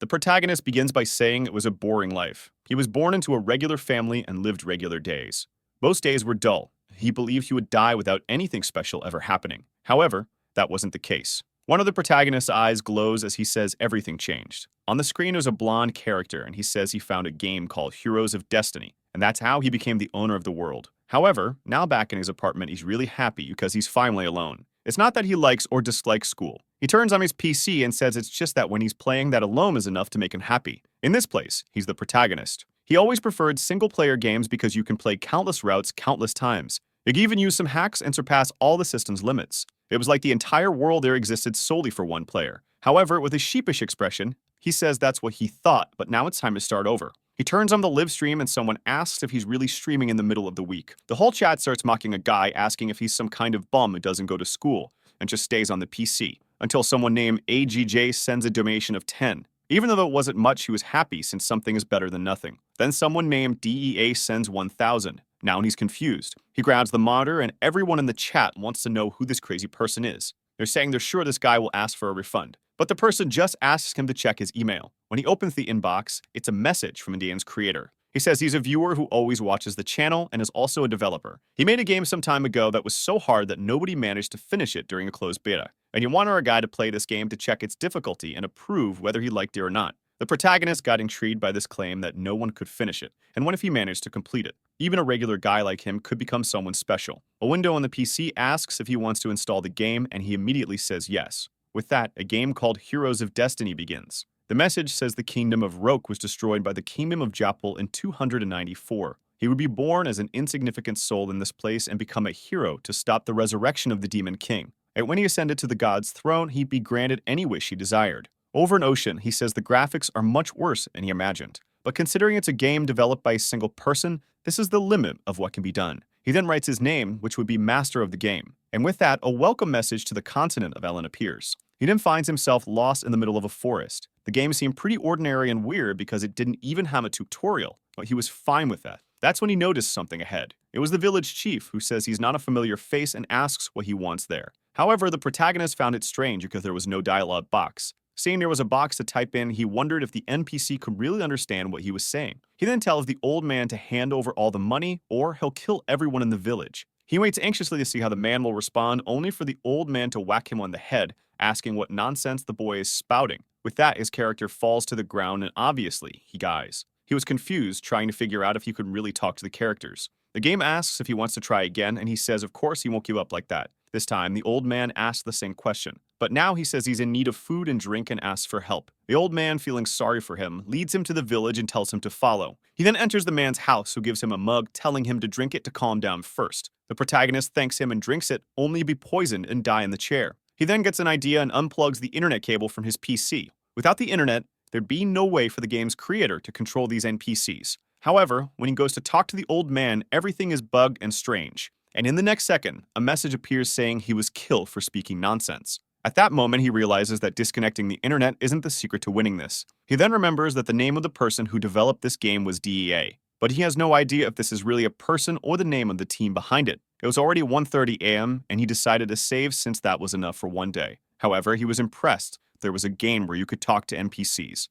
The protagonist begins by saying it was a boring life. He was born into a regular family and lived regular days. Most days were dull. He believed he would die without anything special ever happening. However, that wasn't the case. One of the protagonist's eyes glows as he says everything changed. On the screen is a blonde character, and he says he found a game called Heroes of Destiny, and that's how he became the owner of the world. However, now back in his apartment, he's really happy because he's finally alone. It's not that he likes or dislikes school. He turns on his PC and says it's just that when he's playing, that alone is enough to make him happy. In this place, he's the protagonist. He always preferred single-player games because you can play countless routes countless times. You can even use some hacks and surpass all the system's limits. It was like the entire world there existed solely for one player. However, with a sheepish expression, he says that's what he thought, but now it's time to start over. He turns on the live stream and someone asks if he's really streaming in the middle of the week. The whole chat starts mocking a guy asking if he's some kind of bum who doesn't go to school and just stays on the PC, until someone named AGJ sends a donation of 10. Even though it wasn't much, he was happy since something is better than nothing. Then someone named DEA sends 1,000. Now he's confused. He grabs the monitor and everyone in the chat wants to know who this crazy person is. They're saying they're sure this guy will ask for a refund. But the person just asks him to check his email. When he opens the inbox, it's a message from Indian's creator. He says he's a viewer who always watches the channel and is also a developer. He made a game some time ago that was so hard that nobody managed to finish it during a closed beta. And he wanted our guy to play this game to check its difficulty and approve whether he liked it or not. The protagonist got intrigued by this claim that no one could finish it, and what if he managed to complete it? Even a regular guy like him could become someone special. A window on the PC asks if he wants to install the game, and he immediately says yes. With that, a game called Heroes of Destiny begins. The message says the kingdom of Roke was destroyed by the kingdom of Japal in 294. He would be born as an insignificant soul in this place and become a hero to stop the resurrection of the demon king. And when he ascended to the god's throne, he'd be granted any wish he desired. Over an ocean, he says the graphics are much worse than he imagined. But considering it's a game developed by a single person, this is the limit of what can be done. He then writes his name, which would be master of the game. And with that, a welcome message to the continent of Ellen appears. He then finds himself lost in the middle of a forest. The game seemed pretty ordinary and weird because it didn't even have a tutorial, but he was fine with that. That's when he noticed something ahead. It was the village chief who says he's not a familiar face and asks what he wants there. However, the protagonist found it strange because there was no dialogue box. Seeing there was a box to type in, he wondered if the NPC could really understand what he was saying. He then tells the old man to hand over all the money or he'll kill everyone in the village. He waits anxiously to see how the man will respond, only for the old man to whack him on the head, asking what nonsense the boy is spouting. With that, his character falls to the ground and obviously, he dies. He was confused, trying to figure out if he could really talk to the characters. The game asks if he wants to try again, and he says of course he won't give up like that. This time, the old man asks the same question. But now he says he's in need of food and drink and asks for help. The old man, feeling sorry for him, leads him to the village and tells him to follow. He then enters the man's house, who gives him a mug, telling him to drink it to calm down first. The protagonist thanks him and drinks it, only to be poisoned and die in the chair. He then gets an idea and unplugs the internet cable from his PC. Without the internet, there'd be no way for the game's creator to control these NPCs. However, when he goes to talk to the old man, everything is bugged and strange. And in the next second, a message appears saying he was killed for speaking nonsense. At that moment, he realizes that disconnecting the internet isn't the secret to winning this. He then remembers that the name of the person who developed this game was DEA, but he has no idea if this is really a person or the name of the team behind it. It was already 1:30 a.m., and he decided to save since that was enough for one day. However, he was impressed. There was a game where you could talk to NPCs.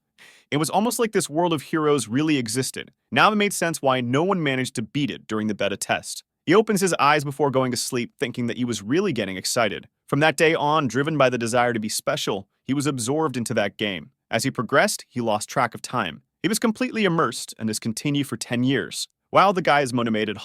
It was almost like this world of heroes really existed. Now it made sense why no one managed to beat it during the beta test. He opens his eyes before going to sleep, thinking that he was really getting excited. From that day on, driven by the desire to be special, he was absorbed into that game. As he progressed, he lost track of time. He was completely immersed and has continued for 10 years. While the guy is motivated,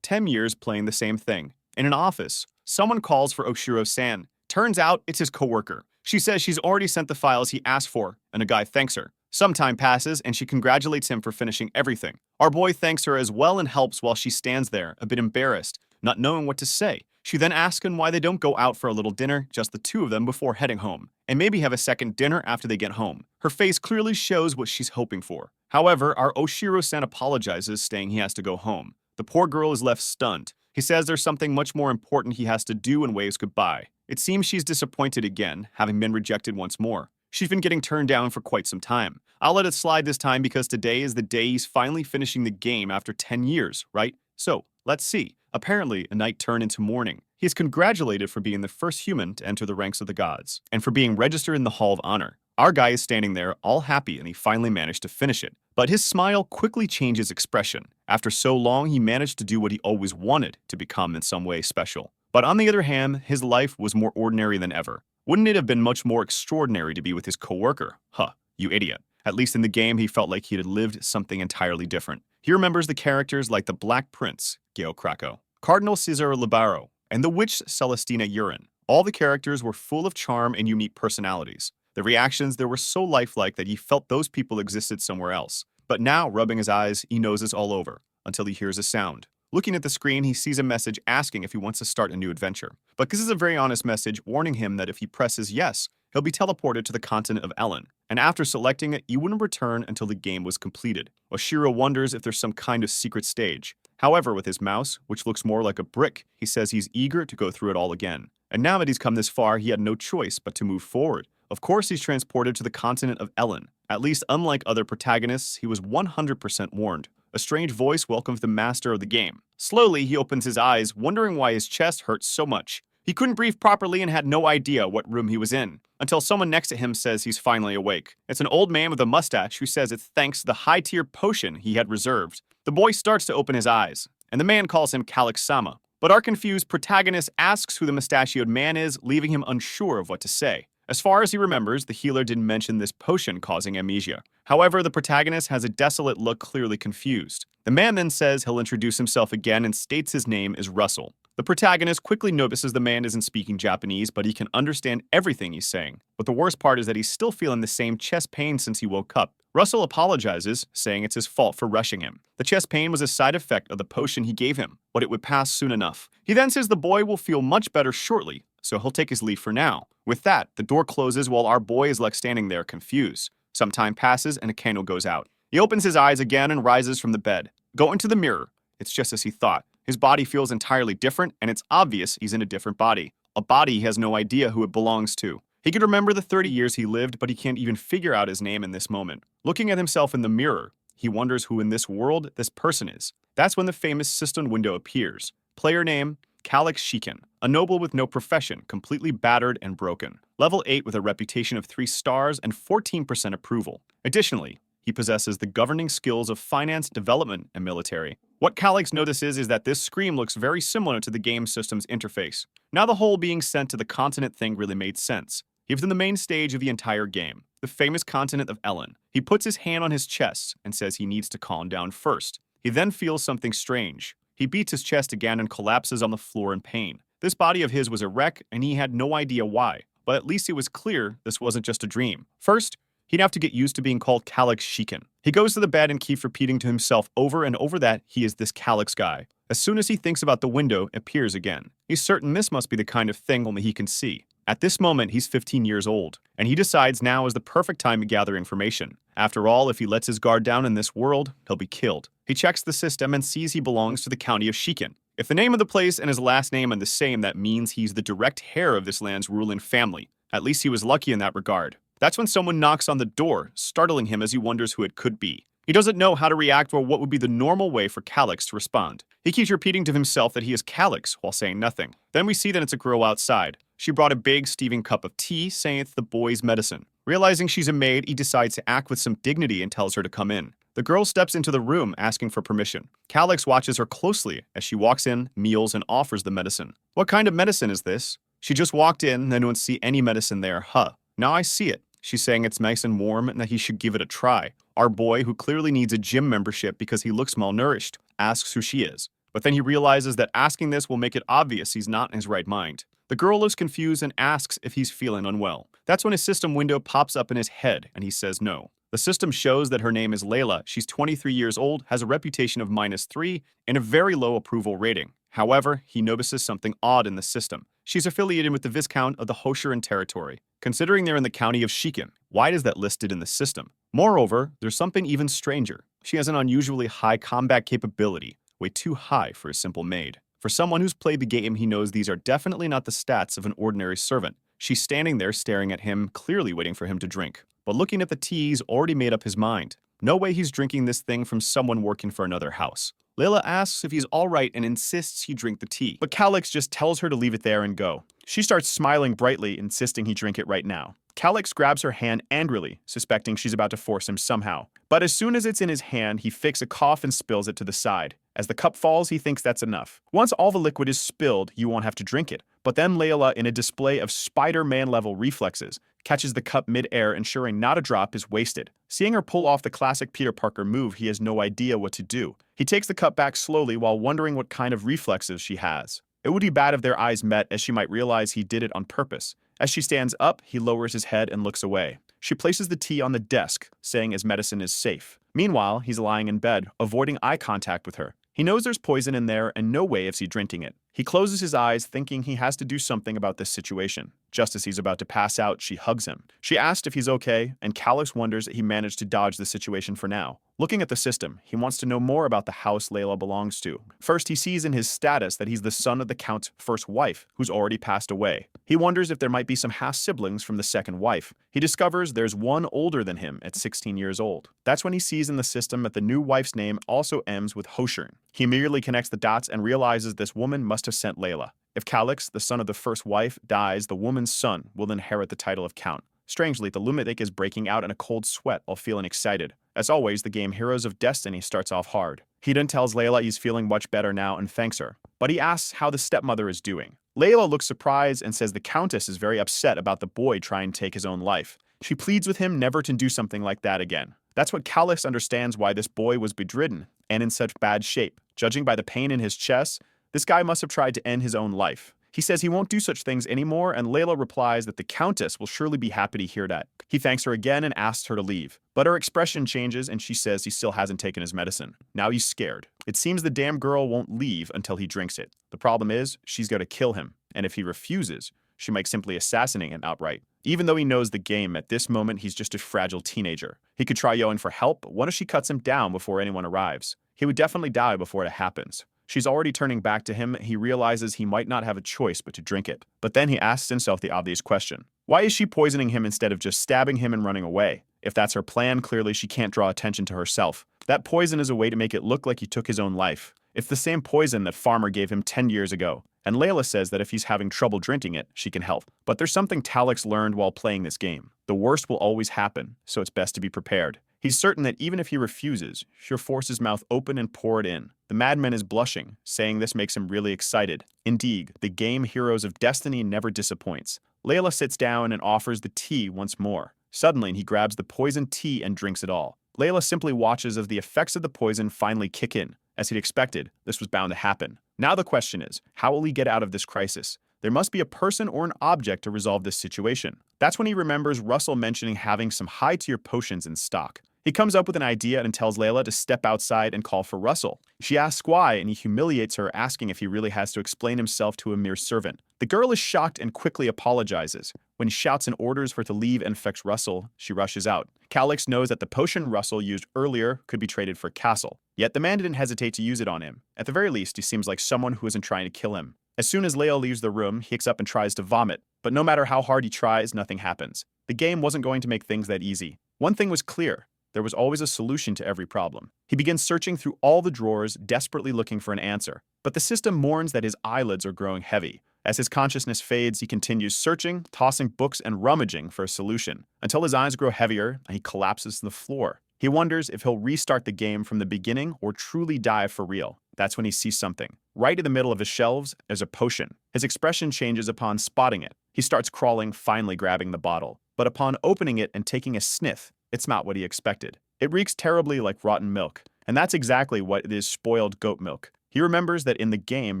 10 years playing the same thing. In an office, someone calls for Oshiro-san. Turns out it's his coworker. She says she's already sent the files he asked for, and a guy thanks her. Some time passes, and she congratulates him for finishing everything. Our boy thanks her as well and helps while she stands there, a bit embarrassed, not knowing what to say. She then asks him why they don't go out for a little dinner, just the two of them, before heading home, and maybe have a second dinner after they get home. Her face clearly shows what she's hoping for. However, our Oshiro-san apologizes, saying he has to go home. The poor girl is left stunned. He says there's something much more important he has to do and waves goodbye. It seems she's disappointed again, having been rejected once more. She's been getting turned down for quite some time. I'll let it slide this time because today is the day he's finally finishing the game after 10 years, right? So, let's see. Apparently, a night turned into morning. He is congratulated for being the first human to enter the ranks of the gods, and for being registered in the Hall of Honor. Our guy is standing there, all happy, and he finally managed to finish it. But his smile quickly changes expression. After so long, he managed to do what he always wanted, to become in some way special. But on the other hand, his life was more ordinary than ever. Wouldn't it have been much more extraordinary to be with his coworker? Huh, you idiot. At least in the game, he felt like he had lived something entirely different. He remembers the characters like the Black Prince, Geo Krakow, Cardinal Cesar Libaro, and the Witch Celestina Urin. All the characters were full of charm and unique personalities. The reactions there were so lifelike that he felt those people existed somewhere else. But now, rubbing his eyes, he knows it's all over, until he hears a sound. Looking at the screen, he sees a message asking if he wants to start a new adventure. But this is a very honest message warning him that if he presses yes, he'll be teleported to the continent of Ellen. And after selecting it, he wouldn't return until the game was completed. Oshiro wonders if there's some kind of secret stage. However, with his mouse, which looks more like a brick, he says he's eager to go through it all again. And now that he's come this far, he had no choice but to move forward. Of course, he's transported to the continent of Ellen. At least, unlike other protagonists, he was 100% warned. A strange voice welcomes the master of the game. Slowly, he opens his eyes, wondering why his chest hurts so much. He couldn't breathe properly and had no idea what room he was in, until someone next to him says he's finally awake. It's an old man with a mustache who says it's thanks to the high-tier potion he had reserved. The boy starts to open his eyes, and the man calls him Calix-sama. But our confused protagonist asks who the mustachioed man is, leaving him unsure of what to say. As far as he remembers, the healer didn't mention this potion causing amnesia. However, the protagonist has a desolate look, clearly confused. The man then says he'll introduce himself again and states his name is Russell. The protagonist quickly notices the man isn't speaking Japanese, but he can understand everything he's saying. But the worst part is that he's still feeling the same chest pain since he woke up. Russell apologizes, saying it's his fault for rushing him. The chest pain was a side effect of the potion he gave him, but it would pass soon enough. He then says the boy will feel much better shortly, so he'll take his leave for now. With that, the door closes while our boy is left standing there confused. Some time passes and a candle goes out. He opens his eyes again and rises from the bed. Going to the mirror. It's just as he thought. His body feels entirely different, and it's obvious he's in a different body. A body he has no idea who it belongs to. He could remember the 30 years he lived, but he can't even figure out his name in this moment. Looking at himself in the mirror, he wonders who in this world this person is. That's when the famous system window appears. Player name, Calix Shiken, a noble with no profession, completely battered and broken. Level 8 with a reputation of 3 stars and 14% approval. Additionally, he possesses the governing skills of finance, development, and military. What Calix notices is that this screen looks very similar to the game system's interface. Now the whole being sent to the continent thing really made sense. He was in the main stage of the entire game, the famous continent of Ellen. He puts his hand on his chest and says he needs to calm down first. He then feels something strange. He beats his chest again and collapses on the floor in pain. This body of his was a wreck and he had no idea why, but at least it was clear this wasn't just a dream. First, he'd have to get used to being called Calix Shiken. He goes to the bed and keeps repeating to himself over and over that he is this Calix guy. As soon as he thinks about the window, it appears again. He's certain this must be the kind of thing only he can see. At this moment, he's 15 years old, and he decides now is the perfect time to gather information. After all, if he lets his guard down in this world, he'll be killed. He checks the system and sees he belongs to the county of Shiken. If the name of the place and his last name are the same, that means he's the direct heir of this land's ruling family. At least he was lucky in that regard. That's when someone knocks on the door, startling him as he wonders who it could be. He doesn't know how to react or what would be the normal way for Calix to respond. He keeps repeating to himself that he is Calix while saying nothing. Then we see that it's a girl outside. She brought a big steaming cup of tea, saying it's the boy's medicine. Realizing she's a maid, he decides to act with some dignity and tells her to come in. The girl steps into the room, asking for permission. Calix watches her closely as she walks in, meals, and offers the medicine. What kind of medicine is this? She just walked in and don't see any medicine there, huh? Now I see it. She's saying it's nice and warm and that he should give it a try. Our boy, who clearly needs a gym membership because he looks malnourished, asks who she is. But then he realizes that asking this will make it obvious he's not in his right mind. The girl is confused and asks if he's feeling unwell. That's when his system window pops up in his head and he says no. The system shows that her name is Layla. She's 23 years old, has a reputation of -3, and a very low approval rating. However, he notices something odd in the system. She's affiliated with the Viscount of the Hoshiran territory. Considering they're in the county of Shiken, why is that listed in the system? Moreover, there's something even stranger. She has an unusually high combat capability, way too high for a simple maid. For someone who's played the game, he knows these are definitely not the stats of an ordinary servant. She's standing there staring at him, clearly waiting for him to drink. But looking at the tea, he's already made up his mind. No way he's drinking this thing from someone working for another house. Layla asks if he's alright and insists he drink the tea, but Calix just tells her to leave it there and go. She starts smiling brightly, insisting he drink it right now. Calix grabs her hand angrily, suspecting she's about to force him somehow. But as soon as it's in his hand, he fakes a cough and spills it to the side. As the cup falls, he thinks that's enough. Once all the liquid is spilled, you won't have to drink it. But then Layla, in a display of Spider-Man-level reflexes, catches the cup mid-air, ensuring not a drop is wasted. Seeing her pull off the classic Peter Parker move, he has no idea what to do. He takes the cup back slowly while wondering what kind of reflexes she has. It would be bad if their eyes met, as she might realize he did it on purpose. As she stands up, he lowers his head and looks away. She places the tea on the desk, saying his medicine is safe. Meanwhile, he's lying in bed, avoiding eye contact with her. He knows there's poison in there and no way of he drinking it. He closes his eyes, thinking he has to do something about this situation. Just as he's about to pass out, she hugs him. She asks if he's okay, and Calix wonders that he managed to dodge the situation for now. Looking at the system, he wants to know more about the house Layla belongs to. First, he sees in his status that he's the son of the Count's first wife, who's already passed away. He wonders if there might be some half-siblings from the second wife. He discovers there's one older than him at 16 years old. That's when he sees in the system that the new wife's name also ends with Hoshern. He immediately connects the dots and realizes this woman must have sent Layla. If Calix, the son of the first wife, dies, the woman's son will inherit the title of Count. Strangely, the lunatic is breaking out in a cold sweat while feeling excited. As always, the game Heroes of Destiny starts off hard. He then tells Layla he's feeling much better now and thanks her. But he asks how the stepmother is doing. Layla looks surprised and says the Countess is very upset about the boy trying to take his own life. She pleads with him never to do something like that again. That's what Calix understands why this boy was bedridden and in such bad shape. Judging by the pain in his chest, this guy must have tried to end his own life. He says he won't do such things anymore, and Layla replies that the Countess will surely be happy to hear that. He thanks her again and asks her to leave. But her expression changes and she says he still hasn't taken his medicine. Now he's scared. It seems the damn girl won't leave until he drinks it. The problem is, she's going to kill him, and if he refuses, she might simply assassinate him outright. Even though he knows the game, at this moment he's just a fragile teenager. He could try yelling for help, but what if she cuts him down before anyone arrives? He would definitely die before it happens. She's already turning back to him. He realizes he might not have a choice but to drink it. But then he asks himself the obvious question. Why is she poisoning him instead of just stabbing him and running away? If that's her plan, clearly she can't draw attention to herself. That poison is a way to make it look like he took his own life. It's the same poison that Farmer gave him 10 years ago. And Layla says that if he's having trouble drinking it, she can help. But there's something Calix learned while playing this game. The worst will always happen, so it's best to be prepared. He's certain that even if he refuses, she'll force his mouth open and pour it in. The madman is blushing, saying this makes him really excited. Indeed, the game Heroes of Destiny never disappoints. Layla sits down and offers the tea once more. Suddenly, he grabs the poisoned tea and drinks it all. Layla simply watches as the effects of the poison finally kick in. As he'd expected, this was bound to happen. Now the question is, how will he get out of this crisis? There must be a person or an object to resolve this situation. That's when he remembers Russell mentioning having some high-tier potions in stock. He comes up with an idea and tells Layla to step outside and call for Russell. She asks why, and he humiliates her, asking if he really has to explain himself to a mere servant. The girl is shocked and quickly apologizes. When he shouts and orders for her to leave and fetch Russell, she rushes out. Calix knows that the potion Russell used earlier could be traded for Castle. Yet the man didn't hesitate to use it on him. At the very least, he seems like someone who isn't trying to kill him. As soon as Layla leaves the room, he kicks up and tries to vomit. But no matter how hard he tries, nothing happens. The game wasn't going to make things that easy. One thing was clear. There was always a solution to every problem. He begins searching through all the drawers, desperately looking for an answer. But the system mourns that his eyelids are growing heavy. As his consciousness fades, he continues searching, tossing books and rummaging for a solution, until his eyes grow heavier and he collapses to the floor. He wonders if he'll restart the game from the beginning or truly die for real. That's when he sees something. Right in the middle of his shelves is a potion. His expression changes upon spotting it. He starts crawling, finally grabbing the bottle. But upon opening it and taking a sniff, it's not what he expected. It reeks terribly like rotten milk. And that's exactly what it is: spoiled goat milk. He remembers that in the game,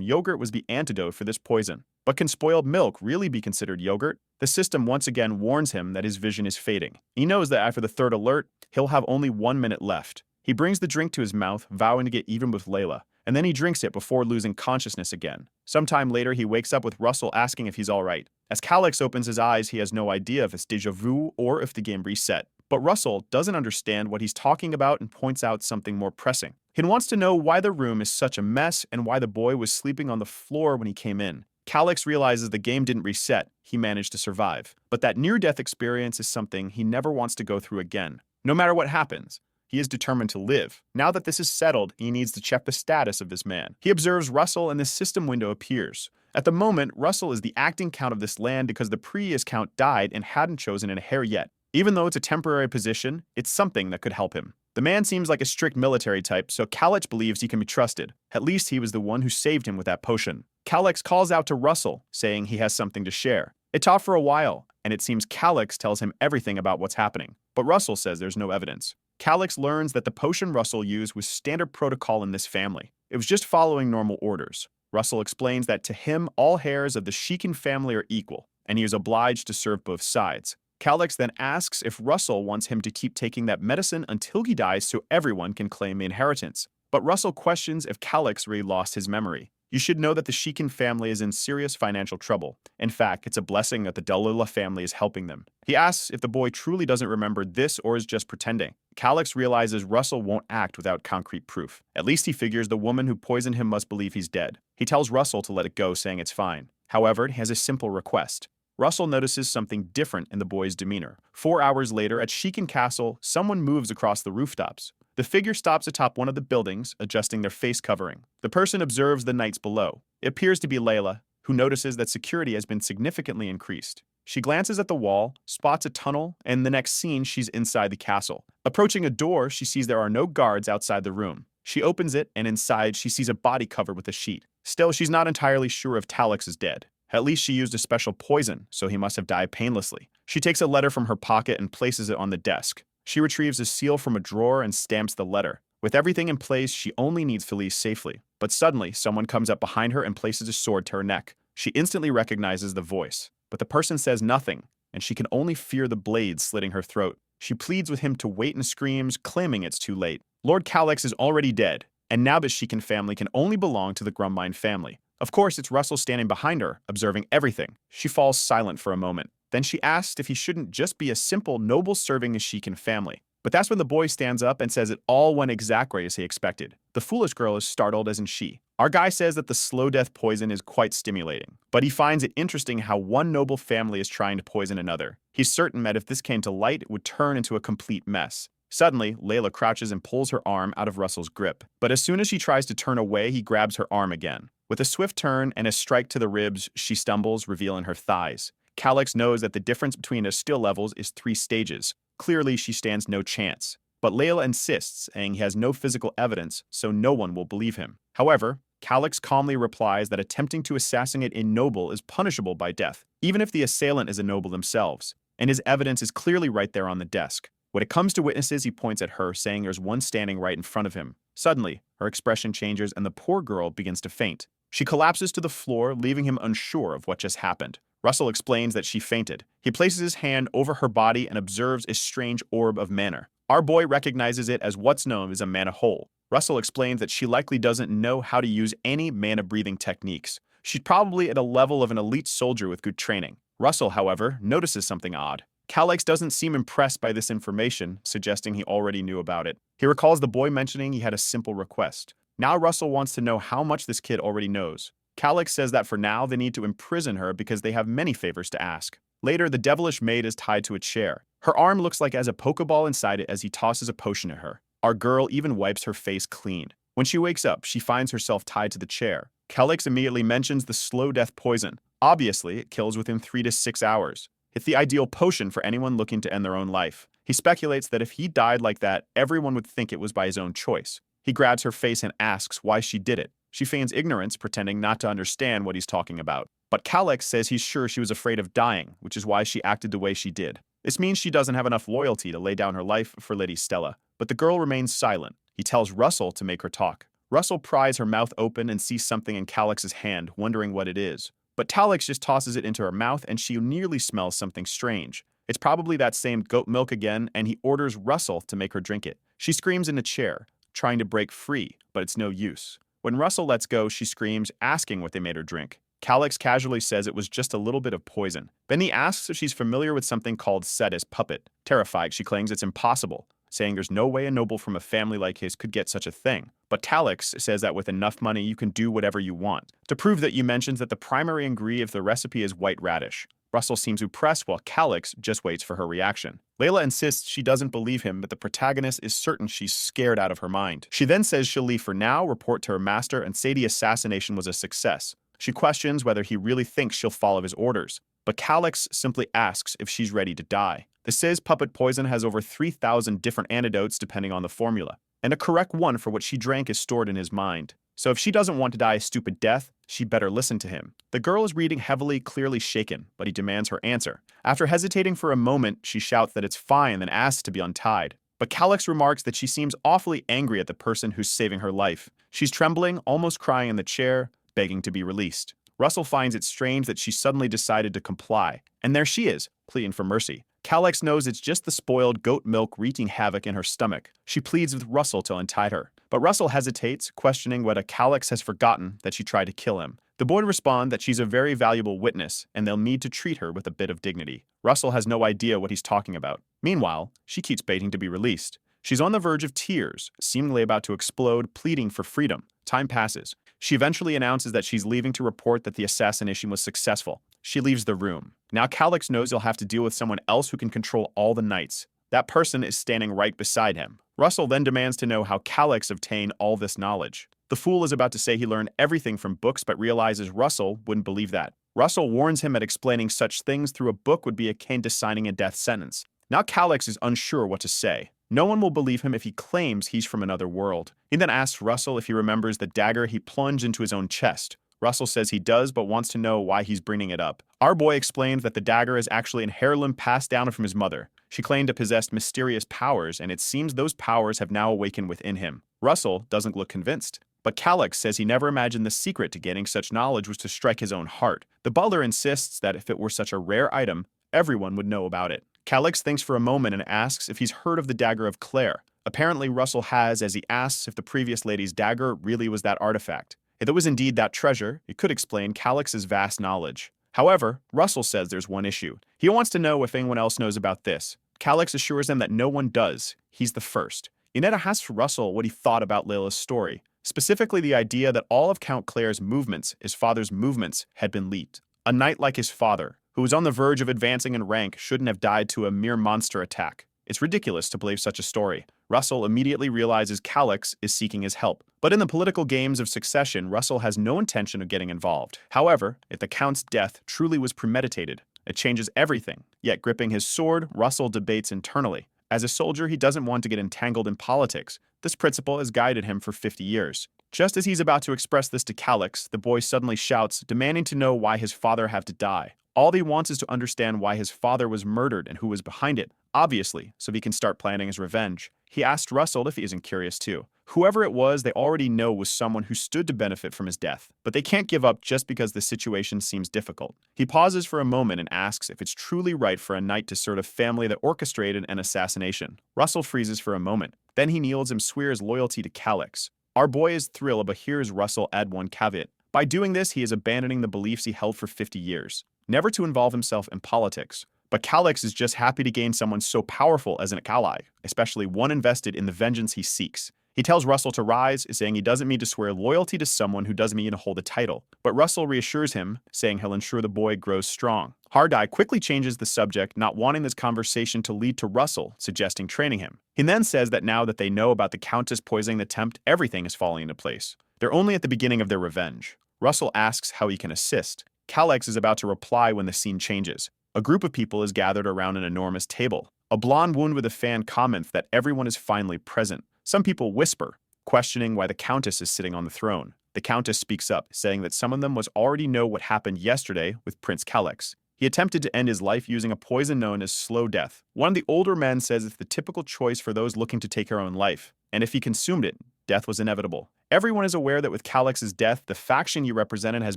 yogurt was the antidote for this poison. But can spoiled milk really be considered yogurt? The system once again warns him that his vision is fading. He knows that after the third alert, he'll have only 1 minute left. He brings the drink to his mouth, vowing to get even with Layla, and then he drinks it before losing consciousness again. Sometime later, he wakes up with Russell asking if he's alright. As Calix opens his eyes, he has no idea if it's déjà vu or if the game reset. But Russell doesn't understand what he's talking about and points out something more pressing. He wants to know why the room is such a mess and why the boy was sleeping on the floor when he came in. Calix realizes the game didn't reset, he managed to survive. But that near-death experience is something he never wants to go through again. No matter what happens, He is determined to live. Now that this is settled, he needs to check the status of this man. He observes Russell and the system window appears. At the moment, Russell is the acting count of this land because the previous count died and hadn't chosen an heir yet. Even though it's a temporary position, it's something that could help him. The man seems like a strict military type, so Calyx believes he can be trusted. At least he was the one who saved him with that potion. Calyx calls out to Russell, saying he has something to share. They talk for a while, and it seems Calyx tells him everything about what's happening. But Russell says there's no evidence. Calyx learns that the potion Russell used was standard protocol in this family. It was just following normal orders. Russell explains that to him, all heirs of the Shikin family are equal, and he is obliged to serve both sides. Calyx then asks if Russell wants him to keep taking that medicine until he dies so everyone can claim the inheritance. But Russell questions if Calyx really lost his memory. You should know that the Shikin family is in serious financial trouble. In fact, it's a blessing that the Dalila family is helping them. He asks if the boy truly doesn't remember this or is just pretending. Calyx realizes Russell won't act without concrete proof. At least he figures the woman who poisoned him must believe he's dead. He tells Russell to let it go, saying it's fine. However, he has a simple request. Russell notices something different in the boy's demeanor. 4 hours later, at Shikin Castle, someone moves across the rooftops. The figure stops atop one of the buildings, adjusting their face covering. The person observes the knights below. It appears to be Layla, who notices that security has been significantly increased. She glances at the wall, spots a tunnel, and in the next scene, she's inside the castle. Approaching a door, she sees there are no guards outside the room. She opens it, and inside, she sees a body covered with a sheet. Still, she's not entirely sure if Calyx is dead. At least she used a special poison, so he must have died painlessly. She takes a letter from her pocket and places it on the desk. She retrieves a seal from a drawer and stamps the letter. With everything in place, she only needs to leave safely. But suddenly, someone comes up behind her and places a sword to her neck. She instantly recognizes the voice, but the person says nothing, and she can only fear the blade slitting her throat. She pleads with him to wait and screams, claiming it's too late. Lord Calyx is already dead, and now the Shikin family can only belong to the Grumbine family. Of course, it's Russell standing behind her, observing everything. She falls silent for a moment. Then she asks if he shouldn't just be a simple noble serving the Shikin family. But that's when the boy stands up and says it all went exactly as he expected. The foolish girl is startled as in she. Our guy says that the slow death poison is quite stimulating, but he finds it interesting how one noble family is trying to poison another. He's certain that if this came to light, it would turn into a complete mess. Suddenly, Layla crouches and pulls her arm out of Russell's grip. But as soon as she tries to turn away, he grabs her arm again. With a swift turn and a strike to the ribs, she stumbles, revealing her thighs. Calyx knows that the difference between his skill levels is 3 stages. Clearly, she stands no chance. But Layla insists, saying he has no physical evidence, so no one will believe him. However, Calyx calmly replies that attempting to assassinate a noble is punishable by death, even if the assailant is a noble themselves, and his evidence is clearly right there on the desk. When it comes to witnesses, he points at her, saying there's one standing right in front of him. Suddenly, her expression changes and the poor girl begins to faint. She collapses to the floor, leaving him unsure of what just happened. Russell explains that she fainted. He places his hand over her body and observes a strange orb of mana. Our boy recognizes it as what's known as a mana hole. Russell explains that she likely doesn't know how to use any mana-breathing techniques. She's probably at a level of an elite soldier with good training. Russell, however, notices something odd. Calyx doesn't seem impressed by this information, suggesting he already knew about it. He recalls the boy mentioning he had a simple request. Now Russell wants to know how much this kid already knows. Calyx says that for now they need to imprison her because they have many favors to ask. Later, the devilish maid is tied to a chair. Her arm looks like it has a pokeball inside it as he tosses a potion at her. Our girl even wipes her face clean. When she wakes up, she finds herself tied to the chair. Calyx immediately mentions the slow death poison. Obviously, it kills within 3 to 6 hours. It's the ideal potion for anyone looking to end their own life. He speculates that if he died like that, everyone would think it was by his own choice. He grabs her face and asks why she did it. She feigns ignorance, pretending not to understand what he's talking about. But Calyx says he's sure she was afraid of dying, which is why she acted the way she did. This means she doesn't have enough loyalty to lay down her life for Lady Stella. But the girl remains silent. He tells Russell to make her talk. Russell pries her mouth open and sees something in Calyx's hand, wondering what it is. But Calyx just tosses it into her mouth and she nearly smells something strange. It's probably that same goat milk again, and he orders Russell to make her drink it. She screams in a chair, trying to break free, but it's no use. When Russell lets go, she screams, asking what they made her drink. Calyx casually says it was just a little bit of poison. Then he asks if she's familiar with something called Setis puppet. Terrified, she claims it's impossible, saying there's no way a noble from a family like his could get such a thing. But Calyx says that with enough money, you can do whatever you want. To prove that, you mentions that the primary ingredient of the recipe is white radish. Russell seems impressed while Calix just waits for her reaction. Layla insists she doesn't believe him, but the protagonist is certain she's scared out of her mind. She then says she'll leave for now, report to her master, and say the assassination was a success. She questions whether he really thinks she'll follow his orders, but Calix simply asks if she's ready to die. The Sizz puppet poison has over 3,000 different antidotes depending on the formula, and a correct one for what she drank is stored in his mind. So if she doesn't want to die a stupid death, she better listen to him. The girl is reading heavily, clearly shaken, but he demands her answer. After hesitating for a moment, she shouts that it's fine, then asks to be untied. But Calix remarks that she seems awfully angry at the person who's saving her life. She's trembling, almost crying in the chair, begging to be released. Russell finds it strange that she suddenly decided to comply, and there she is, pleading for mercy. Calix knows it's just the spoiled goat milk wreaking havoc in her stomach. She pleads with Russell to untie her, but Russell hesitates, questioning whether Calix has forgotten that she tried to kill him. The boy responds that she's a very valuable witness, and they'll need to treat her with a bit of dignity. Russell has no idea what he's talking about. Meanwhile, she keeps begging to be released. She's on the verge of tears, seemingly about to explode, pleading for freedom. Time passes. She eventually announces that she's leaving to report that the assassination was successful. She leaves the room. Now Calix knows he'll have to deal with someone else who can control all the knights. That person is standing right beside him. Russell then demands to know how Calix obtained all this knowledge. The fool is about to say he learned everything from books, but realizes Russell wouldn't believe that. Russell warns him that explaining such things through a book would be akin to signing a death sentence. Now Calix is unsure what to say. No one will believe him if he claims he's from another world. He then asks Russell if he remembers the dagger he plunged into his own chest. Russell says he does, but wants to know why he's bringing it up. Our boy explains that the dagger is actually an heirloom passed down from his mother. She claimed to possess mysterious powers, and it seems those powers have now awakened within him. Russell doesn't look convinced, but Calix says he never imagined the secret to gaining such knowledge was to strike his own heart. The butler insists that if it were such a rare item, everyone would know about it. Calix thinks for a moment and asks if he's heard of the dagger of Claire. Apparently Russell has, as he asks if the previous lady's dagger really was that artifact. If it was indeed that treasure, it could explain Calix's vast knowledge. However, Russell says there's one issue. He wants to know if anyone else knows about this. Calix assures him that no one does. He's the first. Inetta asks Russell what he thought about Layla's story, specifically the idea that all of Count Claire's movements, his father's movements, had been leaked. A knight like his father, who was on the verge of advancing in rank, shouldn't have died to a mere monster attack. It's ridiculous to believe such a story. Russell immediately realizes Calix is seeking his help. But in the political games of succession, Russell has no intention of getting involved. However, if the Count's death truly was premeditated, it changes everything. Yet gripping his sword, Russell debates internally. As a soldier, he doesn't want to get entangled in politics. This principle has guided him for 50 years. Just as he's about to express this to Calix, the boy suddenly shouts, demanding to know why his father had to die. All he wants is to understand why his father was murdered and who was behind it, obviously, so he can start planning his revenge. He asked Russell if he isn't curious too. Whoever it was, they already know was someone who stood to benefit from his death, but they can't give up just because the situation seems difficult. He pauses for a moment and asks if it's truly right for a knight to serve a family that orchestrated an assassination. Russell freezes for a moment. Then he kneels and swears loyalty to Calix. Our boy is thrilled, but hears Russell add one caveat. By doing this, he is abandoning the beliefs he held for 50 years. Never to involve himself in politics. But Calix is just happy to gain someone so powerful as an ally, especially one invested in the vengeance he seeks. He tells Russell to rise, saying he doesn't mean to swear loyalty to someone who doesn't mean to hold a title. But Russell reassures him, saying he'll ensure the boy grows strong. Hardeye quickly changes the subject, not wanting this conversation to lead to Russell, suggesting training him. He then says that now that they know about the Countess poisoning the attempt, everything is falling into place. They're only at the beginning of their revenge. Russell asks how he can assist. Calix is about to reply when the scene changes. A group of people is gathered around an enormous table. A blonde woman with a fan comments that everyone is finally present. Some people whisper, questioning why the Countess is sitting on the throne. The Countess speaks up, saying that some of them must already know what happened yesterday with Prince Calix. He attempted to end his life using a poison known as slow death. One of the older men says it's the typical choice for those looking to take their own life, and if he consumed it, death was inevitable. Everyone is aware that with Calix's death, the faction he represented has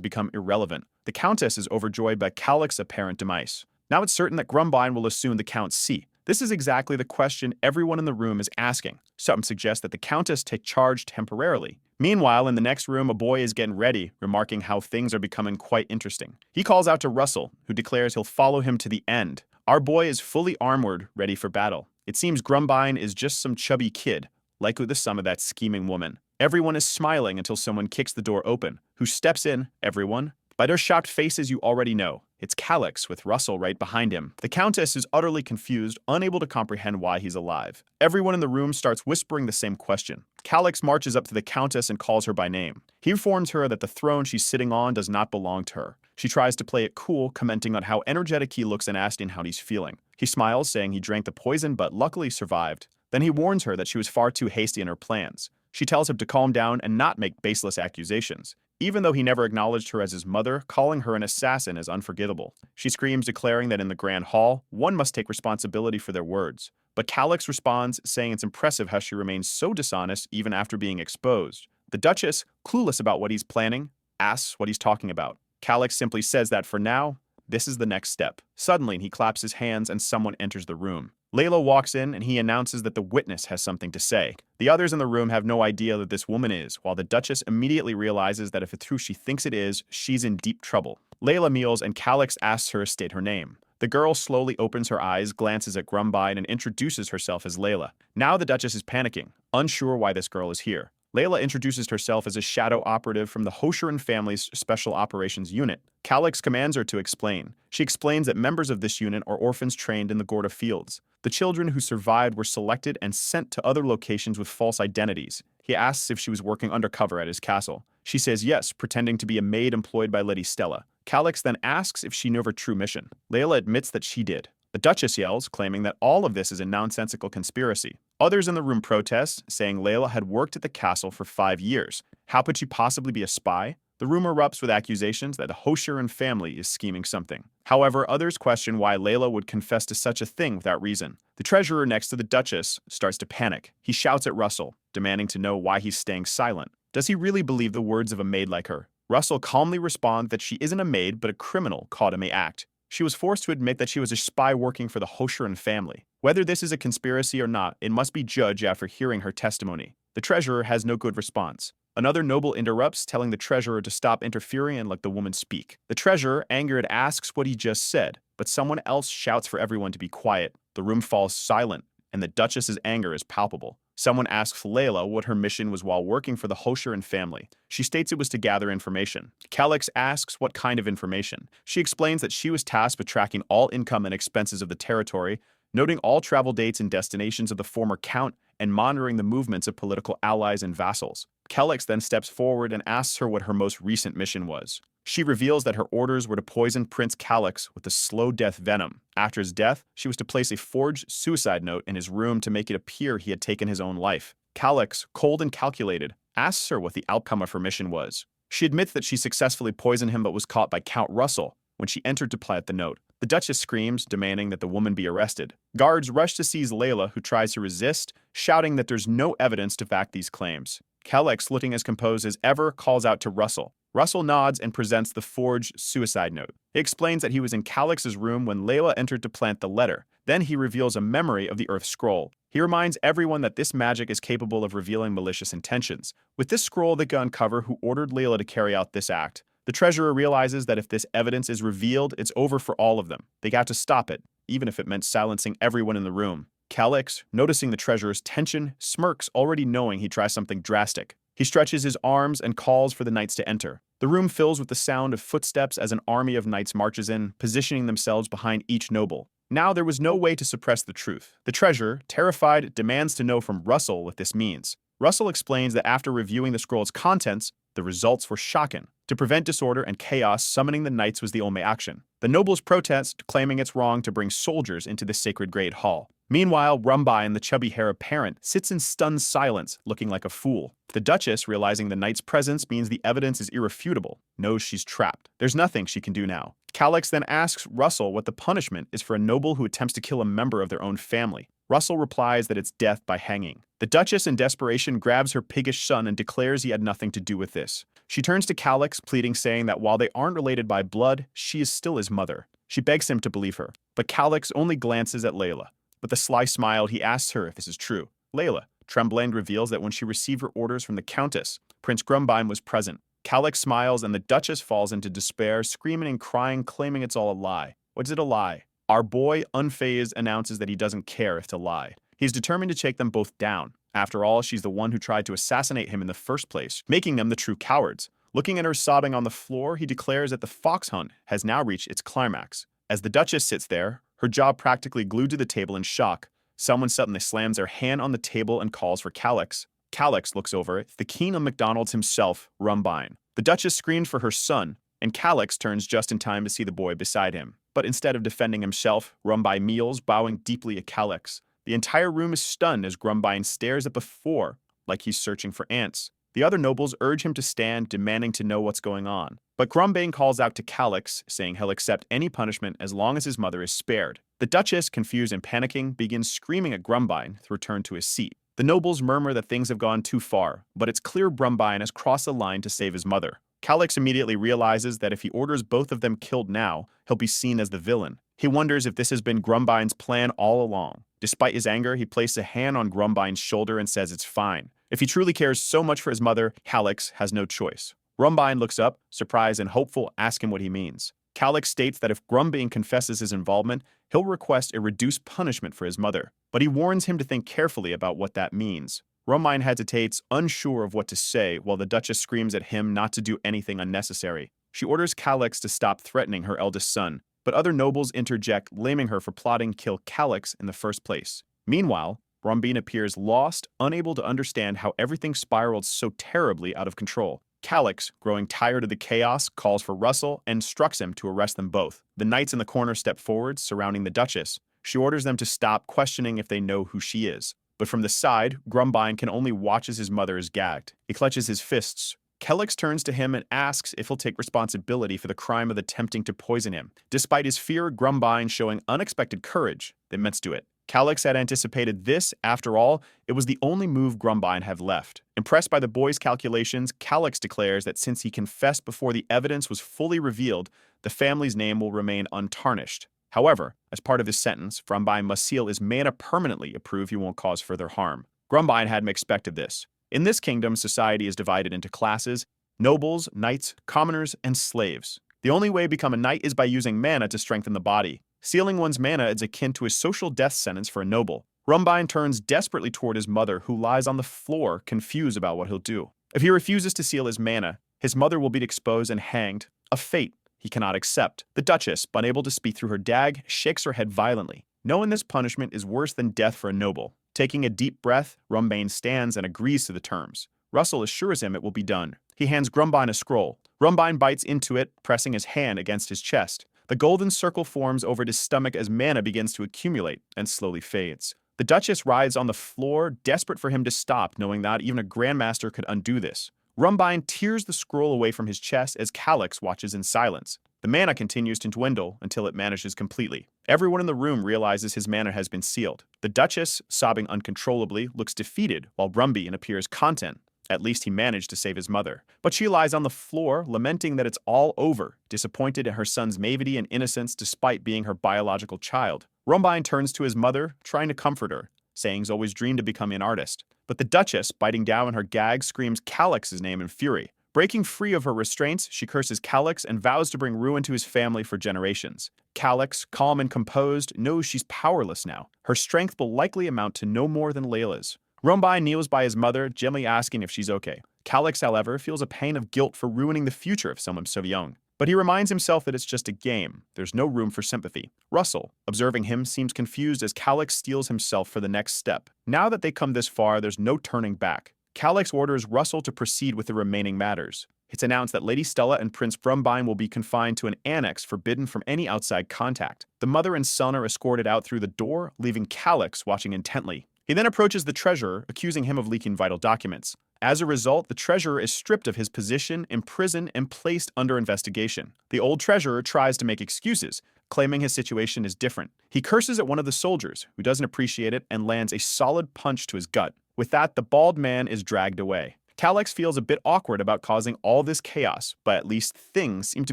become irrelevant. The Countess is overjoyed by Calix's apparent demise. Now it's certain that Grumbine will assume the Count's seat. This is exactly the question everyone in the room is asking. Some suggest that the Countess take charge temporarily. Meanwhile, in the next room, a boy is getting ready, remarking how things are becoming quite interesting. He calls out to Russell, who declares he'll follow him to the end. Our boy is fully armored, ready for battle. It seems Grumbine is just some chubby kid, likely the son of that scheming woman. Everyone is smiling until someone kicks the door open. Who steps in? Everyone. By their shocked faces, you already know. It's Calix with Russell right behind him. The Countess is utterly confused, unable to comprehend why he's alive. Everyone in the room starts whispering the same question. Calix marches up to the Countess and calls her by name. He informs her that the throne she's sitting on does not belong to her. She tries to play it cool, commenting on how energetic he looks and asking how he's feeling. He smiles, saying he drank the poison but luckily survived. Then he warns her that she was far too hasty in her plans. She tells him to calm down and not make baseless accusations. Even though he never acknowledged her as his mother, calling her an assassin is unforgivable. She screams, declaring that in the Grand Hall, one must take responsibility for their words. But Calix responds, saying it's impressive how she remains so dishonest even after being exposed. The Duchess, clueless about what he's planning, asks what he's talking about. Calix simply says that for now, this is the next step. Suddenly, he claps his hands and someone enters the room. Layla walks in and he announces that the witness has something to say. The others in the room have no idea that this woman is, while the Duchess immediately realizes that if it's who she thinks it is, she's in deep trouble. Layla meals and Calix asks her to state her name. The girl slowly opens her eyes, glances at Grumbine, and introduces herself as Layla. Now the Duchess is panicking, unsure why this girl is here. Layla introduces herself as a shadow operative from the Hoshiran family's Special Operations Unit. Calix commands her to explain. She explains that members of this unit are orphans trained in the Gorda fields. The children who survived were selected and sent to other locations with false identities. He asks if she was working undercover at his castle. She says yes, pretending to be a maid employed by Lady Stella. Calix then asks if she knew of her true mission. Layla admits that she did. The Duchess yells, claiming that all of this is a nonsensical conspiracy. Others in the room protest, saying Layla had worked at the castle for 5 years. How could she possibly be a spy? The room erupts with accusations that the Hoshiran family is scheming something. However, others question why Layla would confess to such a thing without reason. The treasurer next to the Duchess starts to panic. He shouts at Russell, demanding to know why he's staying silent. Does he really believe the words of a maid like her? Russell calmly responds that she isn't a maid but a criminal caught in the act. She was forced to admit that she was a spy working for the Hoshiran family. Whether this is a conspiracy or not, it must be judged after hearing her testimony. The treasurer has no good response. Another noble interrupts, telling the treasurer to stop interfering and let the woman speak. The treasurer, angered, asks what he just said, but someone else shouts for everyone to be quiet. The room falls silent, and the Duchess's anger is palpable. Someone asks Layla what her mission was while working for the Hoshiran family. She states it was to gather information. Calix asks what kind of information. She explains that she was tasked with tracking all income and expenses of the territory, noting all travel dates and destinations of the former count, and monitoring the movements of political allies and vassals. Calix then steps forward and asks her what her most recent mission was. She reveals that her orders were to poison Prince Calix with the slow death venom. After his death, she was to place a forged suicide note in his room to make it appear he had taken his own life. Calix, cold and calculated, asks her what the outcome of her mission was. She admits that she successfully poisoned him but was caught by Count Russell when she entered to plant the note. The Duchess screams, demanding that the woman be arrested. Guards rush to seize Layla, who tries to resist, shouting that there's no evidence to back these claims. Calix, looking as composed as ever, calls out to Russell. Russell nods and presents the forged suicide note. He explains that he was in Calix's room when Layla entered to plant the letter. Then he reveals a memory of the Earth Scroll. He reminds everyone that this magic is capable of revealing malicious intentions. With this scroll, they can uncover who ordered Layla to carry out this act. The treasurer realizes that if this evidence is revealed, it's over for all of them. They got to stop it, even if it meant silencing everyone in the room. Calix, noticing the treasurer's tension, smirks, already knowing he tries something drastic. He stretches his arms and calls for the knights to enter. The room fills with the sound of footsteps as an army of knights marches in, positioning themselves behind each noble. Now there was no way to suppress the truth. The treasurer, terrified, demands to know from Russell what this means. Russell explains that after reviewing the scroll's contents, the results were shocking. To prevent disorder and chaos, summoning the knights was the only action. The nobles protest, claiming it's wrong to bring soldiers into the sacred Great Hall. Meanwhile, Rumbai, the chubby-haired parent, sits in stunned silence, looking like a fool. The Duchess, realizing the knight's presence means the evidence is irrefutable, knows she's trapped. There's nothing she can do now. Calix then asks Russell what the punishment is for a noble who attempts to kill a member of their own family. Russell replies that it's death by hanging. The Duchess, in desperation, grabs her piggish son and declares he had nothing to do with this. She turns to Calix, pleading, saying that while they aren't related by blood, she is still his mother. She begs him to believe her, but Calix only glances at Layla. With a sly smile, he asks her if this is true. Layla, trembling, reveals that when she received her orders from the Countess, Prince Grumbine was present. Calix smiles and the Duchess falls into despair, screaming and crying, claiming it's all a lie. What's it a lie? Our boy, unfazed, announces that he doesn't care if to lie. He's determined to take them both down. After all, she's the one who tried to assassinate him in the first place, making them the true cowards. Looking at her sobbing on the floor, he declares that the fox hunt has now reached its climax. As the Duchess sits there, her jaw practically glued to the table in shock, someone suddenly slams their hand on the table and calls for Calix. Calix looks over at the king of McDonald's himself, Rumbine. The Duchess screams for her son, and Calix turns just in time to see the boy beside him. But instead of defending himself, Rumbine kneels, bowing deeply at Calix. The entire room is stunned as Grumbine stares at the floor like he's searching for ants. The other nobles urge him to stand, demanding to know what's going on. But Grumbane calls out to Calix, saying he'll accept any punishment as long as his mother is spared. The Duchess, confused and panicking, begins screaming at Grumbine to return to his seat. The nobles murmur that things have gone too far, but it's clear Grumbine has crossed the line to save his mother. Calix immediately realizes that if he orders both of them killed now, he'll be seen as the villain. He wonders if this has been Grumbine's plan all along. Despite his anger, he places a hand on Grumbine's shoulder and says it's fine. If he truly cares so much for his mother, Calix has no choice. Grumbine looks up, surprised and hopeful, asking what he means. Calix states that if Grumbine confesses his involvement, he'll request a reduced punishment for his mother, but he warns him to think carefully about what that means. Grumbine hesitates, unsure of what to say, while the Duchess screams at him not to do anything unnecessary. She orders Calix to stop threatening her eldest son, but other nobles interject, blaming her for plotting to kill Calix in the first place. Meanwhile, Grumbine appears lost, unable to understand how everything spiraled so terribly out of control. Calix, growing tired of the chaos, calls for Russell and instructs him to arrest them both. The knights in the corner step forward, surrounding the Duchess. She orders them to stop questioning if they know who she is. But from the side, Grumbine can only watch as his mother is gagged. He clutches his fists. Calix turns to him and asks if he'll take responsibility for the crime of attempting to poison him. Despite his fear, Grumbine showing unexpected courage, they meant to do it. Calix had anticipated this. After all, it was the only move Grumbine had left. Impressed by the boy's calculations, Calix declares that since he confessed before the evidence was fully revealed, the family's name will remain untarnished. However, as part of his sentence, Grumbine must seal his mana permanently to prove he won't cause further harm. Grumbine hadn't expected this. In this kingdom, society is divided into classes: nobles, knights, commoners, and slaves. The only way to become a knight is by using mana to strengthen the body. Sealing one's mana is akin to a social death sentence for a noble. Grumbine turns desperately toward his mother, who lies on the floor, confused about what he'll do. If he refuses to seal his mana, his mother will be exposed and hanged, a fate he cannot accept. The Duchess, unable to speak through her dag, shakes her head violently. Knowing this punishment is worse than death for a noble. Taking a deep breath, Grumbine stands and agrees to the terms. Russell assures him it will be done. He hands Grumbine a scroll. Grumbine bites into it, pressing his hand against his chest. The golden circle forms over his stomach as mana begins to accumulate and slowly fades. The Duchess writhes on the floor, desperate for him to stop, knowing that even a Grandmaster could undo this. Grumbine tears the scroll away from his chest as Calix watches in silence. The mana continues to dwindle until it vanishes completely. Everyone in the room realizes his mana has been sealed. The Duchess, sobbing uncontrollably, looks defeated, while Grumbine appears content. At least he managed to save his mother. But she lies on the floor, lamenting that it's all over, disappointed in her son's naivety and innocence despite being her biological child. Grumbine turns to his mother, trying to comfort her, saying he's always dreamed of becoming an artist. But the Duchess, biting down on her gag, screams Calix's name in fury. Breaking free of her restraints, she curses Calix and vows to bring ruin to his family for generations. Calix, calm and composed, knows she's powerless now. Her strength will likely amount to no more than Layla's. Grumbine kneels by his mother, gently asking if she's okay. Calix, however, feels a pain of guilt for ruining the future of someone so young. But he reminds himself that it's just a game. There's no room for sympathy. Russell, observing him, seems confused as Calix steels himself for the next step. Now that they come this far, there's no turning back. Calix orders Russell to proceed with the remaining matters. It's announced that Lady Stella and Prince Grumbine will be confined to an annex forbidden from any outside contact. The mother and son are escorted out through the door, leaving Calix watching intently. He then approaches the treasurer, accusing him of leaking vital documents. As a result, the treasurer is stripped of his position, imprisoned, and placed under investigation. The old treasurer tries to make excuses, claiming his situation is different. He curses at one of the soldiers, who doesn't appreciate it, and lands a solid punch to his gut. With that, the bald man is dragged away. Calix feels a bit awkward about causing all this chaos, but at least things seem to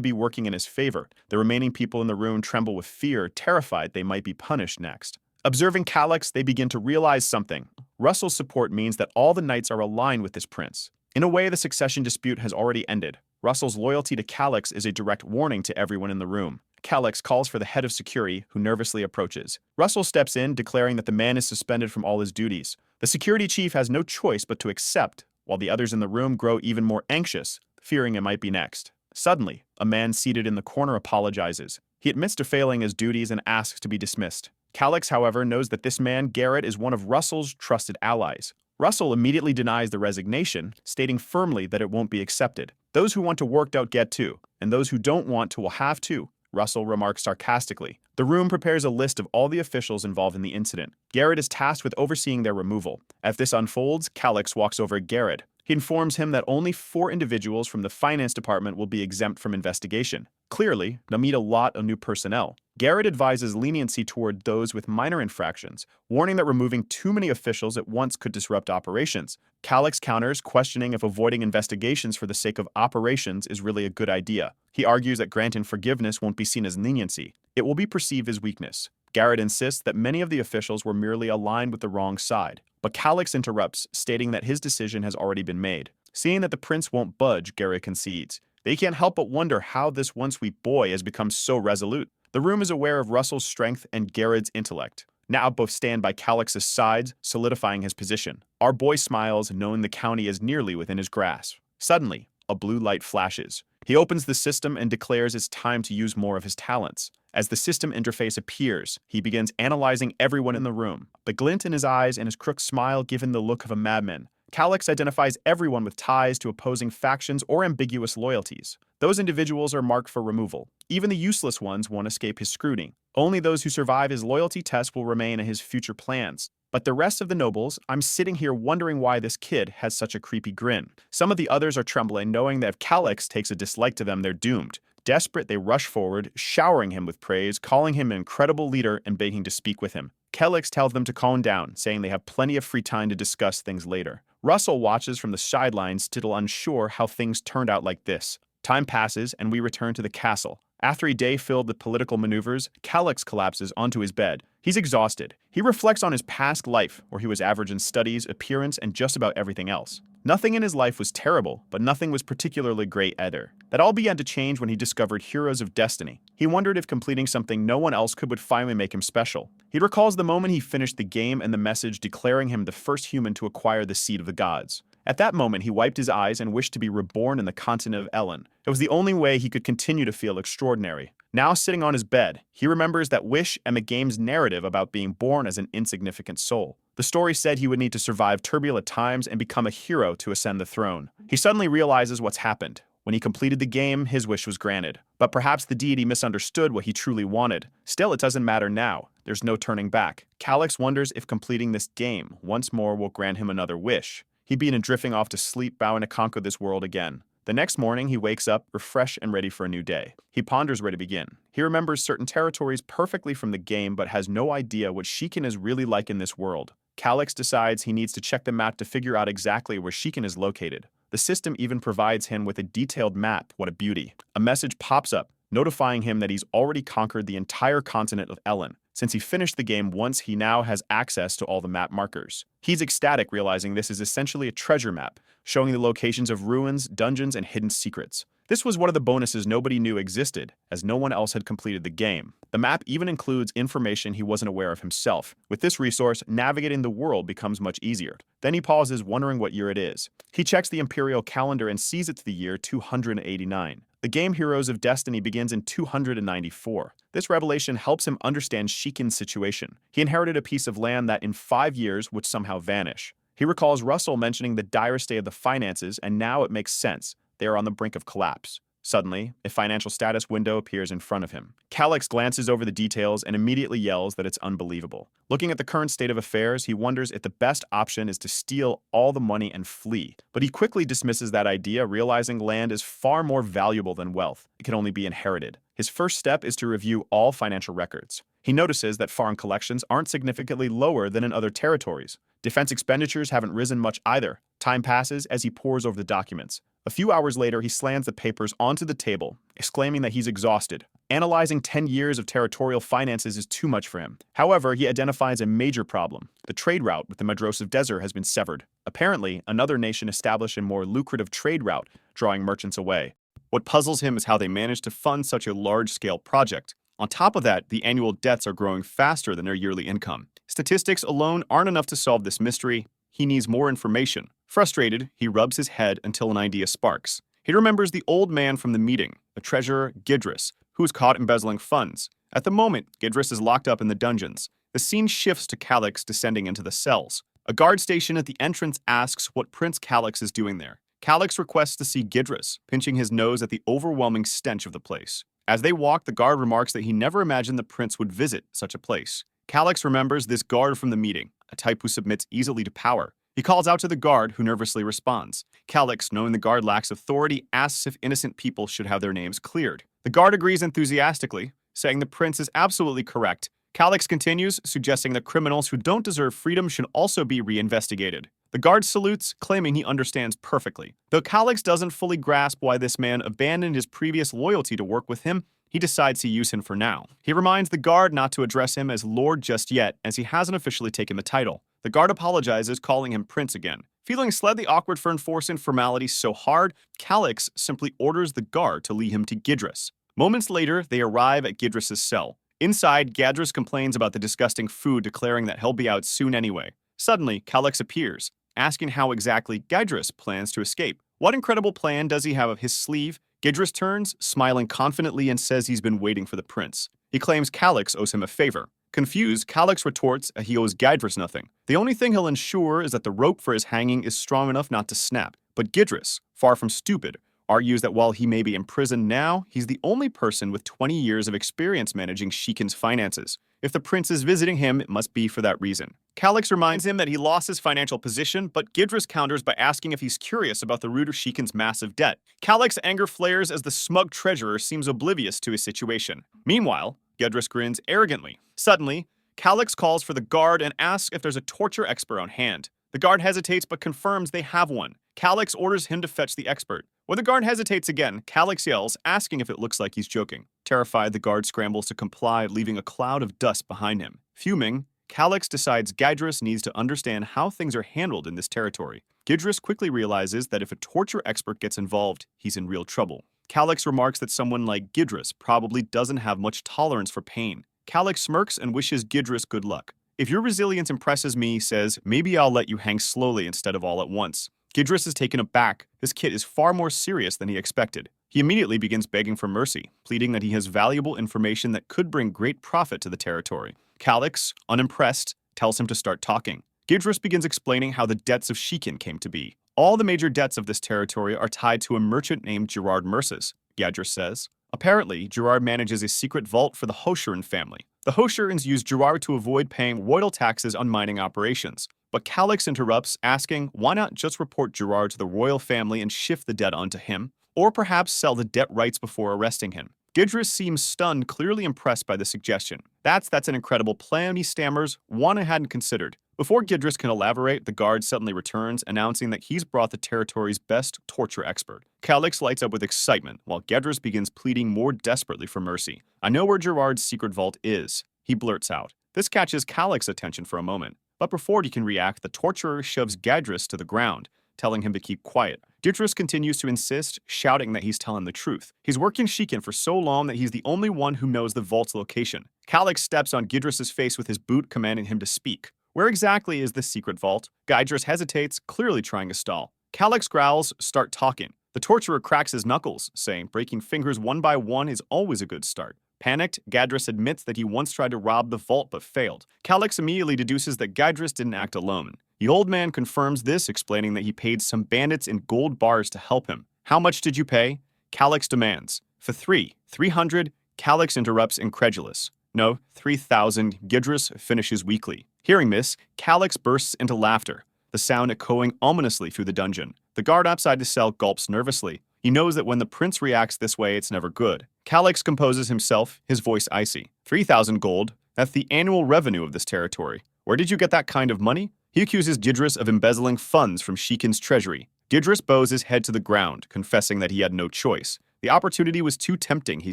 be working in his favor. The remaining people in the room tremble with fear, terrified they might be punished next. Observing Calix, they begin to realize something. Russell's support means that all the knights are aligned with this prince. In a way, the succession dispute has already ended. Russell's loyalty to Calix is a direct warning to everyone in the room. Calix calls for the head of security, who nervously approaches. Russell steps in, declaring that the man is suspended from all his duties. The security chief has no choice but to accept, while the others in the room grow even more anxious. The fearing it might be next. Suddenly, a man seated in the corner apologizes. He admits to failing his duties and asks to be dismissed. Calix, however, knows that this man, Garrett, is one of Russell's trusted allies. Russell immediately denies the resignation, stating firmly that it won't be accepted. Those who want to work out get to, and those who don't want to will have to, Russell remarks sarcastically. The room prepares a list of all the officials involved in the incident. Garrett is tasked with overseeing their removal. As this unfolds, Calix walks over Garrett. He informs him that only 4 individuals from the finance department will be exempt from investigation. Clearly, they'll meet a lot of new personnel. Garrett advises leniency toward those with minor infractions, warning that removing too many officials at once could disrupt operations. Calix counters, questioning if avoiding investigations for the sake of operations is really a good idea. He argues that granting forgiveness won't be seen as leniency. It will be perceived as weakness. Garrett insists that many of the officials were merely aligned with the wrong side. But Calix interrupts, stating that his decision has already been made. Seeing that the prince won't budge, Garrett concedes. They can't help but wonder how this one-sweet boy has become so resolute. The room is aware of Russell's strength and Garrett's intellect. Now both stand by Calix's sides, solidifying his position. Our boy smiles, knowing the county is nearly within his grasp. Suddenly, a blue light flashes. He opens the system and declares it's time to use more of his talents. As the system interface appears, he begins analyzing everyone in the room. The glint in his eyes and his crooked smile give him the look of a madman. Calix identifies everyone with ties to opposing factions or ambiguous loyalties. Those individuals are marked for removal. Even the useless ones won't escape his scrutiny. Only those who survive his loyalty test will remain in his future plans. But the rest of the nobles, I'm sitting here wondering why this kid has such a creepy grin. Some of the others are trembling, knowing that if Calix takes a dislike to them, they're doomed. Desperate, they rush forward, showering him with praise, calling him an incredible leader and begging to speak with him. Calix tells them to calm down, saying they have plenty of free time to discuss things later. Russell watches from the sidelines, still unsure how things turned out like this. Time passes, and we return to the castle. After a day filled with political maneuvers, Calix collapses onto his bed. He's exhausted. He reflects on his past life, where he was average in studies, appearance, and just about everything else. Nothing in his life was terrible, but nothing was particularly great either. That all began to change when he discovered Heroes of Destiny. He wondered if completing something no one else could would finally make him special. He recalls the moment he finished the game and the message declaring him the first human to acquire the Seed of the Gods. At that moment, he wiped his eyes and wished to be reborn in the continent of Ellen. It was the only way he could continue to feel extraordinary. Now sitting on his bed, he remembers that wish and the game's narrative about being born as an insignificant soul. The story said he would need to survive turbulent times and become a hero to ascend the throne. He suddenly realizes what's happened. When he completed the game, his wish was granted. But perhaps the deity misunderstood what he truly wanted. Still, it doesn't matter now. There's no turning back. Calix wonders if completing this game once more will grant him another wish. He'd been drifting off to sleep, vowing to conquer this world again. The next morning, he wakes up, refreshed and ready for a new day. He ponders where to begin. He remembers certain territories perfectly from the game, but has no idea what Shiken is really like in this world. Calix decides he needs to check the map to figure out exactly where Shiken is located. The system even provides him with a detailed map. What a beauty. A message pops up, notifying him that he's already conquered the entire continent of Ellen. Since he finished the game once, he now has access to all the map markers. He's ecstatic, realizing this is essentially a treasure map, showing the locations of ruins, dungeons, and hidden secrets. This was one of the bonuses nobody knew existed, as no one else had completed the game. The map even includes information he wasn't aware of himself. With this resource, navigating the world becomes much easier. Then he pauses, wondering what year it is. He checks the imperial calendar and sees it's the year 289. The game Heroes of Destiny begins in 294. This revelation helps him understand Shiken's situation. He inherited a piece of land that in 5 years would somehow vanish. He recalls Russell mentioning the dire state of the finances, and now it makes sense. They are on the brink of collapse. Suddenly, a financial status window appears in front of him. Calix glances over the details and immediately yells that it's unbelievable. Looking at the current state of affairs, he wonders if the best option is to steal all the money and flee. But he quickly dismisses that idea, realizing land is far more valuable than wealth. It can only be inherited. His first step is to review all financial records. He notices that foreign collections aren't significantly lower than in other territories. Defense expenditures haven't risen much either. Time passes as he pores over the documents. A few hours later, he slams the papers onto the table, exclaiming that he's exhausted. Analyzing 10 years of territorial finances is too much for him. However, he identifies a major problem. The trade route with the Madrosiv Desert has been severed. Apparently, another nation established a more lucrative trade route, drawing merchants away. What puzzles him is how they managed to fund such a large-scale project. On top of that, the annual debts are growing faster than their yearly income. Statistics alone aren't enough to solve this mystery. He needs more information. Frustrated, he rubs his head until an idea sparks. He remembers the old man from the meeting, the treasurer Gidris, who was caught embezzling funds. At the moment, Gidris is locked up in the dungeons. The scene shifts to Calix descending into the cells. A guard station at the entrance asks what Prince Calix is doing there. Calix requests to see Gidris, pinching his nose at the overwhelming stench of the place. As they walk, the guard remarks that he never imagined the prince would visit such a place. Calix remembers this guard from the meeting, a type who submits easily to power. He calls out to the guard, who nervously responds. Calix, knowing the guard lacks authority, asks if innocent people should have their names cleared. The guard agrees enthusiastically, saying the prince is absolutely correct. Calix continues, suggesting that criminals who don't deserve freedom should also be reinvestigated. The guard salutes, claiming he understands perfectly. Though Calix doesn't fully grasp why this man abandoned his previous loyalty to work with him, he decides to use him for now. He reminds the guard not to address him as Lord just yet, as he hasn't officially taken the title. The guard apologizes, calling him Prince again. Feeling slightly awkward for enforcing formalities so hard, Calix simply orders the guard to lead him to Gidris. Moments later, they arrive at Gidris' cell. Inside, Gidris complains about the disgusting food, declaring that he'll be out soon anyway. Suddenly, Calix appears, asking how exactly Gidris plans to escape. What incredible plan does he have up his sleeve? Gidris turns, smiling confidently, and says he's been waiting for the prince. He claims Calix owes him a favor. Confused, Calix retorts that he owes Gidris nothing. The only thing he'll ensure is that the rope for his hanging is strong enough not to snap. But Gidris, far from stupid, argues that while he may be imprisoned now, he's the only person with 20 years of experience managing Shikin's finances. If the prince is visiting him, it must be for that reason. Calix reminds him that he lost his financial position, but Gidris counters by asking if he's curious about the root of Shikin's massive debt. Calix's anger flares as the smug treasurer seems oblivious to his situation. Meanwhile, Gidris grins arrogantly. Suddenly, Calix calls for the guard and asks if there's a torture expert on hand. The guard hesitates but confirms they have one. Calix orders him to fetch the expert. When the guard hesitates again, Calix yells, asking if it looks like he's joking. Terrified, the guard scrambles to comply, leaving a cloud of dust behind him. Fuming, Calix decides Gidris needs to understand how things are handled in this territory. Gidris quickly realizes that if a torture expert gets involved, he's in real trouble. Calix remarks that someone like Gidris probably doesn't have much tolerance for pain. Calix smirks and wishes Gidris good luck. If your resilience impresses me, he says, maybe I'll let you hang slowly instead of all at once. Gidris is taken aback. This kid is far more serious than he expected. He immediately begins begging for mercy, pleading that he has valuable information that could bring great profit to the territory. Calix, unimpressed, tells him to start talking. Gidris begins explaining how the debts of Shikin came to be. All the major debts of this territory are tied to a merchant named Gerard Merces, Gidris says. Apparently, Gerard manages a secret vault for the Hoshurin family. The Hoshurins use Gerard to avoid paying royal taxes on mining operations. But Calix interrupts, asking why not just report Gerard to the royal family and shift the debt onto him, or perhaps sell the debt rights before arresting him. Gidris seems stunned, clearly impressed by the suggestion. That's an incredible plan, he stammers, one I hadn't considered. Before Gidris can elaborate, the guard suddenly returns, announcing that he's brought the territory's best torture expert. Calix lights up with excitement, while Gidris begins pleading more desperately for mercy. I know where Gerard's secret vault is, he blurts out. This catches Calix's attention for a moment. But before he can react, the torturer shoves Gidris to the ground, telling him to keep quiet. Gidris continues to insist, shouting that he's telling the truth. He's worked in Shikin for so long that he's the only one who knows the vault's location. Calix steps on Gidris' face with his boot, commanding him to speak. Where exactly is this secret vault? Gidris hesitates, clearly trying to stall. Calix growls, start talking. The torturer cracks his knuckles, saying breaking fingers one by one is always a good start. Panicked, Gidris admits that he once tried to rob the vault but failed. Calix immediately deduces that Gidris didn't act alone. The old man confirms this, explaining that he paid some bandits in gold bars to help him. How much did you pay? Calix demands. For 300. Calix interrupts, incredulous. No, 3,000, Gidris finishes weakly. Hearing this, Calix bursts into laughter, the sound echoing ominously through the dungeon. The guard outside the cell gulps nervously. He knows that when the prince reacts this way, it's never good. Calix composes himself, his voice icy. 3,000 gold, that's the annual revenue of this territory. Where did you get that kind of money? He accuses Gidris of embezzling funds from Shikin's treasury. Gidris bows his head to the ground, confessing that he had no choice. The opportunity was too tempting, he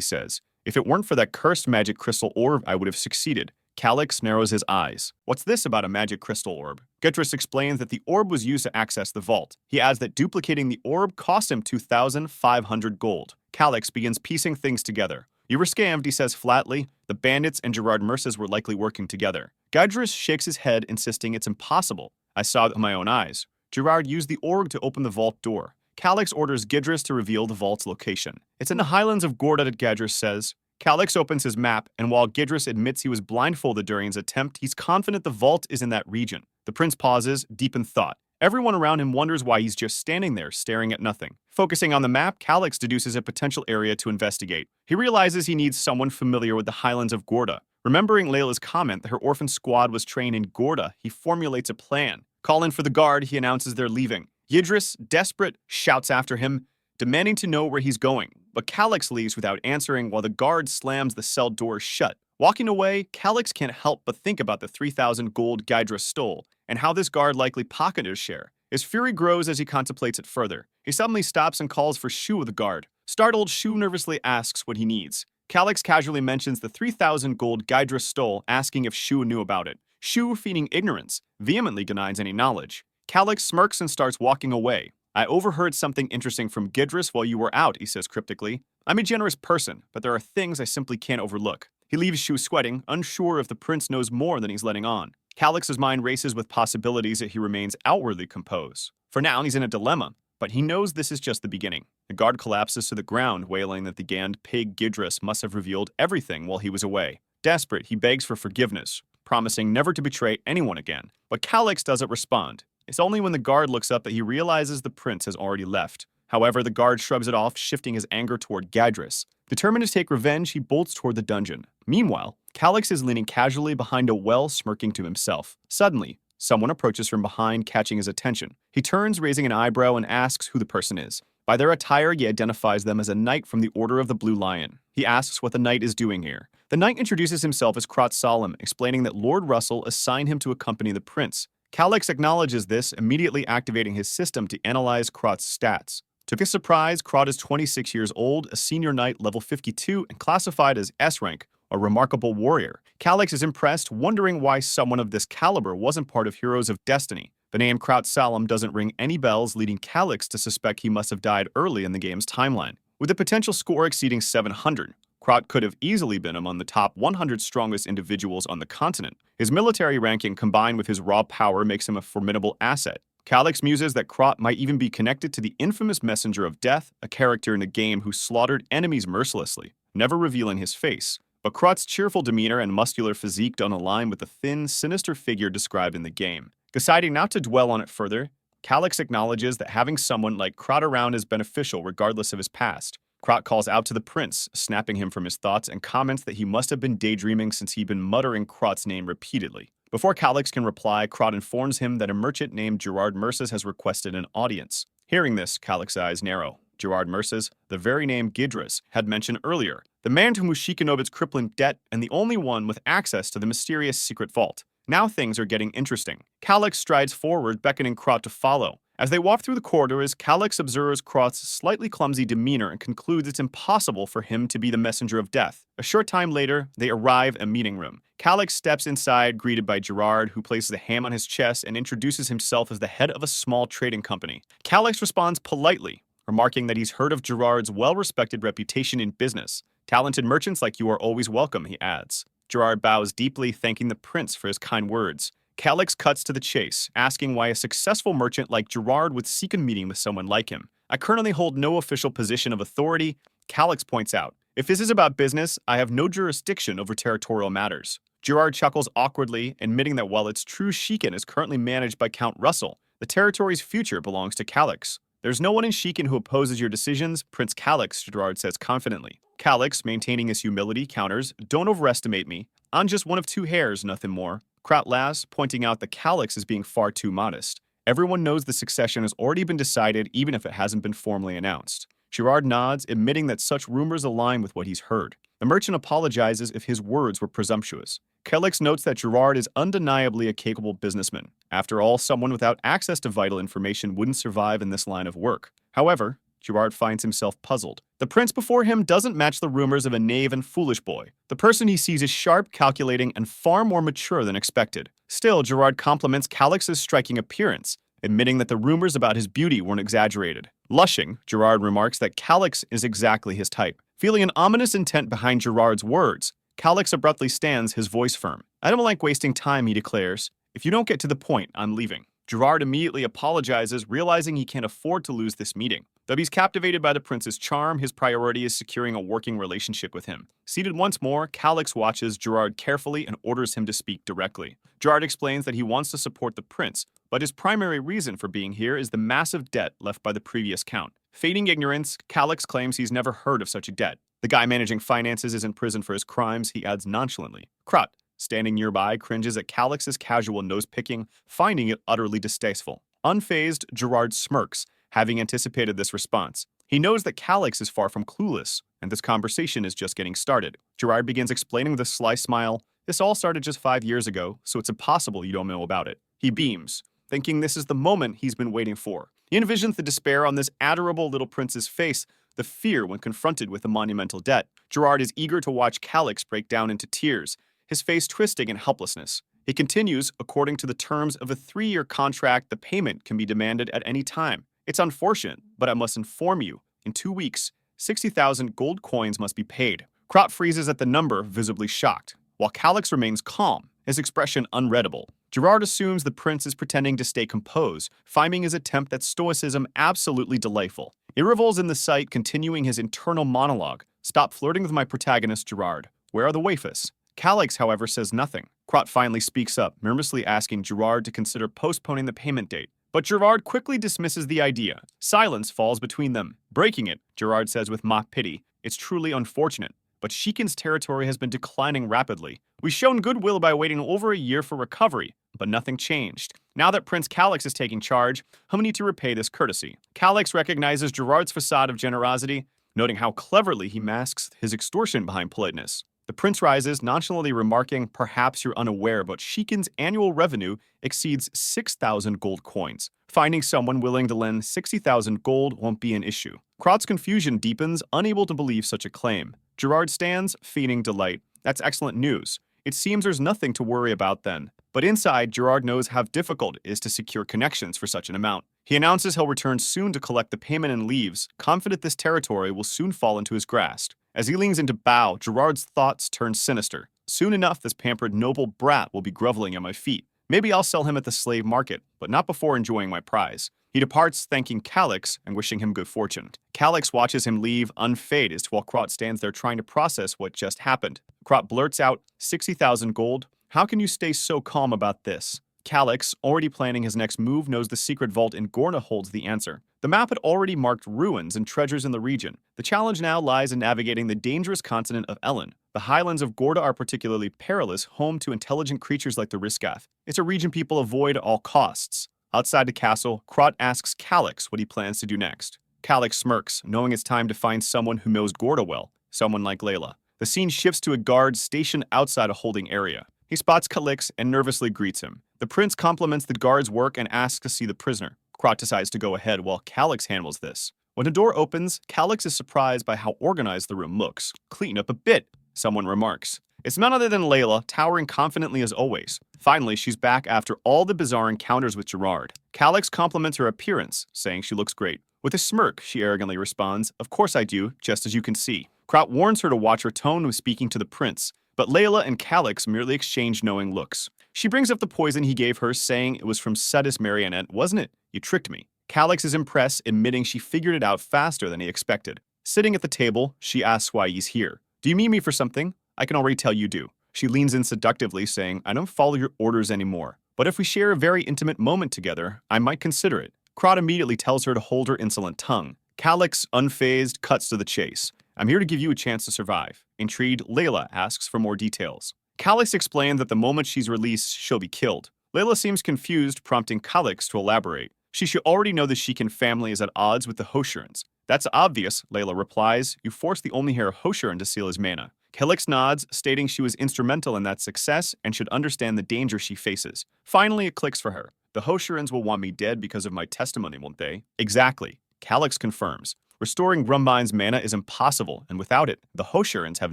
says. If it weren't for that cursed magic crystal orb, I would have succeeded. Calix narrows his eyes. What's this about a magic crystal orb? Gidris explains that the orb was used to access the vault. He adds that duplicating the orb cost him 2,500 gold. Calix begins piecing things together. You were scammed, he says flatly. The bandits and Gerard Merces were likely working together. Gidris shakes his head, insisting it's impossible. I saw it with my own eyes. Gerard used the orb to open the vault door. Calix orders Gidris to reveal the vault's location. It's in the highlands of Gorda, Gidris says. Calix opens his map, and while Gidris admits he was blindfolded during his attempt, he's confident the vault is in that region. The prince pauses, deep in thought. Everyone around him wonders why he's just standing there, staring at nothing. Focusing on the map, Calix deduces a potential area to investigate. He realizes he needs someone familiar with the highlands of Gorda. Remembering Layla's comment that her orphan squad was trained in Gorda, he formulates a plan. Calling for the guard, he announces they're leaving. Gidris, desperate, shouts after him, demanding to know where he's going. But Calix leaves without answering while the guard slams the cell door shut. Walking away, Calix can't help but think about the 3,000 gold Gidris stole, and how this guard likely pocketed his share. His fury grows as he contemplates it further. He suddenly stops and calls for Shu, the guard. Startled, Shu nervously asks what he needs. Calix casually mentions the 3,000 gold Gidris stole, asking if Shu knew about it. Shu, feigning ignorance, vehemently denies any knowledge. Calix smirks and starts walking away. I overheard something interesting from Gidris while you were out, he says cryptically. I'm a generous person, but there are things I simply can't overlook. He leaves Shu sweating, unsure if the prince knows more than he's letting on. Calix's mind races with possibilities that he remains outwardly composed. For now, he's in a dilemma, but he knows this is just the beginning. The guard collapses to the ground, wailing that the Gand pig Gidris must have revealed everything while he was away. Desperate, he begs for forgiveness, promising never to betray anyone again. But Calix doesn't respond. It's only when the guard looks up that he realizes the prince has already left. However, the guard shrugs it off, shifting his anger toward Gidris. Determined to take revenge, he bolts toward the dungeon. Meanwhile, Calix is leaning casually behind a well, smirking to himself. Suddenly, someone approaches from behind, catching his attention. He turns, raising an eyebrow, and asks who the person is. By their attire, he identifies them as a knight from the Order of the Blue Lion. He asks what the knight is doing here. The knight introduces himself as Krot Solemn, explaining that Lord Russell assigned him to accompany the prince. Calix acknowledges this, immediately activating his system to analyze Krot's stats. To his surprise, Krot is 26 years old, a senior knight level 52, and classified as S rank, a remarkable warrior. Calix is impressed, wondering why someone of this caliber wasn't part of Heroes of Destiny. The name Krot Solemn doesn't ring any bells, leading Calix to suspect he must have died early in the game's timeline. With a potential score exceeding 700, Krot could have easily been among the top 100 strongest individuals on the continent. His military ranking combined with his raw power makes him a formidable asset. Calix muses that Krot might even be connected to the infamous Messenger of Death, a character in the game who slaughtered enemies mercilessly, never revealing his face. But Krot's cheerful demeanor and muscular physique don't align with the thin, sinister figure described in the game. Deciding not to dwell on it further, Calix acknowledges that having someone like Krot around is beneficial regardless of his past. Krot calls out to the prince, snapping him from his thoughts, and comments that he must have been daydreaming since he'd been muttering Krot's name repeatedly. Before Calix can reply, Krot informs him that a merchant named Gerard Merces has requested an audience. Hearing this, Calix's eyes narrow. Gerard Merces, the very name Gidris had mentioned earlier, the man to whom Shikanobi's crippling debt and the only one with access to the mysterious secret vault. Now things are getting interesting. Calix strides forward, beckoning Krot to follow. As they walk through the corridors, Calix observes Krot's slightly clumsy demeanor and concludes it's impossible for him to be the Messenger of Death. A short time later, they arrive at a meeting room. Calix steps inside, greeted by Gerard, who places a hand on his chest and introduces himself as the head of a small trading company. Calix responds politely, remarking that he's heard of Gerard's well-respected reputation in business. Talented merchants like you are always welcome, he adds. Gerard bows deeply, thanking the prince for his kind words. Calix cuts to the chase, asking why a successful merchant like Gerard would seek a meeting with someone like him. I currently hold no official position of authority, Calix points out. If this is about business, I have no jurisdiction over territorial matters. Gerard chuckles awkwardly, admitting that while it's true Shiken is currently managed by Count Russell, the territory's future belongs to Calix. There's no one in Shiken who opposes your decisions, Prince Calix, Gerard says confidently. Calix, maintaining his humility, counters, don't overestimate me. I'm just one of two hairs, nothing more. Krot laughs, pointing out that Calix is being far too modest. Everyone knows the succession has already been decided, even if it hasn't been formally announced. Gerard nods, admitting that such rumors align with what he's heard. The merchant apologizes if his words were presumptuous. Calix notes that Gerard is undeniably a capable businessman. After all, someone without access to vital information wouldn't survive in this line of work. However, Gerard finds himself puzzled. The prince before him doesn't match the rumors of a knave and foolish boy. The person he sees is sharp, calculating, and far more mature than expected. Still, Gerard compliments Calix's striking appearance, admitting that the rumors about his beauty weren't exaggerated. Blushing, Gerard remarks that Calix is exactly his type. Feeling an ominous intent behind Gerard's words, Calix abruptly stands, his voice firm. I don't like wasting time, he declares. If you don't get to the point, I'm leaving. Gerard immediately apologizes, realizing he can't afford to lose this meeting. Though he's captivated by the prince's charm, his priority is securing a working relationship with him. Seated once more, Calix watches Gerard carefully and orders him to speak directly. Gerard explains that he wants to support the prince, but his primary reason for being here is the massive debt left by the previous count. Feigning ignorance, Calix claims he's never heard of such a debt. The guy managing finances is in prison for his crimes, he adds nonchalantly. Krot, standing nearby, cringes at Calix's casual nose-picking, finding it utterly distasteful. Unfazed, Gerard smirks, having anticipated this response. He knows that Calix is far from clueless, and this conversation is just getting started. Gerard begins explaining with a sly smile, "This all started just 5 years ago, so it's impossible you don't know about it." He beams, thinking this is the moment he's been waiting for. He envisions the despair on this adorable little prince's face, the fear when confronted with the monumental debt. Gerard is eager to watch Calix break down into tears, his face twisting in helplessness. He continues, according to the terms of a 3-year contract, the payment can be demanded at any time. It's unfortunate, but I must inform you, in 2 weeks, 60,000 gold coins must be paid. Krot freezes at the number, visibly shocked, while Calix remains calm, his expression unreadable. Gerard assumes the prince is pretending to stay composed, finding his attempt at stoicism absolutely delightful. He revels in the sight, continuing his internal monologue. "Stop flirting with my protagonist, Gerard. Where are the waifus?" Calix, however, says nothing. Krot finally speaks up, nervously asking Gerard to consider postponing the payment date. But Gerard quickly dismisses the idea. Silence falls between them. Breaking it, Gerard says with mock pity, "It's truly unfortunate, but Shikin's territory has been declining rapidly. We've shown goodwill by waiting over a year for recovery, but nothing changed. Now that Prince Calix is taking charge, he'll need to repay this courtesy." Calix recognizes Gerard's facade of generosity, noting how cleverly he masks his extortion behind politeness. The prince rises, nonchalantly remarking, "Perhaps you're unaware, but Shikin's annual revenue exceeds 6,000 gold coins. Finding someone willing to lend 60,000 gold won't be an issue." Krot's confusion deepens, unable to believe such a claim. Gerard stands, feigning delight. That's excellent news. It seems there's nothing to worry about then. But inside, Gerard knows how difficult it is to secure connections for such an amount. He announces he'll return soon to collect the payment and leaves, confident this territory will soon fall into his grasp. As he leans in to bow, Gerard's thoughts turn sinister. Soon enough, this pampered noble brat will be groveling at my feet. Maybe I'll sell him at the slave market, but not before enjoying my prize. He departs, thanking Calix and wishing him good fortune. Calix watches him leave, unfazed, while Krot stands there trying to process what just happened. Krot blurts out, 60,000 gold? How can you stay so calm about this?" Calix, already planning his next move, knows the secret vault in Gorna holds the answer. The map had already marked ruins and treasures in the region. The challenge now lies in navigating the dangerous continent of Ellen. The highlands of Gorda are particularly perilous, home to intelligent creatures like the Riskath. It's a region people avoid at all costs. Outside the castle, Krot asks Calix what he plans to do next. Calix smirks, knowing it's time to find someone who knows Gorda well, someone like Layla. The scene shifts to a guard stationed outside a holding area. He spots Calix and nervously greets him. The prince compliments the guard's work and asks to see the prisoner. Krot decides to go ahead while Calix handles this. When the door opens, Calix is surprised by how organized the room looks. "Clean up a bit," someone remarks. It's none other than Layla, towering confidently as always. Finally, she's back after all the bizarre encounters with Gerard. Calix compliments her appearance, saying she looks great. With a smirk, she arrogantly responds, "Of course I do, just as you can see." Krot warns her to watch her tone when speaking to the prince, but Layla and Calix merely exchange knowing looks. She brings up the poison he gave her, saying it was from Sudis Marionette, wasn't it? You tricked me. Calix is impressed, admitting she figured it out faster than he expected. Sitting at the table, she asks why he's here. "Do you mean me for something? I can already tell you do." She leans in seductively, saying, "I don't follow your orders anymore. But if we share a very intimate moment together, I might consider it." Krot immediately tells her to hold her insolent tongue. Calix, unfazed, cuts to the chase. "I'm here to give you a chance to survive." Intrigued, Layla asks for more details. Calix explained that the moment she's released, she'll be killed. Layla seems confused, prompting Calix to elaborate. She should already know the Shikin family is at odds with the Hoshurans. "That's obvious," Layla replies. "You forced the only heir of Hoshuran to seal his mana." Calix nods, stating she was instrumental in that success and should understand the danger she faces. Finally, it clicks for her. "The Hoshurans will want me dead because of my testimony, won't they?" "Exactly." Calix confirms. Restoring Grumbine's mana is impossible, and without it, the Hoshurans have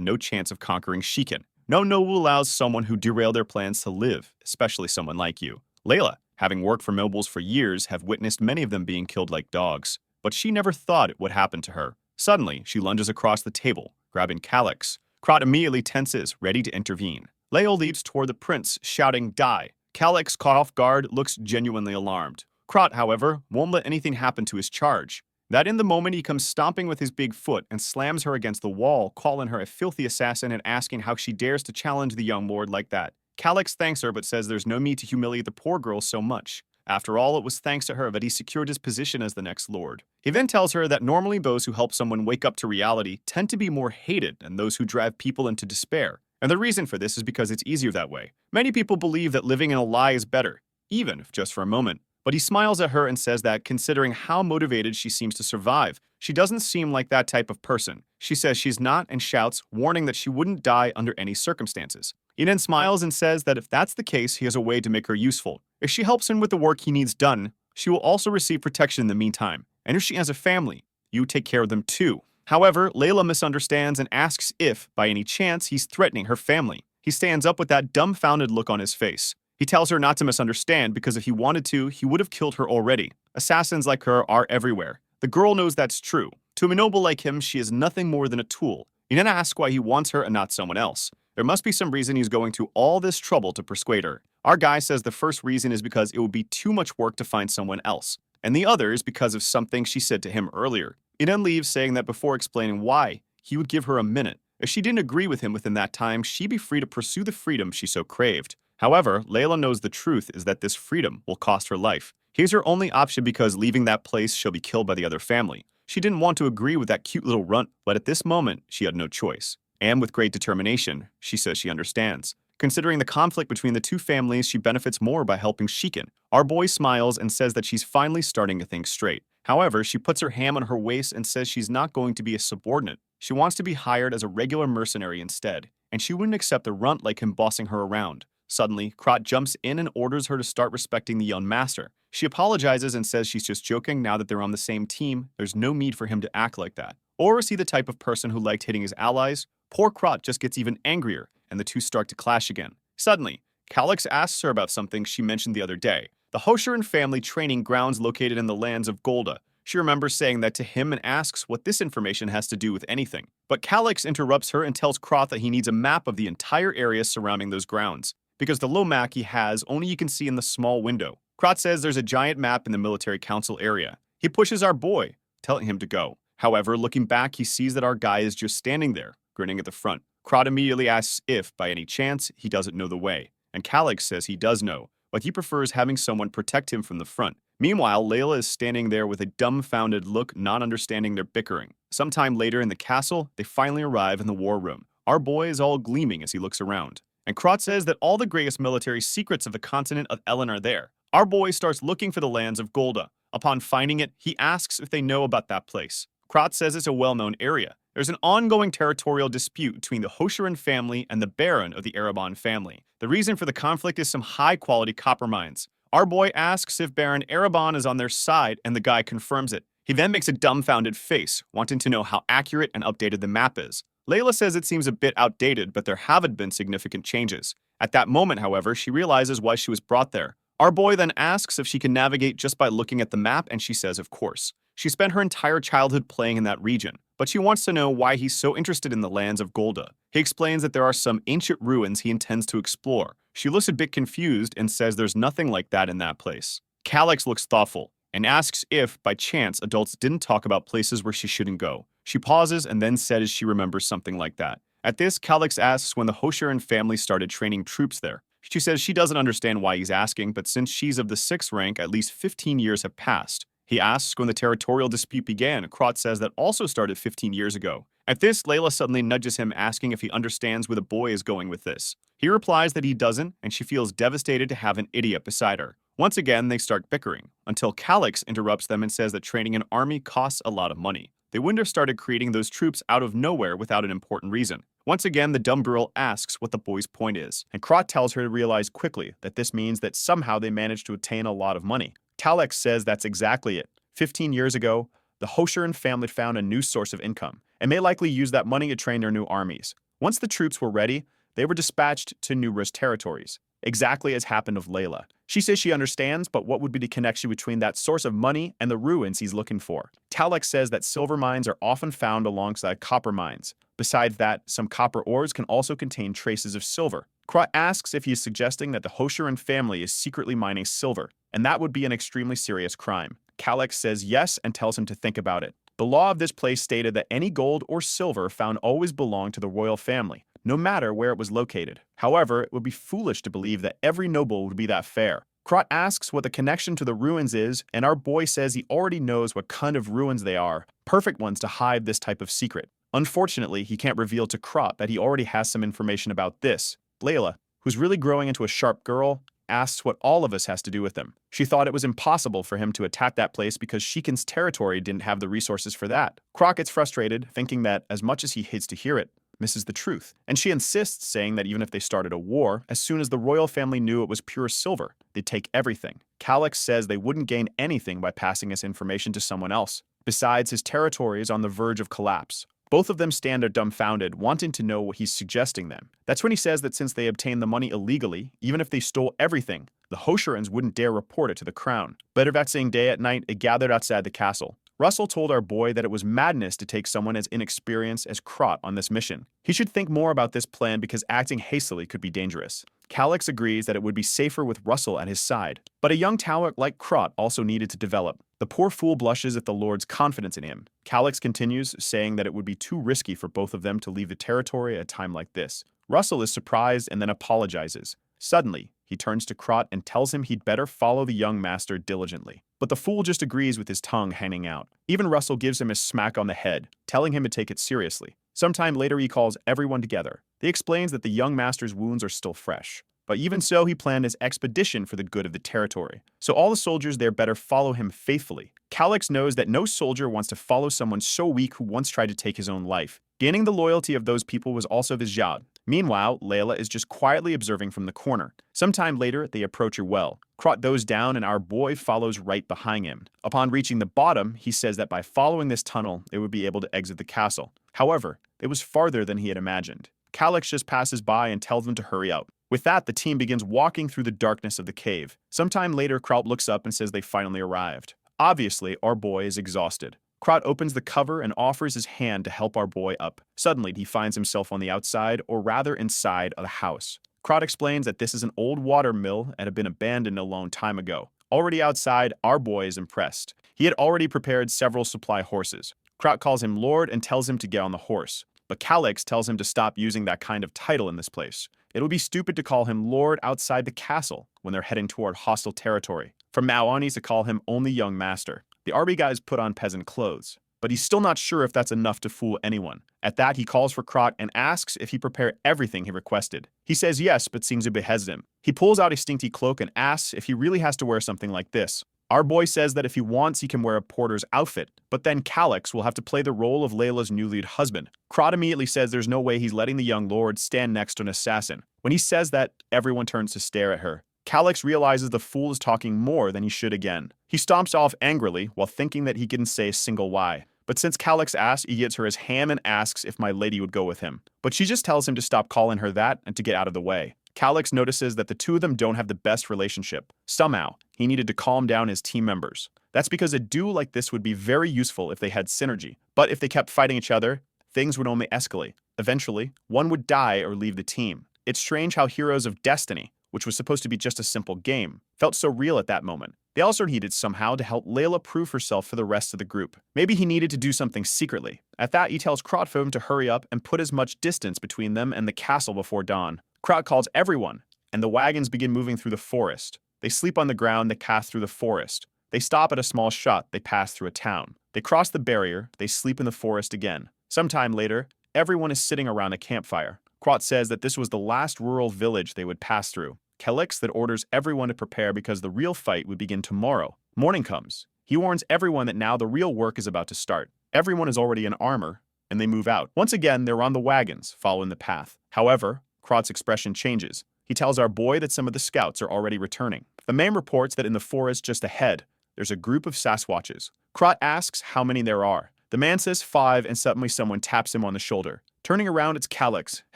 no chance of conquering Shikin. No noble allows someone who derailed their plans to live, especially someone like you. Layla, having worked for nobles for years, have witnessed many of them being killed like dogs. But she never thought it would happen to her. Suddenly, she lunges across the table, grabbing Calix. Krot immediately tenses, ready to intervene. Leo leaps toward the prince, shouting, "Die!" Calix, caught off guard, looks genuinely alarmed. Krot, however, won't let anything happen to his charge. That in the moment he comes stomping with his big foot and slams her against the wall, calling her a filthy assassin and asking how she dares to challenge the young lord like that. Calix thanks her but says there's no need to humiliate the poor girl so much. After all, it was thanks to her that he secured his position as the next lord. He then tells her that normally those who help someone wake up to reality tend to be more hated than those who drive people into despair. And the reason for this is because it's easier that way. Many people believe that living in a lie is better, even if just for a moment. But he smiles at her and says that considering how motivated she seems to survive, she doesn't seem like that type of person. She says she's not and shouts, warning that she wouldn't die under any circumstances. He then smiles and says that if that's the case, he has a way to make her useful. If she helps him with the work he needs done, she will also receive protection in the meantime. And if she has a family, you take care of them too. However, Layla misunderstands and asks if, by any chance, he's threatening her family. He stands up with that dumbfounded look on his face. He tells her not to misunderstand because if he wanted to, he would have killed her already. Assassins like her are everywhere. The girl knows that's true. To a noble like him, she is nothing more than a tool. He then asks why he wants her and not someone else. There must be some reason he's going to all this trouble to persuade her. Our guy says the first reason is because it would be too much work to find someone else. And the other is because of something she said to him earlier. He then leaves saying that before explaining why, he would give her a minute. If she didn't agree with him within that time, she'd be free to pursue the freedom she so craved. However, Layla knows the truth is that this freedom will cost her life. Here's her only option because leaving that place she'll be killed by the other family. She didn't want to agree with that cute little runt, but at this moment, she had no choice. And with great determination, she says she understands. Considering the conflict between the two families, she benefits more by helping Shiken. Our boy smiles and says that she's finally starting to think straight. However, she puts her hand on her waist and says she's not going to be a subordinate. She wants to be hired as a regular mercenary instead, and she wouldn't accept a runt like him bossing her around. Suddenly, Krot jumps in and orders her to start respecting the young master. She apologizes and says she's just joking now that they're on the same team. There's no need for him to act like that. Or is he the type of person who liked hitting his allies? Poor Krot just gets even angrier, and the two start to clash again. Suddenly, Calix asks her about something she mentioned the other day. The Hoshiran family training grounds located in the lands of Golda. She remembers saying that to him and asks what this information has to do with anything. But Calix interrupts her and tells Krot that he needs a map of the entire area surrounding those grounds, because the low map he has only you can see in the small window. Krot says there's a giant map in the military council area. He pushes our boy, telling him to go. However, looking back, he sees that our guy is just standing there, grinning at the front. Krot immediately asks if, by any chance, he doesn't know the way. And Calix says he does know, but he prefers having someone protect him from the front. Meanwhile, Layla is standing there with a dumbfounded look, not understanding their bickering. Sometime later in the castle, they finally arrive in the war room. Our boy is all gleaming as he looks around. And Krot says that all the greatest military secrets of the continent of Ellen are there. Our boy starts looking for the lands of Golda. Upon finding it, he asks if they know about that place. Krot says it's a well-known area. There's an ongoing territorial dispute between the Hoshiran family and the Baron of the Erebon family. The reason for the conflict is some high-quality copper mines. Our boy asks if Baron Erebon is on their side, and the guy confirms it. He then makes a dumbfounded face, wanting to know how accurate and updated the map is. Layla says it seems a bit outdated, but there haven't been significant changes. At that moment, however, she realizes why she was brought there. Our boy then asks if she can navigate just by looking at the map, and she says of course. She spent her entire childhood playing in that region, but she wants to know why he's so interested in the lands of Golda. He explains that there are some ancient ruins he intends to explore. She looks a bit confused and says there's nothing like that in that place. Calix looks thoughtful and asks if, by chance, adults didn't talk about places where she shouldn't go. She pauses and then says she remembers something like that. At this, Calix asks when the Hoshiran family started training troops there. She says she doesn't understand why he's asking, but since she's of the 6th rank, at least 15 years have passed. He asks when the territorial dispute began. Krot says that also started 15 years ago. At this, Layla suddenly nudges him, asking if he understands where the boy is going with this. He replies that he doesn't, and she feels devastated to have an idiot beside her. Once again, they start bickering, until Calix interrupts them and says that training an army costs a lot of money. They wouldn't have started creating those troops out of nowhere without an important reason. Once again, the dumb girl asks what the boy's point is, and Krot tells her to realize quickly that this means that somehow they managed to attain a lot of money. Calix says that's exactly it. 15 years ago, the Hoshiran family found a new source of income, and may likely use that money to train their new armies. Once the troops were ready, they were dispatched to numerous territories. exactly as happened of Layla. She says she understands, but what would be the connection between that source of money and the ruins he's looking for? Talek says that silver mines are often found alongside copper mines. Besides that, some copper ores can also contain traces of silver. Krot asks if he is suggesting that the Hoshiran family is secretly mining silver, and that would be an extremely serious crime. Kalek says yes and tells him to think about it. The law of this place stated that any gold or silver found always belonged to the royal family, no matter where it was located. However, it would be foolish to believe that every noble would be that fair. Krot asks what the connection to the ruins is, and our boy says he already knows what kind of ruins they are, perfect ones to hide this type of secret. Unfortunately, he can't reveal to Krot that he already has some information about this. Layla, who's really growing into a sharp girl, asks what all of us has to do with him. She thought it was impossible for him to attack that place because Shikin's territory didn't have the resources for that. Krot gets frustrated, thinking that, as much as he hates to hear it, misses the truth. And she insists, saying that even if they started a war, as soon as the royal family knew it was pure silver, they'd take everything. Kalek says they wouldn't gain anything by passing this information to someone else. Besides, his territory is on the verge of collapse. Both of them stand there dumbfounded, wanting to know what he's suggesting them. That's when he says that since they obtained the money illegally, even if they stole everything, the Hoshirans wouldn't dare report it to the crown. Later that same day at night, it gathered outside the castle. Russell told our boy that it was madness to take someone as inexperienced as Krot on this mission. He should think more about this plan because acting hastily could be dangerous. Kalix agrees that it would be safer with Russell at his side. But a young Talek like Krot also needed to develop. The poor fool blushes at the Lord's confidence in him. Kalix continues, saying that it would be too risky for both of them to leave the territory at a time like this. Russell is surprised and then apologizes. Suddenly, he turns to Krot and tells him he'd better follow the young master diligently. But the fool just agrees with his tongue hanging out. Even Russell gives him a smack on the head, telling him to take it seriously. Sometime later he calls everyone together. He explains that the young master's wounds are still fresh. But even so, he planned his expedition for the good of the territory. So all the soldiers there better follow him faithfully. Kalix knows that no soldier wants to follow someone so weak who once tried to take his own life. Gaining the loyalty of those people was also his job. Meanwhile, Layla is just quietly observing from the corner. Sometime later, they approach her well. Krot goes down and our boy follows right behind him. Upon reaching the bottom, he says that by following this tunnel, they would be able to exit the castle. However, it was farther than he had imagined. Kalix just passes by and tells them to hurry up. With that, the team begins walking through the darkness of the cave. Sometime later, Krot looks up and says they finally arrived. Obviously, our boy is exhausted. Krot opens the cover and offers his hand to help our boy up. Suddenly, he finds himself on the outside, or rather inside, of the house. Krot explains that this is an old water mill and had been abandoned a long time ago. Already outside, our boy is impressed. He had already prepared several supply horses. Krot calls him Lord and tells him to get on the horse. But Kalix tells him to stop using that kind of title in this place. It would be stupid to call him Lord outside the castle when they're heading toward hostile territory. From now on, he's to call him only Young Master. The army guys put on peasant clothes, but he's still not sure if that's enough to fool anyone. At that, he calls for Krot and asks if he prepare everything he requested. He says yes, but seems a bit hesitant. He pulls out a stinky cloak and asks if he really has to wear something like this. Our boy says that if he wants, he can wear a porter's outfit, but then Kalix will have to play the role of Layla's newly husband. Krot immediately says there's no way he's letting the young lord stand next to an assassin. When he says that, everyone turns to stare at her. Kalix realizes the fool is talking more than he should again. He stomps off angrily while thinking that he couldn't say a single why. But since Kalix asks, he gives her his ham and asks if my lady would go with him. But she just tells him to stop calling her that and to get out of the way. Kalix notices that the two of them don't have the best relationship. Somehow, he needed to calm down his team members. That's because a duel like this would be very useful if they had synergy. But if they kept fighting each other, things would only escalate. Eventually, one would die or leave the team. It's strange how Heroes of Destiny, which was supposed to be just a simple game, felt so real at that moment. They also needed somehow to help Layla prove herself for the rest of the group. Maybe he needed to do something secretly. At that, he tells Krot for him to hurry up and put as much distance between them and the castle before dawn. Krot calls everyone, and the wagons begin moving through the forest. They sleep on the ground, they pass through the forest. They stop at a small shut, they pass through a town. They cross the barrier, they sleep in the forest again. Sometime later, everyone is sitting around a campfire. Krot says that this was the last rural village they would pass through. Kalix that orders everyone to prepare because the real fight would begin tomorrow. Morning comes. He warns everyone that now the real work is about to start. Everyone is already in armor, and they move out. Once again, they're on the wagons, following the path. However, Krot's expression changes. He tells our boy that some of the scouts are already returning. The man reports that in the forest just ahead, there's a group of Sasquatches. Krot asks how many there are. The man says 5, and suddenly someone taps him on the shoulder. Turning around, it's Kalix,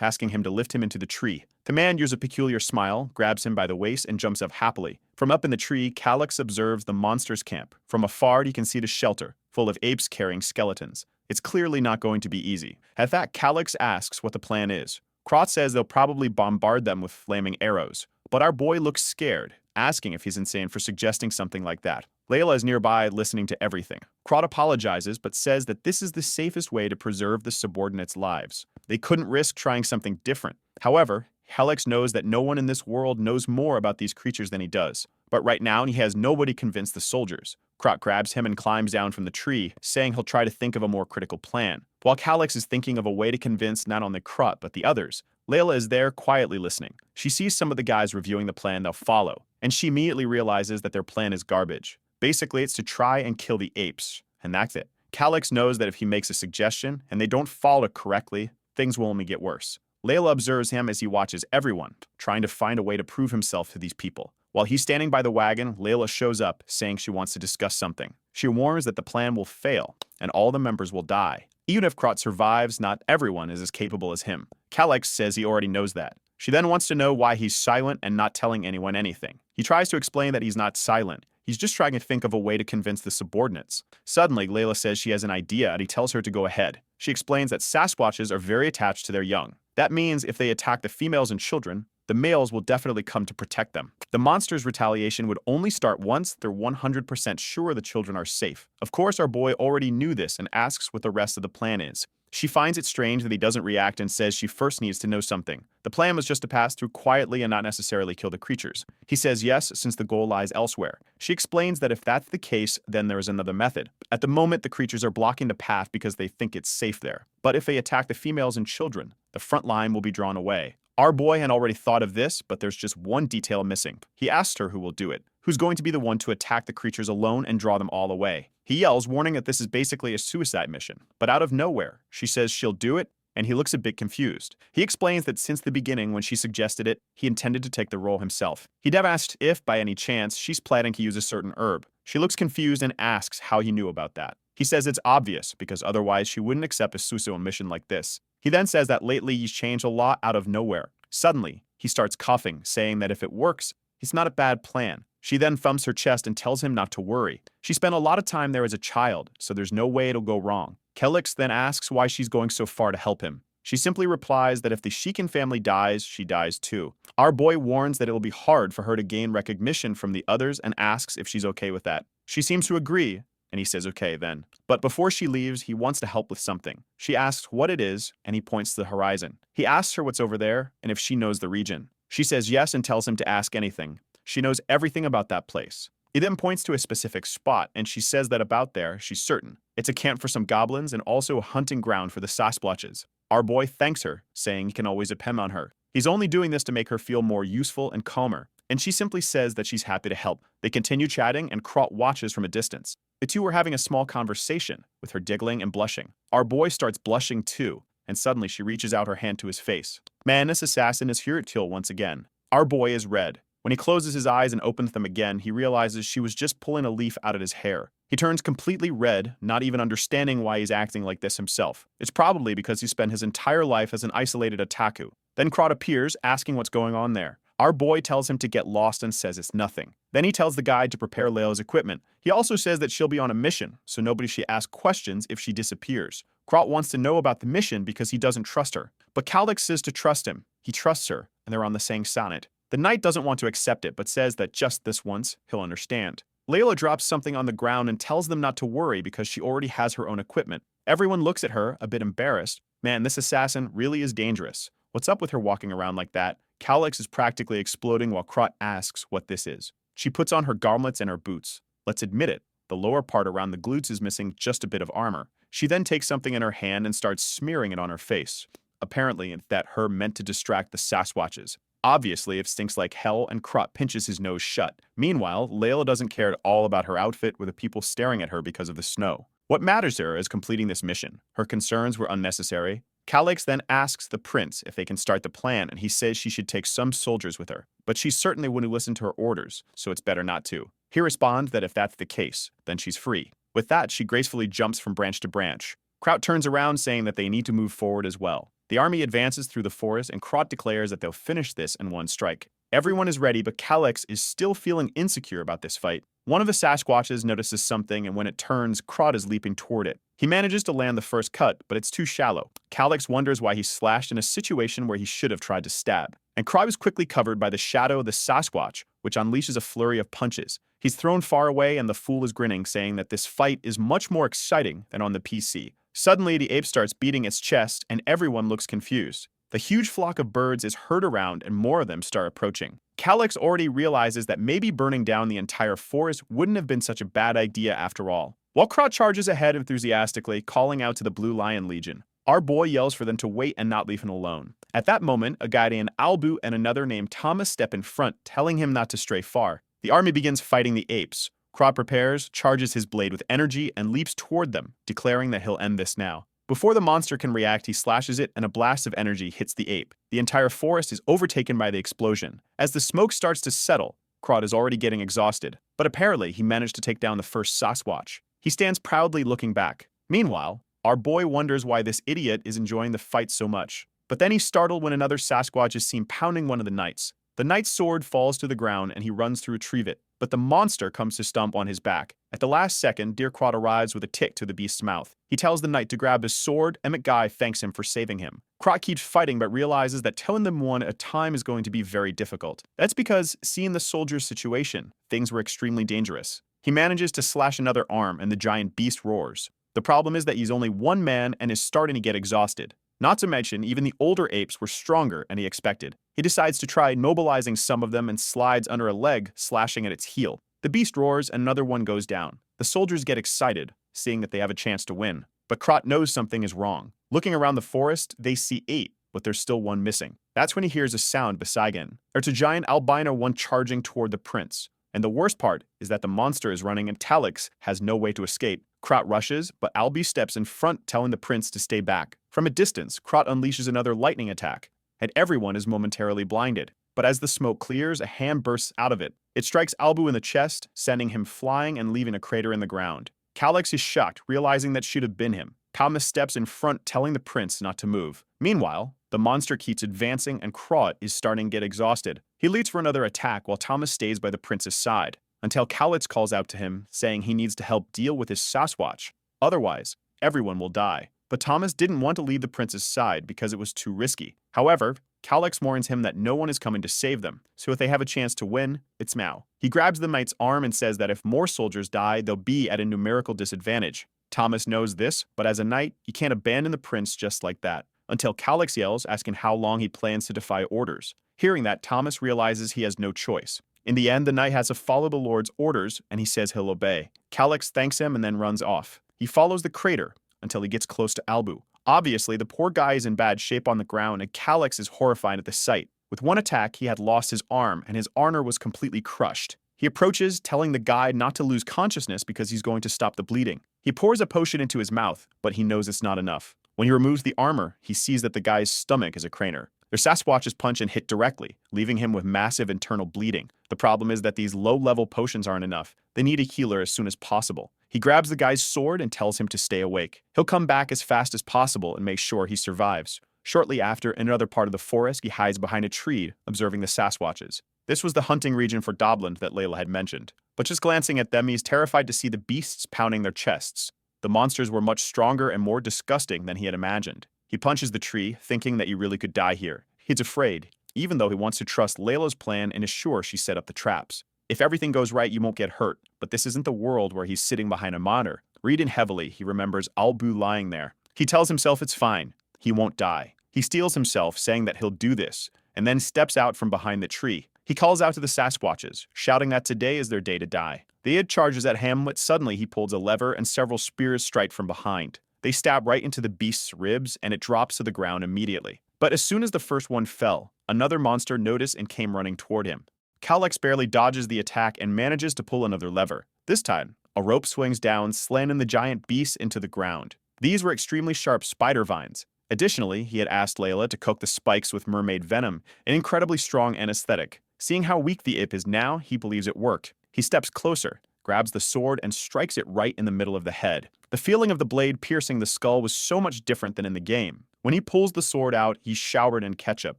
asking him to lift him into the tree. The man uses a peculiar smile, grabs him by the waist, and jumps up happily. From up in the tree, Calyx observes the monster's camp. From afar, he can see the shelter, full of apes carrying skeletons. It's clearly not going to be easy. At that, Calyx asks what the plan is. Krot says they'll probably bombard them with flaming arrows. But our boy looks scared, asking if he's insane for suggesting something like that. Layla is nearby, listening to everything. Krot apologizes, but says that this is the safest way to preserve the subordinates' lives. They couldn't risk trying something different. However, Helix knows that no one in this world knows more about these creatures than he does. But right now, he has nobody convinced the soldiers. Krot grabs him and climbs down from the tree, saying he'll try to think of a more critical plan. While Calyx is thinking of a way to convince not only Krot, but the others, Layla is there quietly listening. She sees some of the guys reviewing the plan they'll follow, and she immediately realizes that their plan is garbage. Basically, it's to try and kill the apes, and that's it. Calyx knows that if he makes a suggestion, and they don't follow it correctly, things will only get worse. Layla observes him as he watches everyone, trying to find a way to prove himself to these people. While he's standing by the wagon, Layla shows up, saying she wants to discuss something. She warns that the plan will fail, and all the members will die. Even if Krot survives, not everyone is as capable as him. Calyx says he already knows that. She then wants to know why he's silent and not telling anyone anything. He tries to explain that he's not silent. He's just trying to think of a way to convince the subordinates. Suddenly, Layla says she has an idea and he tells her to go ahead. She explains that Sasquatches are very attached to their young. That means if they attack the females and children, the males will definitely come to protect them. The monster's retaliation would only start once they're 100% sure the children are safe. Of course, our boy already knew this and asks what the rest of the plan is. She finds it strange that he doesn't react and says she first needs to know something. The plan was just to pass through quietly and not necessarily kill the creatures. He says yes, since the goal lies elsewhere. She explains that if that's the case, then there is another method. At the moment, the creatures are blocking the path because they think it's safe there. But if they attack the females and children, the front line will be drawn away. Our boy had already thought of this, but there's just one detail missing. He asks her who will do it. Who's going to be the one to attack the creatures alone and draw them all away? He yells, warning that this is basically a suicide mission. But out of nowhere, she says she'll do it, and he looks a bit confused. He explains that since the beginning when she suggested it, he intended to take the role himself. He then asked if, by any chance, she's planning to use a certain herb. She looks confused and asks how he knew about that. He says it's obvious, because otherwise she wouldn't accept a suicide mission like this. He then says that lately he's changed a lot out of nowhere. Suddenly, he starts coughing, saying that if it works, it's not a bad plan. She then thumbs her chest and tells him not to worry. She spent a lot of time there as a child, so there's no way it'll go wrong. Calyx then asks why she's going so far to help him. She simply replies that if the Sheikhan family dies, she dies too. Our boy warns that it'll be hard for her to gain recognition from the others and asks if she's okay with that. She seems to agree, and he says okay then. But before she leaves, he wants to help with something. She asks what it is, and he points to the horizon. He asks her what's over there and if she knows the region. She says yes and tells him to ask anything. She knows everything about that place. He then points to a specific spot, and she says that about there, she's certain. It's a camp for some goblins and also a hunting ground for the Sasquatches. Our boy thanks her, saying he can always depend on her. He's only doing this to make her feel more useful and calmer, and she simply says that she's happy to help. They continue chatting, and Krot watches from a distance. The two are having a small conversation, with her giggling and blushing. Our boy starts blushing too, and suddenly she reaches out her hand to his face. Man, this assassin is here at Till once again. Our boy is red. When he closes his eyes and opens them again, he realizes she was just pulling a leaf out of his hair. He turns completely red, not even understanding why he's acting like this himself. It's probably because he spent his entire life as an isolated otaku. Then Krot appears, asking what's going on there. Our boy tells him to get lost and says it's nothing. Then he tells the guide to prepare Layla's equipment. He also says that she'll be on a mission, so nobody should ask questions if she disappears. Krot wants to know about the mission because he doesn't trust her. But Calyx says to trust him. He trusts her, and they're on the same sonnet. The knight doesn't want to accept it, but says that just this once, he'll understand. Layla drops something on the ground and tells them not to worry because she already has her own equipment. Everyone looks at her, a bit embarrassed. Man, this assassin really is dangerous. What's up with her walking around like that? Calyx is practically exploding while Krot asks what this is. She puts on her gauntlets and her boots. Let's admit it, the lower part around the glutes is missing just a bit of armor. She then takes something in her hand and starts smearing it on her face. Apparently, it's that herb meant to distract the Sasquatches. Obviously, it stinks like hell, and Krot pinches his nose shut. Meanwhile, Layla doesn't care at all about her outfit with the people staring at her because of the snow. What matters to her is completing this mission. Her concerns were unnecessary. Calyx then asks the prince if they can start the plan, and he says she should take some soldiers with her. But she certainly wouldn't listen to her orders, so it's better not to. He responds that if that's the case, then she's free. With that, she gracefully jumps from branch to branch. Krot turns around saying that they need to move forward as well. The army advances through the forest, and Krot declares that they'll finish this in one strike. Everyone is ready, but Calyx is still feeling insecure about this fight. One of the Sasquatches notices something, and when it turns, Krot is leaping toward it. He manages to land the first cut, but it's too shallow. Calyx wonders why he slashed in a situation where he should have tried to stab. And Krot is quickly covered by the shadow of the Sasquatch, which unleashes a flurry of punches. He's thrown far away, and the fool is grinning, saying that this fight is much more exciting than on the PC. Suddenly, the ape starts beating its chest, and everyone looks confused. The huge flock of birds is heard around, and more of them start approaching. Calyx already realizes that maybe burning down the entire forest wouldn't have been such a bad idea after all. While Krot charges ahead enthusiastically, calling out to the Blue Lion Legion, our boy yells for them to wait and not leave him alone. At that moment, a guy named Albu and another named Thomas step in front, telling him not to stray far. The army begins fighting the apes. Krot prepares, charges his blade with energy, and leaps toward them, declaring that he'll end this now. Before the monster can react, he slashes it, and a blast of energy hits the ape. The entire forest is overtaken by the explosion. As the smoke starts to settle, Krot is already getting exhausted, but apparently he managed to take down the first Sasquatch. He stands proudly looking back. Meanwhile, our boy wonders why this idiot is enjoying the fight so much. But then he's startled when another Sasquatch is seen pounding one of the knights. The knight's sword falls to the ground, and he runs to retrieve it, but the monster comes to stomp on his back. At the last second, Dear Krot arrives with a tick to the beast's mouth. He tells the knight to grab his sword, and McGuy thanks him for saving him. Krot keeps fighting but realizes that killing them one at a time is going to be very difficult. That's because, seeing the soldier's situation, things were extremely dangerous. He manages to slash another arm, and the giant beast roars. The problem is that he's only one man and is starting to get exhausted. Not to mention, even the older apes were stronger than he expected. He decides to try mobilizing some of them and slides under a leg, slashing at its heel. The beast roars and another one goes down. The soldiers get excited, seeing that they have a chance to win. But Krot knows something is wrong. Looking around the forest, they see 8, but there's still one missing. That's when he hears a sound beside him. There's a giant albino one charging toward the prince. And the worst part is that the monster is running and Calyx has no way to escape. Krot rushes, but Albi steps in front, telling the prince to stay back. From a distance, Krot unleashes another lightning attack, and everyone is momentarily blinded. But as the smoke clears, a hand bursts out of it. It strikes Albu in the chest, sending him flying and leaving a crater in the ground. Calyx is shocked, realizing that should have been him. Thomas steps in front, telling the prince not to move. Meanwhile, the monster keeps advancing, and Krot is starting to get exhausted. He leads for another attack while Thomas stays by the prince's side, until Calyx calls out to him, saying he needs to help deal with his Sasquatch. Otherwise, everyone will die. But Thomas didn't want to leave the prince's side because it was too risky. However, Calyx warns him that no one is coming to save them, so if they have a chance to win, it's now. He grabs the knight's arm and says that if more soldiers die, they'll be at a numerical disadvantage. Thomas knows this, but as a knight, he can't abandon the prince just like that, until Calyx yells, asking how long he plans to defy orders. Hearing that, Thomas realizes he has no choice. In the end, the knight has to follow the Lord's orders, and he says he'll obey. Calyx thanks him and then runs off. He follows the crater until he gets close to Albu. Obviously, the poor guy is in bad shape on the ground, and Calyx is horrified at the sight. With one attack, he had lost his arm, and his armor was completely crushed. He approaches, telling the guy not to lose consciousness because he's going to stop the bleeding. He pours a potion into his mouth, but he knows it's not enough. When he removes the armor, he sees that the guy's stomach is a crater. Their Sasquatches punch and hit directly, leaving him with massive internal bleeding. The problem is that these low-level potions aren't enough. They need a healer as soon as possible. He grabs the guy's sword and tells him to stay awake. He'll come back as fast as possible and make sure he survives. Shortly after, in another part of the forest, he hides behind a tree, observing the Sasquatches. This was the hunting region for Dobland that Layla had mentioned. But just glancing at them, he's terrified to see the beasts pounding their chests. The monsters were much stronger and more disgusting than he had imagined. He punches the tree, thinking that he really could die here. He's afraid, even though he wants to trust Layla's plan and is sure she set up the traps. If everything goes right, you won't get hurt, but this isn't the world where he's sitting behind a monitor. Reading heavily, he remembers Albu lying there. He tells himself it's fine. He won't die. He steels himself, saying that he'll do this, and then steps out from behind the tree. He calls out to the Sasquatches, shouting that today is their day to die. The id charges at him, but suddenly he pulls a lever and several spears strike from behind. They stab right into the beast's ribs, and it drops to the ground immediately. But as soon as the first one fell, another monster noticed and came running toward him. Calyx barely dodges the attack and manages to pull another lever. This time, a rope swings down, slamming the giant beast into the ground. These were extremely sharp spider vines. Additionally, he had asked Layla to cook the spikes with mermaid venom, an incredibly strong anesthetic. Seeing how weak the ip is now, he believes it worked. He steps closer, grabs the sword, and strikes it right in the middle of the head. The feeling of the blade piercing the skull was so much different than in the game. When he pulls the sword out, he's showered in ketchup.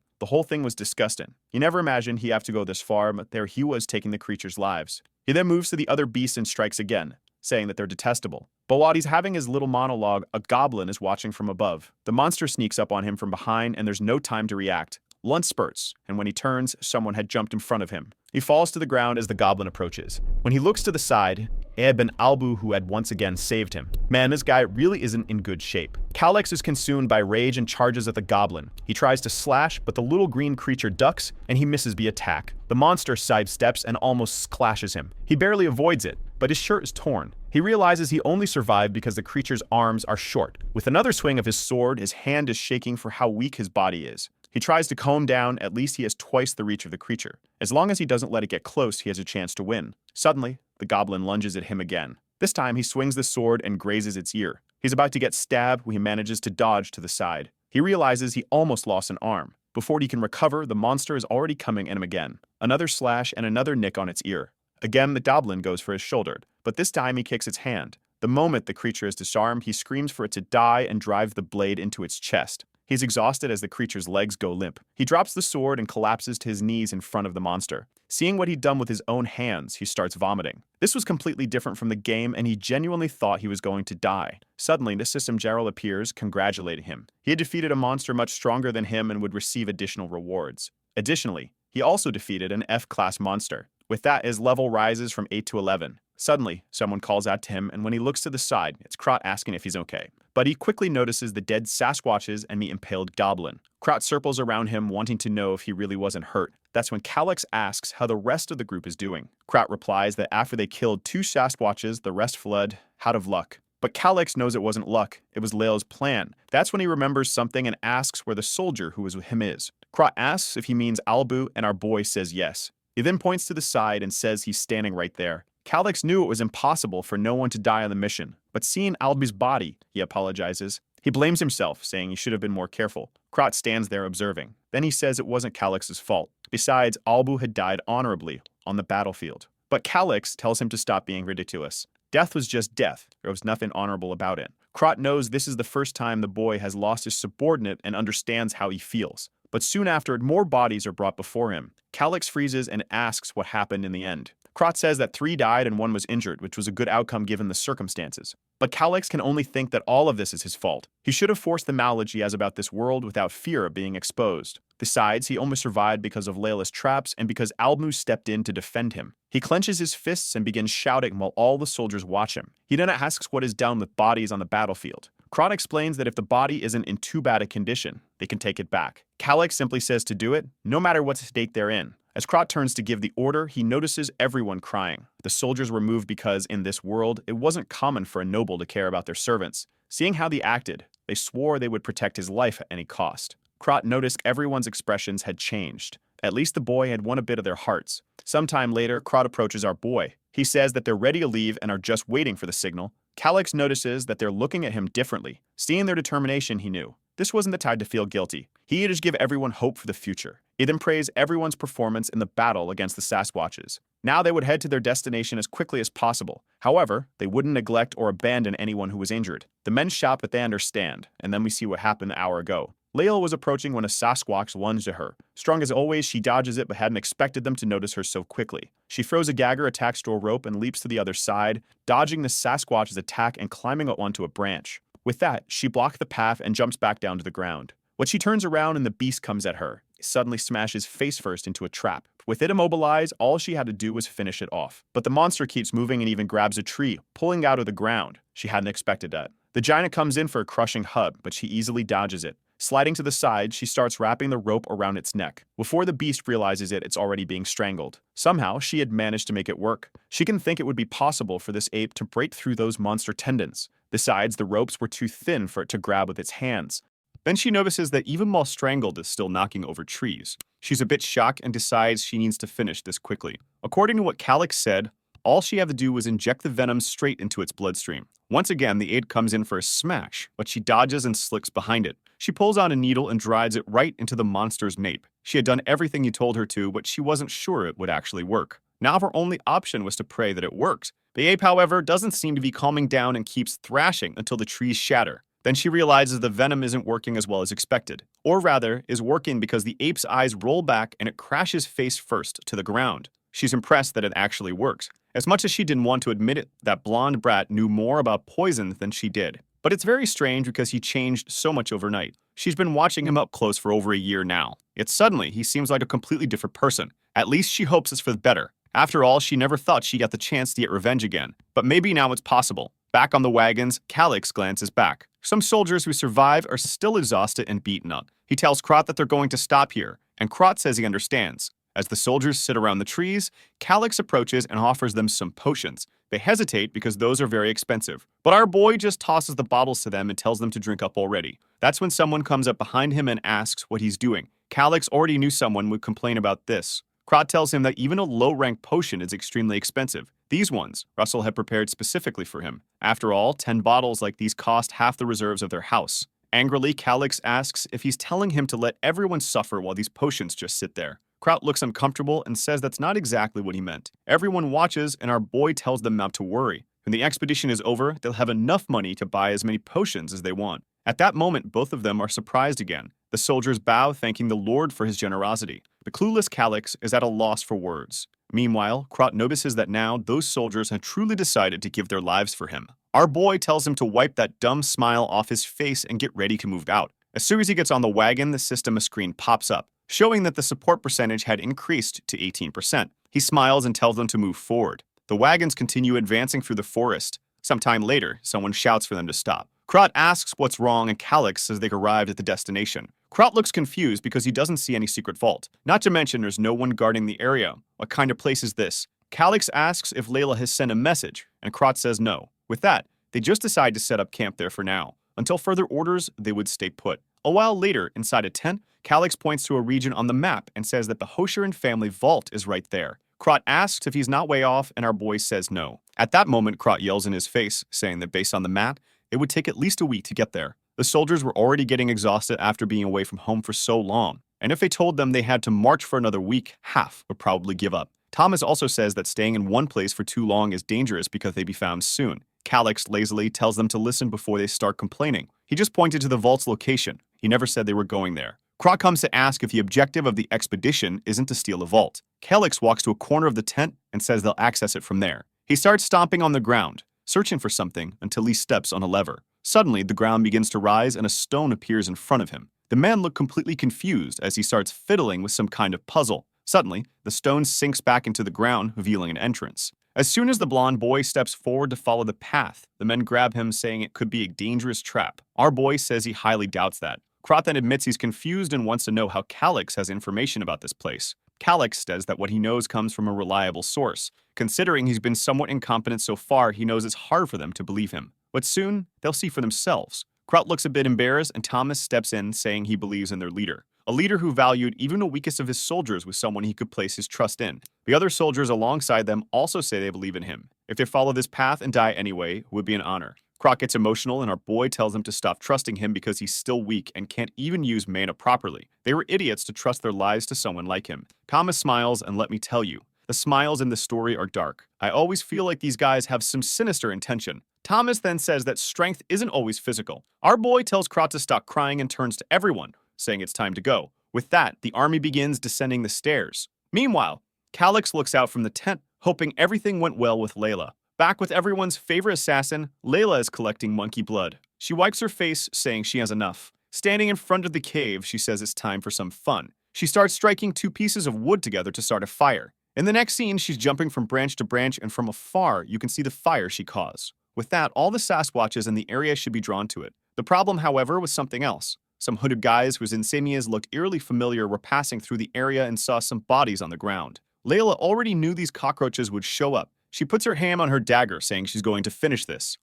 The whole thing was disgusting. He never imagined he'd have to go this far, but there he was taking the creatures' lives. He then moves to the other beasts and strikes again, saying that they're detestable. But while he's having his little monologue, a goblin is watching from above. The monster sneaks up on him from behind, and there's no time to react. Lunch spurts, and when he turns, someone had jumped in front of him. He falls to the ground as the goblin approaches. When he looks to the side, it had been Albu who had once again saved him. Man, this guy really isn't in good shape. Calyx is consumed by rage and charges at the goblin. He tries to slash, but the little green creature ducks, and he misses the attack. The monster sidesteps and almost clashes him. He barely avoids it, but his shirt is torn. He realizes he only survived because the creature's arms are short. With another swing of his sword, his hand is shaking for how weak his body is. He tries to calm down, at least he has twice the reach of the creature. As long as he doesn't let it get close, he has a chance to win. Suddenly, the goblin lunges at him again. This time, he swings the sword and grazes its ear. He's about to get stabbed when he manages to dodge to the side. He realizes he almost lost an arm. Before he can recover, the monster is already coming at him again. Another slash and another nick on its ear. Again, the goblin goes for his shoulder, but this time he kicks its hand. The moment the creature is disarmed, he screams for it to die and drives the blade into its chest. He's exhausted as the creature's legs go limp. He drops the sword and collapses to his knees in front of the monster. Seeing what he'd done with his own hands, he starts vomiting. This was completely different from the game, and he genuinely thought he was going to die. Suddenly, the System General appears, congratulating him. He had defeated a monster much stronger than him and would receive additional rewards. Additionally, he also defeated an F-class monster. With that, his level rises from 8 to 11. Suddenly, someone calls out to him, and when he looks to the side, it's Krot asking if he's okay. But he quickly notices the dead Sasquatches and the impaled goblin. Krot circles around him, wanting to know if he really wasn't hurt. That's when Calyx asks how the rest of the group is doing. Krot replies that after they killed 2 Sasquatches, the rest fled out of luck. But Calyx knows it wasn't luck, it was Lael's plan. That's when he remembers something and asks where the soldier who was with him is. Krot asks if he means Albu, and our boy says yes. He then points to the side and says he's standing right there. Calyx knew it was impossible for no one to die on the mission, but seeing Albu's body, he apologizes. He blames himself, saying he should have been more careful. Krot stands there observing. Then he says it wasn't Calyx's fault. Besides, Albu had died honorably on the battlefield. But Calyx tells him to stop being ridiculous. Death was just death. There was nothing honorable about it. Krot knows this is the first time the boy has lost his subordinate and understands how he feels. But soon after, more bodies are brought before him. Calyx freezes and asks what happened in the end. Krot says that 3 died and 1 was injured, which was a good outcome given the circumstances. But Calyx can only think that all of this is his fault. He should have forced the knowledge he has about this world without fear of being exposed. Besides, he almost survived because of Layla's traps and because Albu stepped in to defend him. He clenches his fists and begins shouting while all the soldiers watch him. He then asks what is done with bodies on the battlefield. Krot explains that if the body isn't in too bad a condition, they can take it back. Calyx simply says to do it, no matter what state they're in. As Krot turns to give the order, he notices everyone crying. The soldiers were moved because, in this world, it wasn't common for a noble to care about their servants. Seeing how they acted, they swore they would protect his life at any cost. Krot noticed everyone's expressions had changed. At least the boy had won a bit of their hearts. Sometime later, Krot approaches our boy. He says that they're ready to leave and are just waiting for the signal. Calyx notices that they're looking at him differently. Seeing their determination, he knew this wasn't the time to feel guilty. He had to give everyone hope for the future. He then praised everyone's performance in the battle against the Sasquatches. Now they would head to their destination as quickly as possible. However, they wouldn't neglect or abandon anyone who was injured. The men shout that they understand, and then we see what happened an hour ago. Layla was approaching when a Sasquatch lunged at her. Strong as always, she dodges it but hadn't expected them to notice her so quickly. She throws a gagger attached to a rope and leaps to the other side, dodging the Sasquatch's attack and climbing up onto a branch. With that, she blocked the path and jumps back down to the ground. When she turns around and the beast comes at her, it suddenly smashes face first into a trap. With it immobilized, all she had to do was finish it off. But the monster keeps moving and even grabs a tree, pulling out of the ground. She hadn't expected that. The giant comes in for a crushing hug, but she easily dodges it. Sliding to the side, she starts wrapping the rope around its neck. Before the beast realizes it, it's already being strangled. Somehow, she had managed to make it work. She can think it would be possible for this ape to break through those monster tendons. Besides, the ropes were too thin for it to grab with its hands. Then she notices that even while strangled is still knocking over trees. She's a bit shocked and decides she needs to finish this quickly. According to what Calyx said, all she had to do was inject the venom straight into its bloodstream. Once again, the ape comes in for a smash, but she dodges and slicks behind it. She pulls out a needle and drives it right into the monster's nape. She had done everything he told her to, but she wasn't sure it would actually work. Now her only option was to pray that it worked. The ape, however, doesn't seem to be calming down and keeps thrashing until the trees shatter. Then she realizes the venom isn't working as well as expected. Or rather, is working because the ape's eyes roll back and it crashes face first to the ground. She's impressed that it actually works. As much as she didn't want to admit it, that blonde brat knew more about poison than she did. But it's very strange because he changed so much overnight. She's been watching him up close for over a year now. Yet suddenly, he seems like a completely different person. At least she hopes it's for the better. After all, she never thought she'd get the chance to get revenge again. But maybe now it's possible. Back on the wagons, Calix glances back. Some soldiers who survive are still exhausted and beaten up. He tells Krot that they're going to stop here, and Krot says he understands. As the soldiers sit around the trees, Calix approaches and offers them some potions. They hesitate because those are very expensive. But our boy just tosses the bottles to them and tells them to drink up already. That's when someone comes up behind him and asks what he's doing. Calix already knew someone would complain about this. Krot tells him that even a low-ranked potion is extremely expensive. These ones, Russell had prepared specifically for him. After all, 10 bottles like these cost half the reserves of their house. Angrily, Calix asks if he's telling him to let everyone suffer while these potions just sit there. Krot looks uncomfortable and says that's not exactly what he meant. Everyone watches and our boy tells them not to worry. When the expedition is over, they'll have enough money to buy as many potions as they want. At that moment, both of them are surprised again. The soldiers bow, thanking the Lord for his generosity. The clueless Calix is at a loss for words. Meanwhile, Krot notices that now those soldiers have truly decided to give their lives for him. Our boy tells him to wipe that dumb smile off his face and get ready to move out. As soon as he gets on the wagon, the system screen pops up, showing that the support percentage had increased to 18%. He smiles and tells them to move forward. The wagons continue advancing through the forest. Sometime later, someone shouts for them to stop. Krot asks what's wrong and Calix says they've arrived at the destination. Krot looks confused because he doesn't see any secret vault. Not to mention there's no one guarding the area. What kind of place is this? Calix asks if Layla has sent a message, and Krot says no. With that, they just decide to set up camp there for now. Until further orders, they would stay put. A while later, inside a tent, Calix points to a region on the map and says that the Hoshiran family vault is right there. Krot asks if he's not way off, and our boy says no. At that moment, Krot yells in his face, saying that based on the map, it would take at least a week to get there. The soldiers were already getting exhausted after being away from home for so long, and if they told them they had to march for another week, half would probably give up. Thomas also says that staying in one place for too long is dangerous because they'd be found soon. Calix lazily tells them to listen before they start complaining. He just pointed to the vault's location. He never said they were going there. Krot comes to ask if the objective of the expedition isn't to steal a vault. Calix walks to a corner of the tent and says they'll access it from there. He starts stomping on the ground, searching for something until he steps on a lever. Suddenly, the ground begins to rise and a stone appears in front of him. The man looked completely confused as he starts fiddling with some kind of puzzle. Suddenly, the stone sinks back into the ground, revealing an entrance. As soon as the blonde boy steps forward to follow the path, the men grab him, saying it could be a dangerous trap. Our boy says he highly doubts that. Krot then admits he's confused and wants to know how Calix has information about this place. Calix says that what he knows comes from a reliable source. Considering he's been somewhat incompetent so far, he knows it's hard for them to believe him. But soon, they'll see for themselves. Krot looks a bit embarrassed and Thomas steps in, saying he believes in their leader. A leader who valued even the weakest of his soldiers was someone he could place his trust in. The other soldiers alongside them also say they believe in him. If they follow this path and die anyway, it would be an honor. Krot gets emotional and our boy tells him to stop trusting him because he's still weak and can't even use mana properly. They were idiots to trust their lives to someone like him. Thomas smiles, and let me tell you, the smiles in the story are dark. I always feel like these guys have some sinister intention. Thomas then says that strength isn't always physical. Our boy tells Krot to stop crying and turns to everyone, saying it's time to go. With that, the army begins descending the stairs. Meanwhile, Calix looks out from the tent, hoping everything went well with Layla. Back with everyone's favorite assassin, Layla is collecting monkey blood. She wipes her face, saying she has enough. Standing in front of the cave, she says it's time for some fun. She starts striking 2 pieces of wood together to start a fire. In the next scene, she's jumping from branch to branch, and from afar, you can see the fire she caused. With that, all the Sasquatches in the area should be drawn to it. The problem, however, was something else. Some hooded guys whose insignias looked eerily familiar were passing through the area and saw some bodies on the ground. Layla already knew these cockroaches would show up. She puts her hand on her dagger, saying she's going to finish this.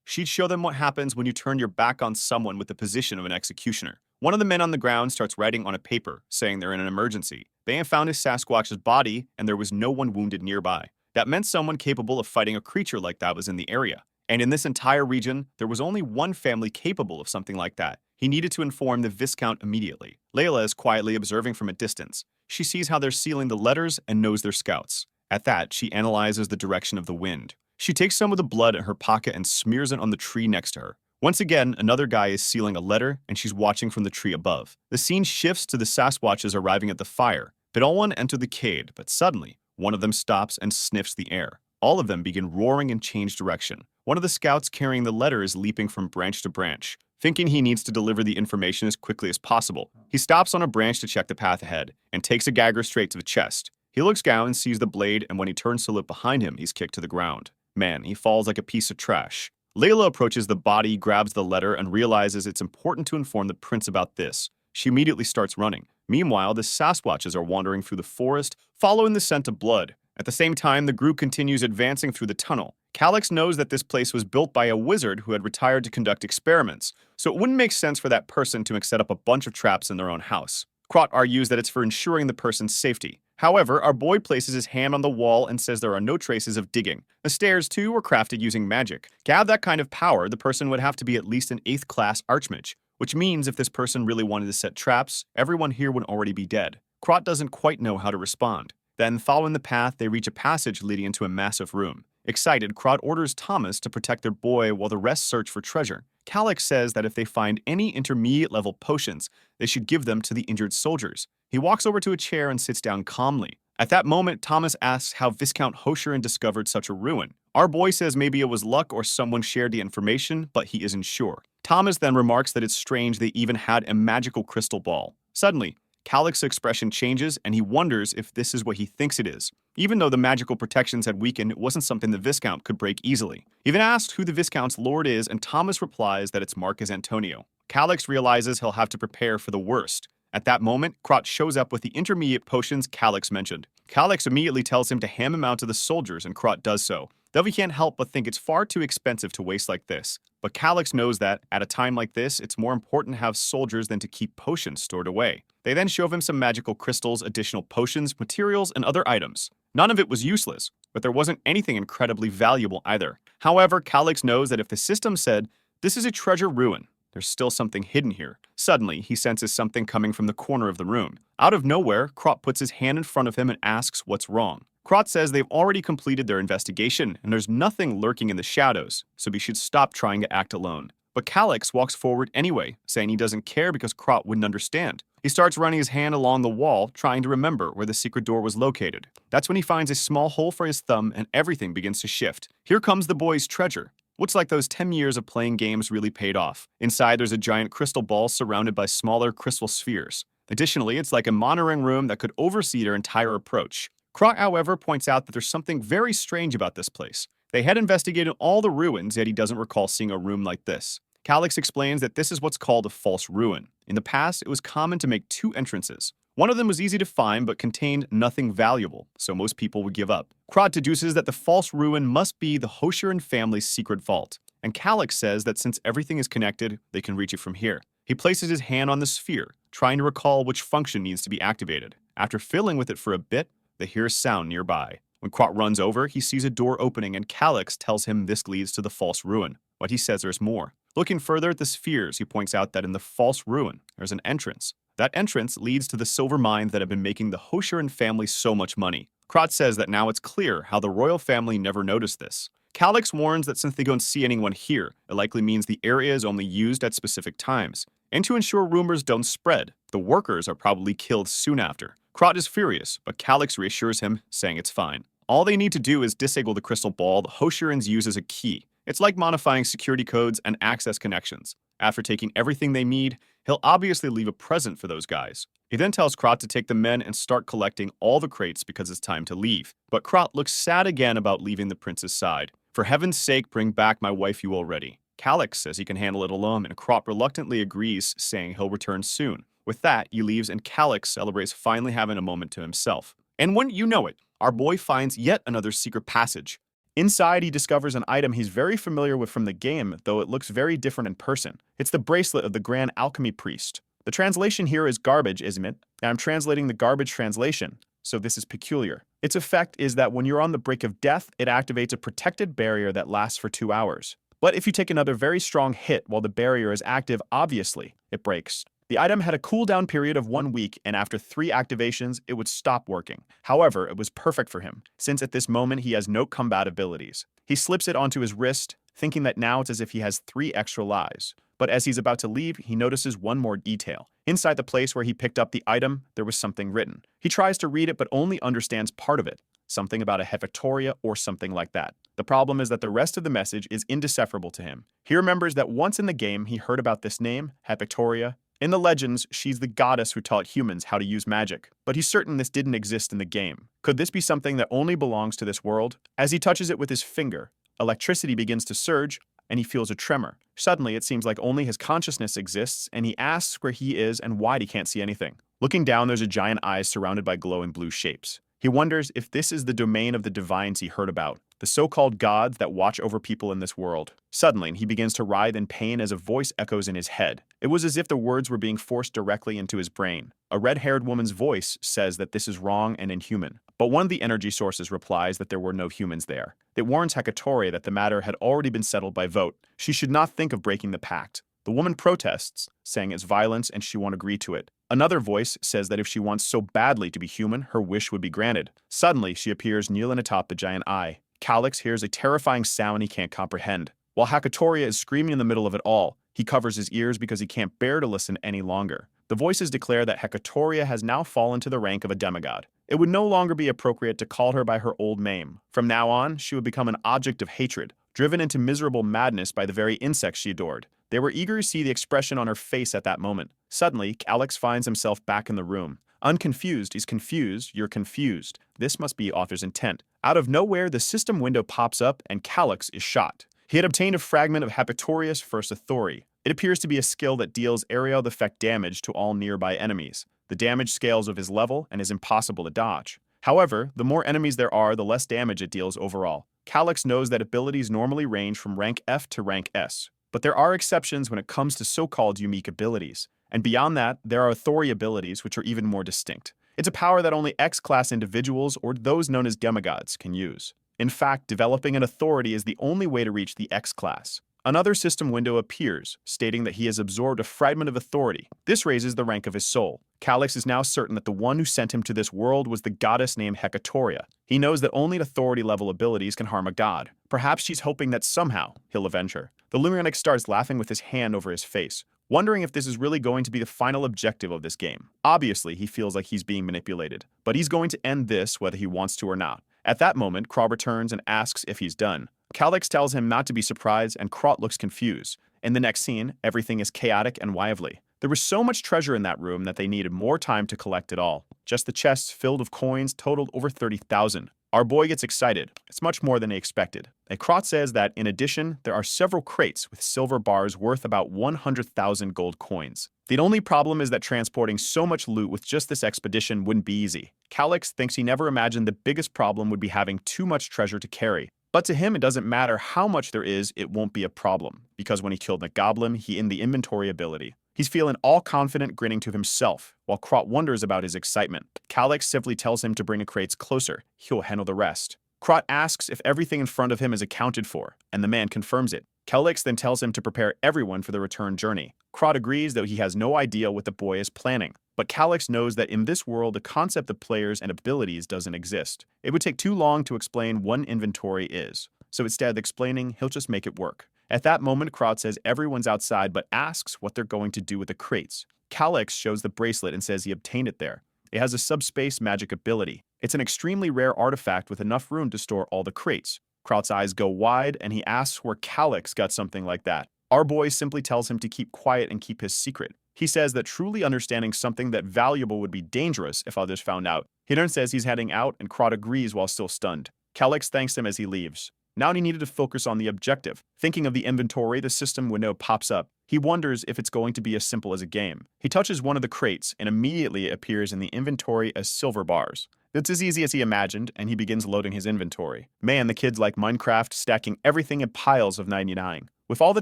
She'd show them what happens when you turn your back on someone with the position of an executioner. One of the men on the ground starts writing on a paper, saying they're in an emergency. They have found his Sasquatch's body, and there was no one wounded nearby. That meant someone capable of fighting a creature like that was in the area. And in this entire region, there was only one family capable of something like that. He needed to inform the Viscount immediately. Layla is quietly observing from a distance. She sees how they're sealing the letters and knows they're scouts. At that, she analyzes the direction of the wind. She takes some of the blood in her pocket and smears it on the tree next to her. Once again, another guy is sealing a letter, and she's watching from the tree above. The scene shifts to the Sasquatches arriving at the fire. All enter the cave, but suddenly, one of them stops and sniffs the air. All of them begin roaring and change direction. One of the scouts carrying the letter is leaping from branch to branch, thinking he needs to deliver the information as quickly as possible. He stops on a branch to check the path ahead, and takes a gagger straight to the chest. He looks down and sees the blade, and when he turns to look behind him, he's kicked to the ground. Man, he falls like a piece of trash. Layla approaches the body, grabs the letter, and realizes it's important to inform the prince about this. She immediately starts running. Meanwhile, the Sasquatches are wandering through the forest, following the scent of blood. At the same time, the group continues advancing through the tunnel. Calix knows that this place was built by a wizard who had retired to conduct experiments, so it wouldn't make sense for that person to set up a bunch of traps in their own house. Krot argues that it's for ensuring the person's safety. However, our boy places his hand on the wall and says there are no traces of digging. The stairs, too, were crafted using magic. To have that kind of power, the person would have to be at least an 8th class archmage, which means if this person really wanted to set traps, everyone here would already be dead. Krot doesn't quite know how to respond. Then, following the path, they reach a passage leading into a massive room. Excited, Krot orders Thomas to protect their boy while the rest search for treasure. Calix says that if they find any intermediate-level potions, they should give them to the injured soldiers. He walks over to a chair and sits down calmly. At that moment, Thomas asks how Viscount Hoshiran discovered such a ruin. Our boy says maybe it was luck or someone shared the information, but he isn't sure. Thomas then remarks that it's strange they even had a magical crystal ball. Suddenly, Calix's expression changes, and he wonders if this is what he thinks it is. Even though the magical protections had weakened, it wasn't something the Viscount could break easily. He then asks who the Viscount's lord is, and Thomas replies that it's Marcus Antonio. Calix realizes he'll have to prepare for the worst. At that moment, Krot shows up with the intermediate potions Calix mentioned. Calix immediately tells him to hand them out to the soldiers, and Krot does so. Though he can't help but think it's far too expensive to waste like this. But Calix knows that, at a time like this, it's more important to have soldiers than to keep potions stored away. They then show him some magical crystals, additional potions, materials, and other items. None of it was useless, but there wasn't anything incredibly valuable either. However, Calix knows that if the system said, "This is a treasure ruin," there's still something hidden here. Suddenly, he senses something coming from the corner of the room. Out of nowhere, Krot puts his hand in front of him and asks what's wrong. Krot says they've already completed their investigation and there's nothing lurking in the shadows, so he should stop trying to act alone. But Calix walks forward anyway, saying he doesn't care because Krot wouldn't understand. He starts running his hand along the wall, trying to remember where the secret door was located. That's when he finds a small hole for his thumb and everything begins to shift. Here comes the boy's treasure. Looks like those 10 years of playing games really paid off. Inside, there's a giant crystal ball surrounded by smaller crystal spheres. Additionally, it's like a monitoring room that could oversee their entire approach. Krot, however, points out that there's something very strange about this place. They had investigated all the ruins, yet he doesn't recall seeing a room like this. Calix explains that this is what's called a false ruin. In the past, it was common to make 2 entrances. One of them was easy to find but contained nothing valuable, so most people would give up. Krot deduces that the false ruin must be the Hoshiran family's secret vault, and Calix says that since everything is connected, they can reach it from here. He places his hand on the sphere, trying to recall which function needs to be activated. After fiddling with it for a bit, they hear a sound nearby. When Krot runs over, he sees a door opening and Calix tells him this leads to the false ruin, but he says there's more. Looking further at the spheres, he points out that in the false ruin, there's an entrance. That entrance leads to the silver mines that have been making the Hoshiran family so much money. Krot says that now it's clear how the royal family never noticed this. Calix warns that since they don't see anyone here, it likely means the area is only used at specific times. And to ensure rumors don't spread, the workers are probably killed soon after. Krot is furious, but Calix reassures him, saying it's fine. All they need to do is disable the crystal ball the Hoshirans use as a key. It's like modifying security codes and access connections. After taking everything they need, he'll obviously leave a present for those guys. He then tells Krot to take the men and start collecting all the crates because it's time to leave. But Krot looks sad again about leaving the prince's side. For heaven's sake, bring back my wife you already. Calix says he can handle it alone, and Krot reluctantly agrees, saying he'll return soon. With that, he leaves and Calix celebrates finally having a moment to himself. And wouldn't you know it, our boy finds yet another secret passage. Inside, he discovers an item he's very familiar with from the game, though it looks very different in person. It's the bracelet of the Grand Alchemy Priest. The translation here is garbage, isn't it? And I'm translating the garbage translation, so this is peculiar. Its effect is that when you're on the brink of death, it activates a protected barrier that lasts for 2 hours. But if you take another very strong hit while the barrier is active, obviously, it breaks. The item had a cooldown period of 1 week, and after 3 activations, it would stop working. However, it was perfect for him, since at this moment he has no combat abilities. He slips it onto his wrist, thinking that now it's as if he has 3 extra lives. But as he's about to leave, he notices one more detail. Inside the place where he picked up the item, there was something written. He tries to read it but only understands part of it. Something about a Hefectoria or something like that. The problem is that the rest of the message is indecipherable to him. He remembers that once in the game he heard about this name, Hefectoria. In the legends, she's the goddess who taught humans how to use magic, but he's certain this didn't exist in the game. Could this be something that only belongs to this world? As he touches it with his finger, electricity begins to surge, and he feels a tremor. Suddenly, it seems like only his consciousness exists, and he asks where he is and why he can't see anything. Looking down, there's a giant eye surrounded by glowing blue shapes. He wonders if this is the domain of the divines he heard about, the so-called gods that watch over people in this world. Suddenly, he begins to writhe in pain as a voice echoes in his head. It was as if the words were being forced directly into his brain. A red-haired woman's voice says that this is wrong and inhuman, but one of the energy sources replies that there were no humans there. It warns Hecatoria that the matter had already been settled by vote. She should not think of breaking the pact. The woman protests, saying it's violence and she won't agree to it. Another voice says that if she wants so badly to be human, her wish would be granted. Suddenly, she appears kneeling atop the giant eye. Calix hears a terrifying sound he can't comprehend. While Hecatoria is screaming in the middle of it all, he covers his ears because he can't bear to listen any longer. The voices declare that Hecatoria has now fallen to the rank of a demigod. It would no longer be appropriate to call her by her old name. From now on, she would become an object of hatred, driven into miserable madness by the very insects she adored. They were eager to see the expression on her face at that moment. Suddenly, Calix finds himself back in the room. Unconfused, he's confused, you're confused. This must be author's intent. Out of nowhere, the system window pops up and Calix is shot. He had obtained a fragment of Hepatoria's First Authority. It appears to be a skill that deals aerial effect damage to all nearby enemies. The damage scales with his level and is impossible to dodge. However, the more enemies there are, the less damage it deals overall. Calix knows that abilities normally range from rank F to rank S. But there are exceptions when it comes to so-called unique abilities. And beyond that, there are authority abilities which are even more distinct. It's a power that only X-class individuals or those known as demigods can use. In fact, developing an authority is the only way to reach the X-class. Another system window appears, stating that he has absorbed a fragment of authority. This raises the rank of his soul. Calix is now certain that the one who sent him to this world was the goddess named Hecatoria. He knows that only authority-level abilities can harm a god. Perhaps she's hoping that somehow he'll avenge her. The Lumerianic starts laughing with his hand over his face, wondering if this is really going to be the final objective of this game. Obviously, he feels like he's being manipulated, but he's going to end this whether he wants to or not. At that moment, Kraw returns and asks if he's done. Calix tells him not to be surprised, and Kraw looks confused. In the next scene, everything is chaotic and lively. There was so much treasure in that room that they needed more time to collect it all. Just the chests filled with coins totaled over 30,000. Our boy gets excited. It's much more than he expected. And Kraw says that, in addition, there are several crates with silver bars worth about 100,000 gold coins. The only problem is that transporting so much loot with just this expedition wouldn't be easy. Calix thinks he never imagined the biggest problem would be having too much treasure to carry. But to him, it doesn't matter how much there is, it won't be a problem, because when he killed the goblin, he in the inventory ability. He's feeling all confident, grinning to himself, while Kraw wonders about his excitement. Calix simply tells him to bring the crates closer. He'll handle the rest. Kraw asks if everything in front of him is accounted for, and the man confirms it. Calix then tells him to prepare everyone for the return journey. Kraw agrees, though he has no idea what the boy is planning. But Calix knows that in this world, the concept of players and abilities doesn't exist. It would take too long to explain what an inventory is. So instead of explaining, he'll just make it work. At that moment, Kraw says everyone's outside but asks what they're going to do with the crates. Calix shows the bracelet and says he obtained it there. It has a subspace magic ability. It's an extremely rare artifact with enough room to store all the crates. Kraut's eyes go wide and he asks where Calix got something like that. Our boy simply tells him to keep quiet and keep his secret. He says that truly understanding something that valuable would be dangerous if others found out. He then says he's heading out and Kraut agrees while still stunned. Calix thanks him as he leaves. Now he needed to focus on the objective. Thinking of the inventory, the system window pops up. He wonders if it's going to be as simple as a game. He touches one of the crates and immediately it appears in the inventory as silver bars. It's as easy as he imagined, and he begins loading his inventory. Man, the kid's like Minecraft, stacking everything in piles of 99. With all the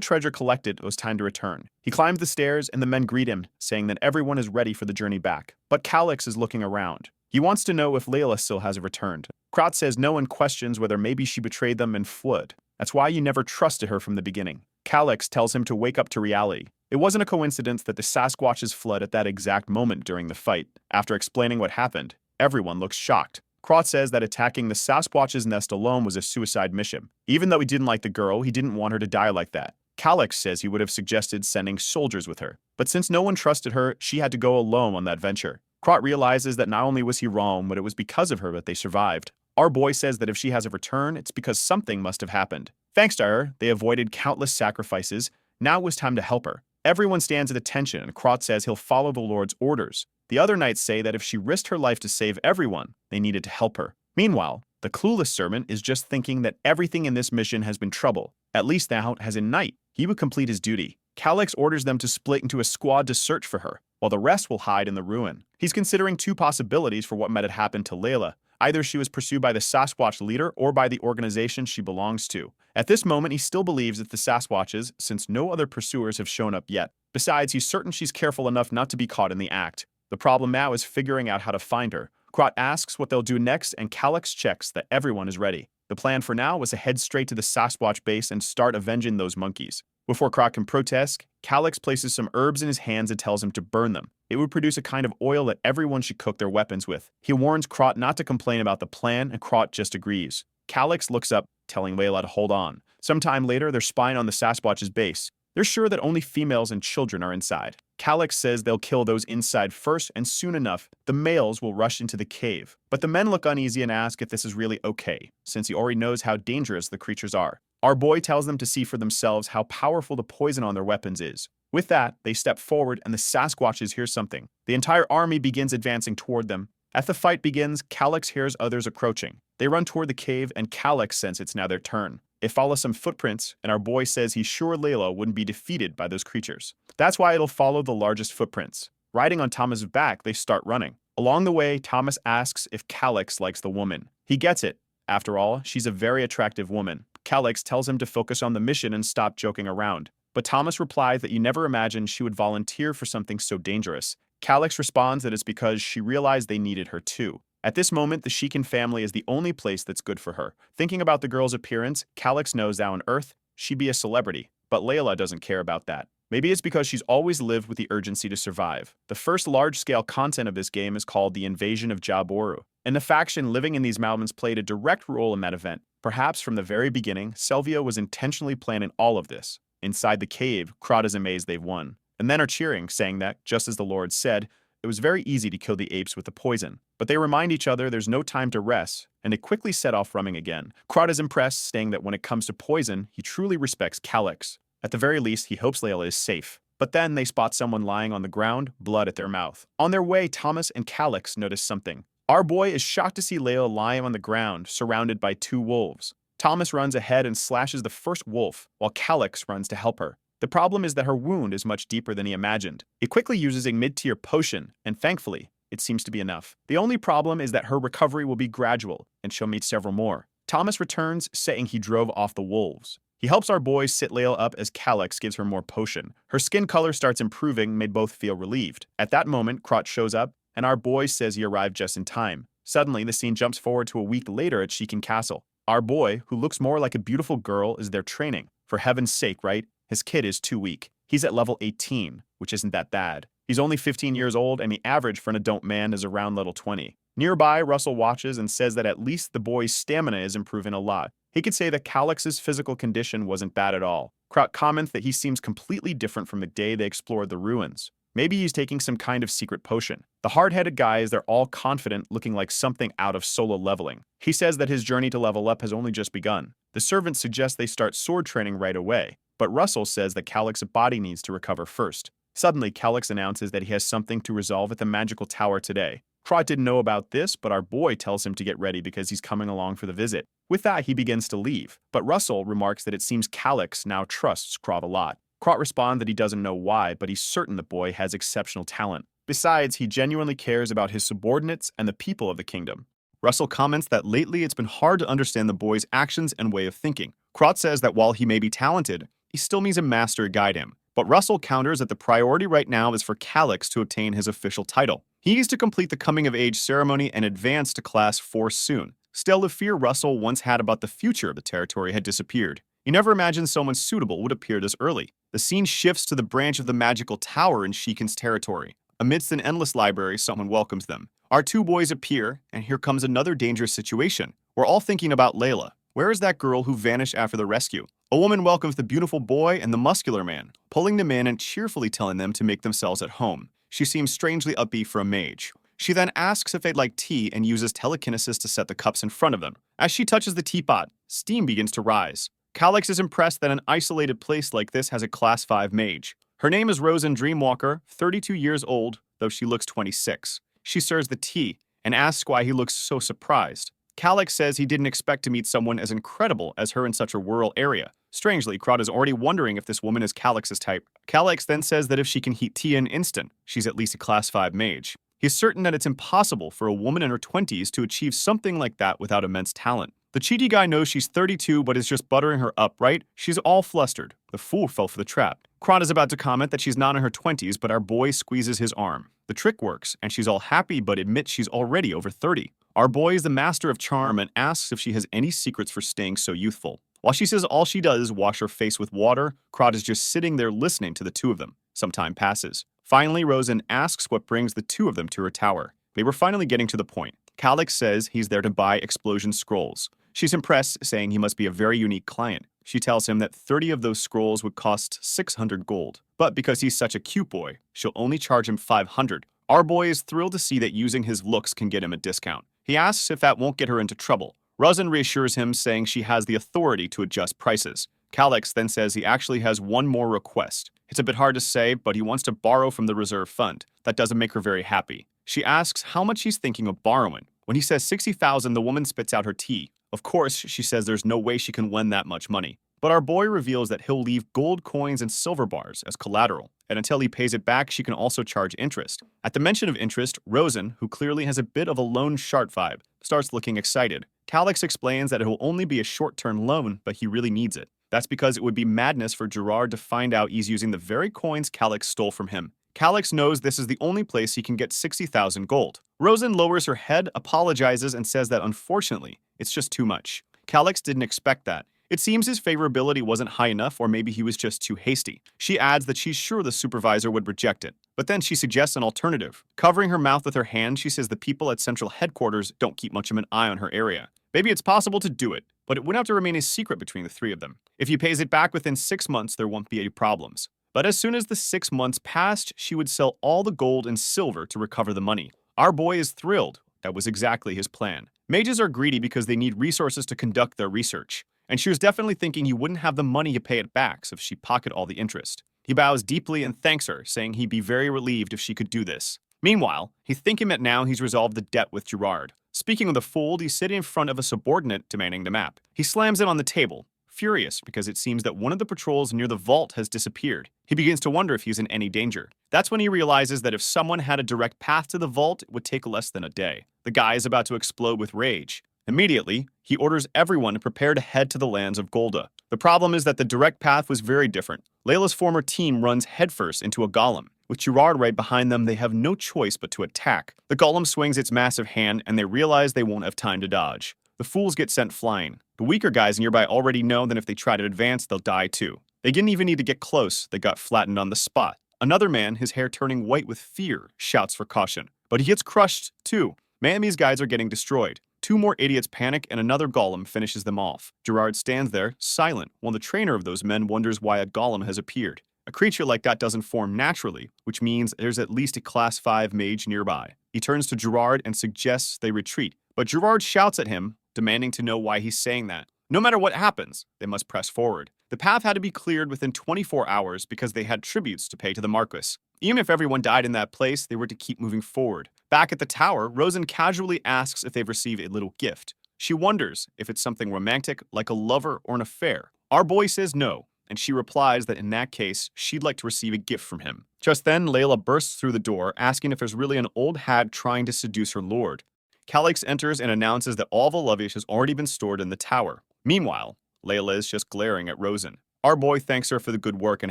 treasure collected, it was time to return. He climbs the stairs and the men greet him, saying that everyone is ready for the journey back. But Calix is looking around. He wants to know if Layla still hasn't returned. Kraut says no one questions whether maybe she betrayed them and fled. That's why you never trusted her from the beginning. Calix tells him to wake up to reality. It wasn't a coincidence that the Sasquatches fled at that exact moment during the fight. After explaining what happened, everyone looks shocked. Krot says that attacking the Sasquatch's nest alone was a suicide mission. Even though he didn't like the girl, he didn't want her to die like that. Calyx says he would have suggested sending soldiers with her, but since no one trusted her, she had to go alone on that venture. Krot realizes that not only was he wrong, but it was because of her that they survived. Our boy says that if she has a return, it's because something must have happened. Thanks to her, they avoided countless sacrifices. Now it was time to help her. Everyone stands at attention, and Krot says he'll follow the Lord's orders. The other knights say that if she risked her life to save everyone, they needed to help her. Meanwhile, the clueless servant is just thinking that everything in this mission has been trouble. At least now, as a knight, he would complete his duty. Calyx orders them to split into a squad to search for her, while the rest will hide in the ruin. He's considering two possibilities for what might have happened to Layla. Either she was pursued by the Sasquatch leader or by the organization she belongs to. At this moment, he still believes it's the Sasquatches, since no other pursuers have shown up yet. Besides, he's certain she's careful enough not to be caught in the act. The problem now is figuring out how to find her. Krot asks what they'll do next, and Calyx checks that everyone is ready. The plan for now was to head straight to the Sasquatch base and start avenging those monkeys. Before Krot can protest, Calyx places some herbs in his hands and tells him to burn them. It would produce a kind of oil that everyone should cook their weapons with. He warns Krot not to complain about the plan, and Krot just agrees. Calyx looks up, telling Layla to hold on. Sometime later, they're spying on the Sasquatch's base. They're sure that only females and children are inside. Calyx says they'll kill those inside first, and soon enough, the males will rush into the cave. But the men look uneasy and ask if this is really okay, since he already knows how dangerous the creatures are. Our boy tells them to see for themselves how powerful the poison on their weapons is. With that, they step forward and the Sasquatches hear something. The entire army begins advancing toward them. As the fight begins, Calyx hears others approaching. They run toward the cave and Calyx senses it's now their turn. It follows some footprints, and our boy says he's sure Layla wouldn't be defeated by those creatures. That's why it'll follow the largest footprints. Riding on Thomas' back, they start running. Along the way, Thomas asks if Calyx likes the woman. He gets it. After all, she's a very attractive woman. Calyx tells him to focus on the mission and stop joking around. But Thomas replies that you never imagined she would volunteer for something so dangerous. Calyx responds that it's because she realized they needed her too. At this moment, the Sheikhan family is the only place that's good for her. Thinking about the girl's appearance, Calyx knows that on Earth, she'd be a celebrity. But Layla doesn't care about that. Maybe it's because she's always lived with the urgency to survive. The first large-scale content of this game is called the Invasion of Jaboru, and the faction living in these mountains played a direct role in that event. Perhaps from the very beginning, Selvia was intentionally planning all of this. Inside the cave, Krot is amazed they've won. And then are cheering, saying that, just as the Lord said, it was very easy to kill the apes with the poison. But they remind each other there's no time to rest, and they quickly set off running again. Krot is impressed, saying that when it comes to poison, he truly respects Calyx. At the very least, he hopes Layla is safe. But then they spot someone lying on the ground, blood at their mouth. On their way, Thomas and Calyx notice something. Our boy is shocked to see Layla lying on the ground, surrounded by two wolves. Thomas runs ahead and slashes the first wolf, while Calyx runs to help her. The problem is that her wound is much deeper than he imagined. He quickly uses a mid-tier potion, and thankfully, it seems to be enough. The only problem is that her recovery will be gradual, and she'll meet several more. Thomas returns, saying he drove off the wolves. He helps our boy sit Layla up as Calyx gives her more potion. Her skin color starts improving, made both feel relieved. At that moment, Krot shows up, and our boy says he arrived just in time. Suddenly, the scene jumps forward to a week later at Sheikhan Castle. Our boy, who looks more like a beautiful girl, is there training. For heaven's sake, right? His kid is too weak. He's at level 18, which isn't that bad. He's only 15 years old, and the average for an adult man is around level 20. Nearby, Russell watches and says that at least the boy's stamina is improving a lot. He could say that Calyx's physical condition wasn't bad at all. Krot comments that he seems completely different from the day they explored the ruins. Maybe he's taking some kind of secret potion. The hard-headed guys, they're all confident, looking like something out of solo leveling. He says that his journey to level up has only just begun. The servant suggests they start sword training right away. But Russell says that Calyx's body needs to recover first. Suddenly, Calyx announces that he has something to resolve at the magical tower today. Krot didn't know about this, but our boy tells him to get ready because he's coming along for the visit. With that, he begins to leave. But Russell remarks that it seems Calyx now trusts Krot a lot. Krot responds that he doesn't know why, but he's certain the boy has exceptional talent. Besides, he genuinely cares about his subordinates and the people of the kingdom. Russell comments that lately it's been hard to understand the boy's actions and way of thinking. Krot says that while he may be talented, he still needs a master to guide him. But Russell counters that the priority right now is for Calyx to obtain his official title. He needs to complete the coming-of-age ceremony and advance to Class 4 soon. Still, the fear Russell once had about the future of the territory had disappeared. He never imagined someone suitable would appear this early. The scene shifts to the branch of the magical tower in Sheikhan's territory. Amidst an endless library, someone welcomes them. Our two boys appear, and here comes another dangerous situation. We're all thinking about Layla. Where is that girl who vanished after the rescue? A woman welcomes the beautiful boy and the muscular man, pulling them in and cheerfully telling them to make themselves at home. She seems strangely upbeat for a mage. She then asks if they'd like tea and uses telekinesis to set the cups in front of them. As she touches the teapot, steam begins to rise. Calix is impressed that an isolated place like this has a Class 5 mage. Her name is Rosen Dreamwalker, 32 years old, though she looks 26. She serves the tea and asks why he looks so surprised. Calix says he didn't expect to meet someone as incredible as her in such a rural area. Strangely, Crot is already wondering if this woman is Calix's type. Calix then says that if she can heat tea in an instant, she's at least a Class 5 mage. He's certain that it's impossible for a woman in her 20s to achieve something like that without immense talent. The cheaty guy knows she's 32 but is just buttering her up, right? She's all flustered. The fool fell for the trap. Crot is about to comment that she's not in her 20s, but our boy squeezes his arm. The trick works, and she's all happy but admits she's already over 30. Our boy is the master of charm and asks if she has any secrets for staying so youthful. While she says all she does is wash her face with water, Crot is just sitting there listening to the two of them. Some time passes. Finally, Rosen asks what brings the two of them to her tower. They were finally getting to the point. Calix says he's there to buy explosion scrolls. She's impressed, saying he must be a very unique client. She tells him that 30 of those scrolls would cost 600 gold. But because he's such a cute boy, she'll only charge him 500. Our boy is thrilled to see that using his looks can get him a discount. He asks if that won't get her into trouble. Rosen reassures him, saying she has the authority to adjust prices. Calix then says he actually has one more request. It's a bit hard to say, but he wants to borrow from the reserve fund. That doesn't make her very happy. She asks how much he's thinking of borrowing. When he says 60,000, the woman spits out her tea. Of course, she says there's no way she can lend that much money. But our boy reveals that he'll leave gold coins and silver bars as collateral, and until he pays it back, she can also charge interest. At the mention of interest, Rosen, who clearly has a bit of a loan shark vibe, starts looking excited. Calix explains that it will only be a short-term loan, but he really needs it. That's because it would be madness for Gerard to find out he's using the very coins Calix stole from him. Calix knows this is the only place he can get 60,000 gold. Rosen lowers her head, apologizes, and says that unfortunately, it's just too much. Calix didn't expect that. It seems his favorability wasn't high enough, or maybe he was just too hasty. She adds that she's sure the supervisor would reject it. But then she suggests an alternative. Covering her mouth with her hand, she says the people at central headquarters don't keep much of an eye on her area. Maybe it's possible to do it, but it would have to remain a secret between the three of them. If he pays it back within 6 months, there won't be any problems. But as soon as the 6 months passed, she would sell all the gold and silver to recover the money. Our boy is thrilled. That was exactly his plan. Mages are greedy because they need resources to conduct their research. And she was definitely thinking he wouldn't have the money to pay it back, so she pocket all the interest. He bows deeply and thanks her, saying he'd be very relieved if she could do this. Meanwhile, he's thinking that now he's resolved the debt with Gerard. Speaking of the fool, he's sitting in front of a subordinate demanding the map. He slams it on the table, furious because it seems that one of the patrols near the vault has disappeared. He begins to wonder if he's in any danger. That's when he realizes that if someone had a direct path to the vault, it would take less than a day. The guy is about to explode with rage. Immediately, he orders everyone to prepare to head to the lands of Golda. The problem is that the direct path was very different. Layla's former team runs headfirst into a golem. With Gerard right behind them, they have no choice but to attack. The golem swings its massive hand, and they realize they won't have time to dodge. The fools get sent flying. The weaker guys nearby already know that if they try to advance, they'll die too. They didn't even need to get close, they got flattened on the spot. Another man, his hair turning white with fear, shouts for caution. But he gets crushed too. Miami's guys are getting destroyed. 2 more idiots panic, and another golem finishes them off. Gerard stands there, silent, while the trainer of those men wonders why a golem has appeared. A creature like that doesn't form naturally, which means there's at least a Class 5 mage nearby. He turns to Gerard and suggests they retreat, but Gerard shouts at him, demanding to know why he's saying that. No matter what happens, they must press forward. The path had to be cleared within 24 hours because they had tributes to pay to the Marquis. Even if everyone died in that place, they were to keep moving forward. Back at the tower, Rosen casually asks if they've received a little gift. She wonders if it's something romantic, like a lover or an affair. Our boy says no, and she replies that in that case, she'd like to receive a gift from him. Just then, Layla bursts through the door, asking if there's really an old hag trying to seduce her lord. Calix enters and announces that all the luggage has already been stored in the tower. Meanwhile, Layla is just glaring at Rosen. Our boy thanks her for the good work and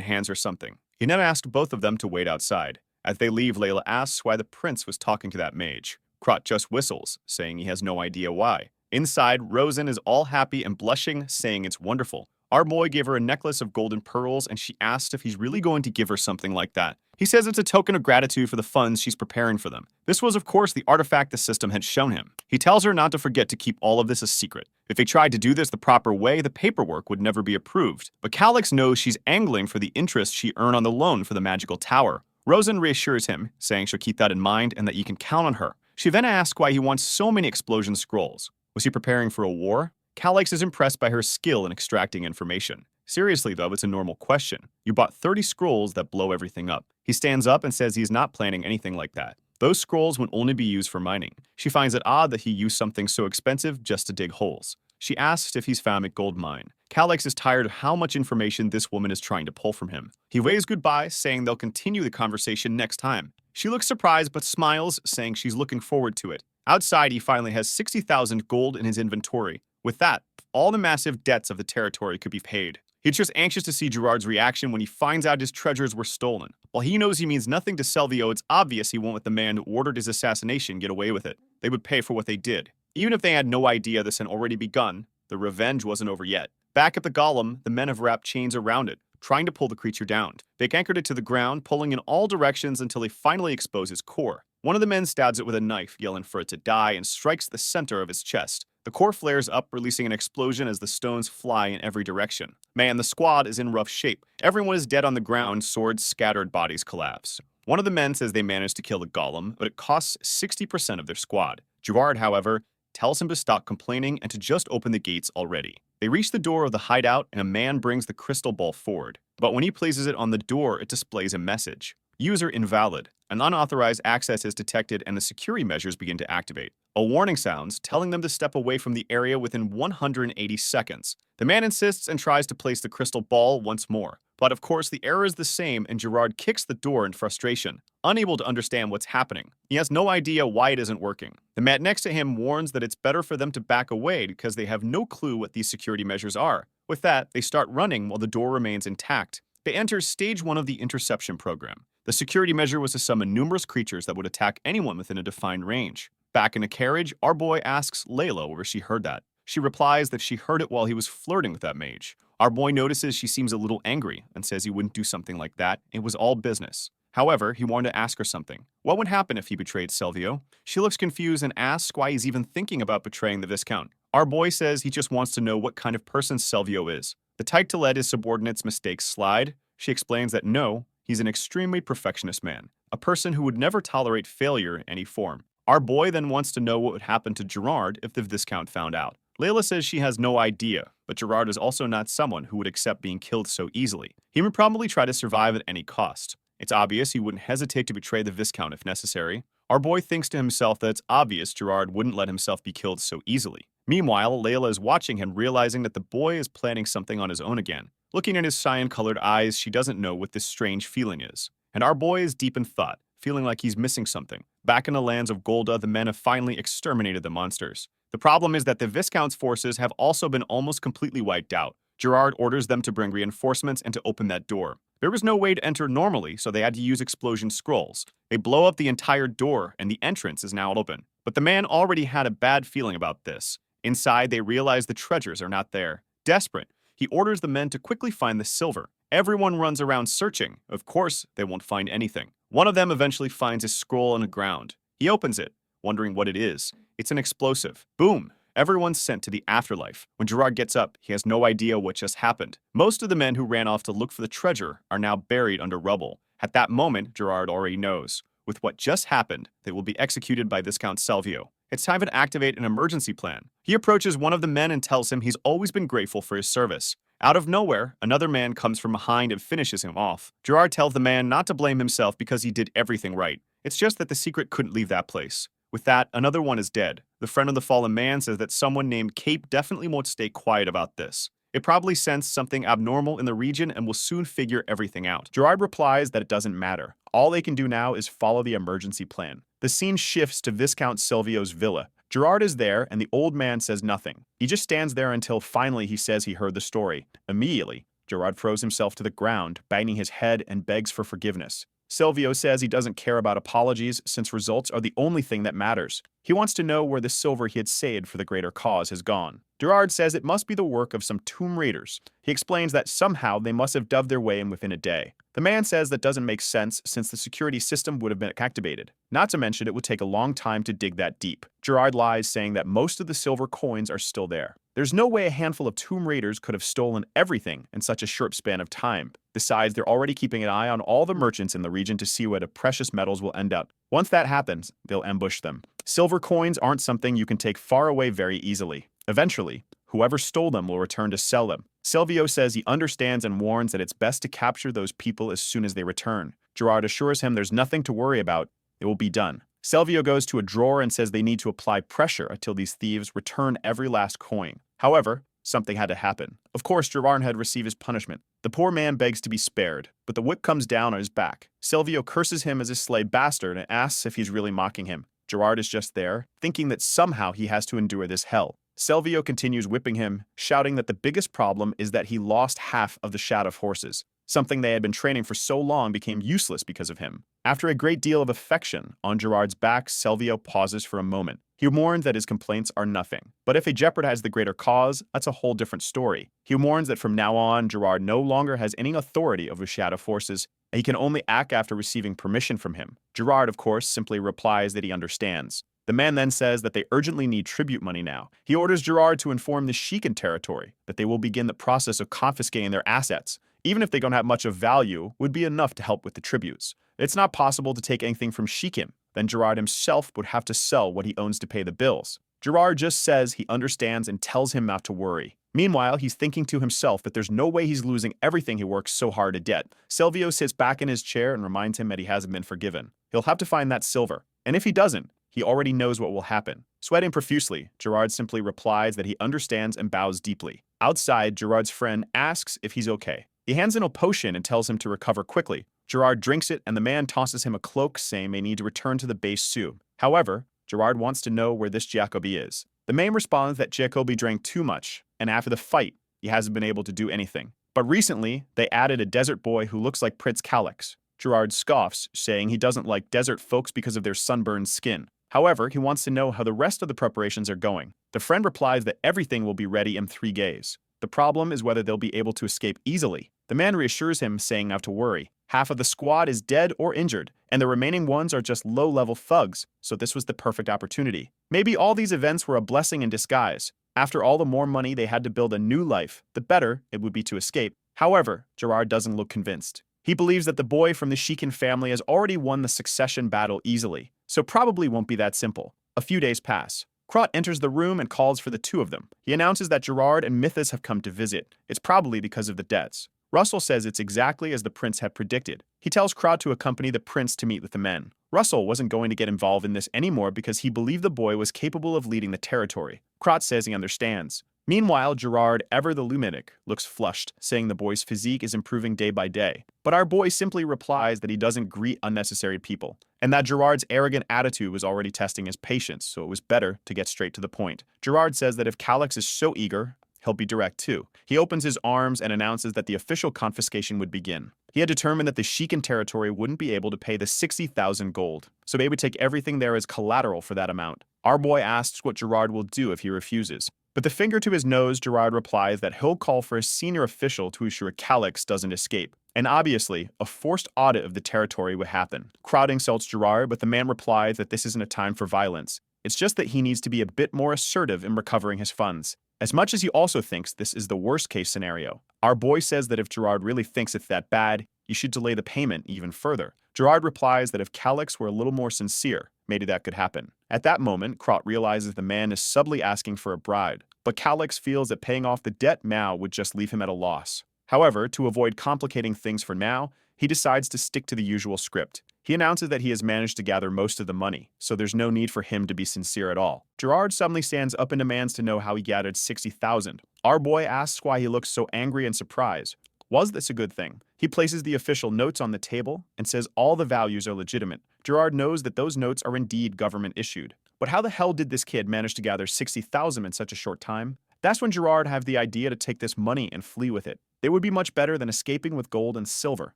hands her something. He then asked both of them to wait outside. As they leave, Layla asks why the prince was talking to that mage. Crot just whistles, saying he has no idea why. Inside, Rosen is all happy and blushing, saying it's wonderful. Our boy gave her a necklace of golden pearls, and she asked if he's really going to give her something like that. He says it's a token of gratitude for the funds she's preparing for them. This was, of course, the artifact the system had shown him. He tells her not to forget to keep all of this a secret. If they tried to do this the proper way, the paperwork would never be approved. But Calix knows she's angling for the interest she earned on the loan for the magical tower. Rosen reassures him, saying she'll keep that in mind and that you can count on her. She then asks why he wants so many explosion scrolls. Was he preparing for a war? Calix is impressed by her skill in extracting information. Seriously, though, it's a normal question. You bought 30 scrolls that blow everything up. He stands up and says he's not planning anything like that. Those scrolls would only be used for mining. She finds it odd that he used something so expensive just to dig holes. She asks if he's found a gold mine. Calix is tired of how much information this woman is trying to pull from him. He waves goodbye, saying they'll continue the conversation next time. She looks surprised but smiles, saying she's looking forward to it. Outside, he finally has 60,000 gold in his inventory. With that, all the massive debts of the territory could be paid. He's just anxious to see Gerard's reaction when he finds out his treasures were stolen. While he knows he means nothing to Selvio, it's obvious he won't let the man who ordered his assassination get away with it. They would pay for what they did. Even if they had no idea this had already begun, the revenge wasn't over yet. Back at the golem, the men have wrapped chains around it, trying to pull the creature down. They anchored it to the ground, pulling in all directions until they finally expose its core. One of the men stabs it with a knife, yelling for it to die, and strikes the center of its chest. The core flares up, releasing an explosion as the stones fly in every direction. Man, the squad is in rough shape. Everyone is dead on the ground, swords scattered, bodies collapse. One of the men says they managed to kill the golem, but it costs 60% of their squad. Gerard, however, tells him to stop complaining and to just open the gates already. They reach the door of the hideout, and a man brings the crystal ball forward. But when he places it on the door, it displays a message. User invalid. An unauthorized access is detected and the security measures begin to activate. A warning sounds, telling them to step away from the area within 180 seconds. The man insists and tries to place the crystal ball once more. But of course, the error is the same and Gerard kicks the door in frustration, unable to understand what's happening. He has no idea why it isn't working. The man next to him warns that it's better for them to back away because they have no clue what these security measures are. With that, they start running while the door remains intact. They enter stage 1 of the interception program. The security measure was to summon numerous creatures that would attack anyone within a defined range. Back in a carriage, our boy asks Layla where she heard that. She replies that she heard it while he was flirting with that mage. Our boy notices she seems a little angry and says he wouldn't do something like that. It was all business. However, he wanted to ask her something. What would happen if he betrayed Selvio? She looks confused and asks why he's even thinking about betraying the Viscount. Our boy says he just wants to know what kind of person Selvio is. The type to let his subordinates' mistakes slide. She explains that no, he's an extremely perfectionist man, a person who would never tolerate failure in any form. Our boy then wants to know what would happen to Gerard if the Viscount found out. Layla says she has no idea, but Gerard is also not someone who would accept being killed so easily. He would probably try to survive at any cost. It's obvious he wouldn't hesitate to betray the Viscount if necessary. Our boy thinks to himself that it's obvious Gerard wouldn't let himself be killed so easily. Meanwhile, Layla is watching him, realizing that the boy is planning something on his own again. Looking at his cyan-colored eyes, she doesn't know what this strange feeling is. And our boy is deep in thought, feeling like he's missing something. Back in the lands of Golda, the men have finally exterminated the monsters. The problem is that the Viscount's forces have also been almost completely wiped out. Gerard orders them to bring reinforcements and to open that door. There was no way to enter normally, so they had to use explosion scrolls. They blow up the entire door, and the entrance is now open. But the man already had a bad feeling about this. Inside, they realize the treasures are not there. Desperate, he orders the men to quickly find the silver. Everyone runs around searching. Of course, they won't find anything. One of them eventually finds a scroll on the ground. He opens it, wondering what it is. It's an explosive. Boom! Everyone's sent to the afterlife. When Gerard gets up, he has no idea what just happened. Most of the men who ran off to look for the treasure are now buried under rubble. At that moment, Gerard already knows. With what just happened, they will be executed by Viscount Selvio. It's time to activate an emergency plan. He approaches one of the men and tells him he's always been grateful for his service. Out of nowhere, another man comes from behind and finishes him off. Gerard tells the man not to blame himself because he did everything right. It's just that the secret couldn't leave that place. With that, another one is dead. The friend of the fallen man says that someone named Cape definitely won't stay quiet about this. It probably sensed something abnormal in the region and will soon figure everything out. Gerard replies that it doesn't matter. All they can do now is follow the emergency plan. The scene shifts to Viscount Selvio's villa. Gerard is there, and the old man says nothing. He just stands there until finally he says he heard the story. Immediately, Gerard throws himself to the ground, banging his head and begs for forgiveness. Selvio says he doesn't care about apologies since results are the only thing that matters. He wants to know where the silver he had saved for the greater cause has gone. Gerard says it must be the work of some tomb raiders. He explains that somehow they must have dove their way in within a day. The man says that doesn't make sense since the security system would have been activated. Not to mention it would take a long time to dig that deep. Gerard lies, saying that most of the silver coins are still there. There's no way a handful of tomb raiders could have stolen everything in such a short span of time. Besides, they're already keeping an eye on all the merchants in the region to see where the precious metals will end up. Once that happens, they'll ambush them. Silver coins aren't something you can take far away very easily. Eventually, whoever stole them will return to sell them. Silvio says he understands and warns that it's best to capture those people as soon as they return. Gerard assures him there's nothing to worry about. It will be done. Silvio goes to a drawer and says they need to apply pressure until these thieves return every last coin. However, something had to happen. Of course, Gerard had received his punishment. The poor man begs to be spared, but the whip comes down on his back. Silvio curses him as a slave bastard and asks if he's really mocking him. Gerard is just there, thinking that somehow he has to endure this hell. Silvio continues whipping him, shouting that the biggest problem is that he lost half of the Shadow horses. Something they had been training for so long became useless because of him. After a great deal of affection on Gerard's back, Silvio pauses for a moment. He warns that his complaints are nothing. But if he jeopardizes the greater cause, that's a whole different story. He warns that from now on, Gerard no longer has any authority over Shadow forces, and he can only act after receiving permission from him. Gerard, of course, simply replies that he understands. The man then says that they urgently need tribute money now. He orders Gerard to inform the Shikan territory that they will begin the process of confiscating their assets. Even if they don't have much of value, would be enough to help with the tributes. It's not possible to take anything from Shikan. Then Gerard himself would have to sell what he owns to pay the bills. Gerard just says he understands and tells him not to worry. Meanwhile, he's thinking to himself that there's no way he's losing everything he works so hard to get. Silvio sits back in his chair and reminds him that he hasn't been forgiven. He'll have to find that silver. And if he doesn't, he already knows what will happen. Sweating profusely, Gerard simply replies that he understands and bows deeply. Outside, Gerard's friend asks if he's okay. He hands him a potion and tells him to recover quickly. Gerard drinks it, and the man tosses him a cloak, saying they need to return to the base soon. However, Gerard wants to know where this Jacoby is. The man responds that Jacoby drank too much, and after the fight, he hasn't been able to do anything. But recently, they added a desert boy who looks like Prince Calyx. Gerard scoffs, saying he doesn't like desert folks because of their sunburned skin. However, he wants to know how the rest of the preparations are going. The friend replies that everything will be ready in 3 days. The problem is whether they'll be able to escape easily. The man reassures him, saying not to worry. Half of the squad is dead or injured, and the remaining ones are just low-level thugs, so this was the perfect opportunity. Maybe all these events were a blessing in disguise. After all the more money they had to build a new life, the better it would be to escape. However, Gerard doesn't look convinced. He believes that the boy from the Shikan family has already won the succession battle easily, so probably won't be that simple. A few days pass. Krot enters the room and calls for the two of them. He announces that Gerard and Mythos have come to visit. It's probably because of the debts. Russell says it's exactly as the prince had predicted. He tells Krot to accompany the prince to meet with the men. Russell wasn't going to get involved in this anymore because he believed the boy was capable of leading the territory. Krot says he understands. Meanwhile, Gerard, ever the lumitic, looks flushed, saying the boy's physique is improving day by day. But our boy simply replies that he doesn't greet unnecessary people, and that Gerard's arrogant attitude was already testing his patience, so it was better to get straight to the point. Gerard says that if Calyx is so eager, he'll be direct too. He opens his arms and announces that the official confiscation would begin. He had determined that the Shikan territory wouldn't be able to pay the 60,000 gold, so they would take everything there as collateral for that amount. Our boy asks what Gerard will do if he refuses. But the finger to his nose, Gerard replies that he'll call for a senior official to ensure Calyx doesn't escape. And obviously, a forced audit of the territory would happen. Krot insults Gerard, but the man replies that this isn't a time for violence. It's just that he needs to be a bit more assertive in recovering his funds. As much as he also thinks this is the worst-case scenario. Our boy says that if Gerard really thinks it's that bad, you should delay the payment even further. Gerard replies that if Calyx were a little more sincere, maybe that could happen. At that moment, Krot realizes the man is subtly asking for a bride, but Calyx feels that paying off the debt now would just leave him at a loss. However, to avoid complicating things for now, he decides to stick to the usual script. He announces that he has managed to gather most of the money, so there's no need for him to be sincere at all. Gerard suddenly stands up and demands to know how he gathered 60,000. Our boy asks why he looks so angry and surprised. Was this a good thing? He places the official notes on the table and says all the values are legitimate. Gerard knows that those notes are indeed government issued. But how the hell did this kid manage to gather 60,000 in such a short time? That's when Gerard had the idea to take this money and flee with it. It would be much better than escaping with gold and silver.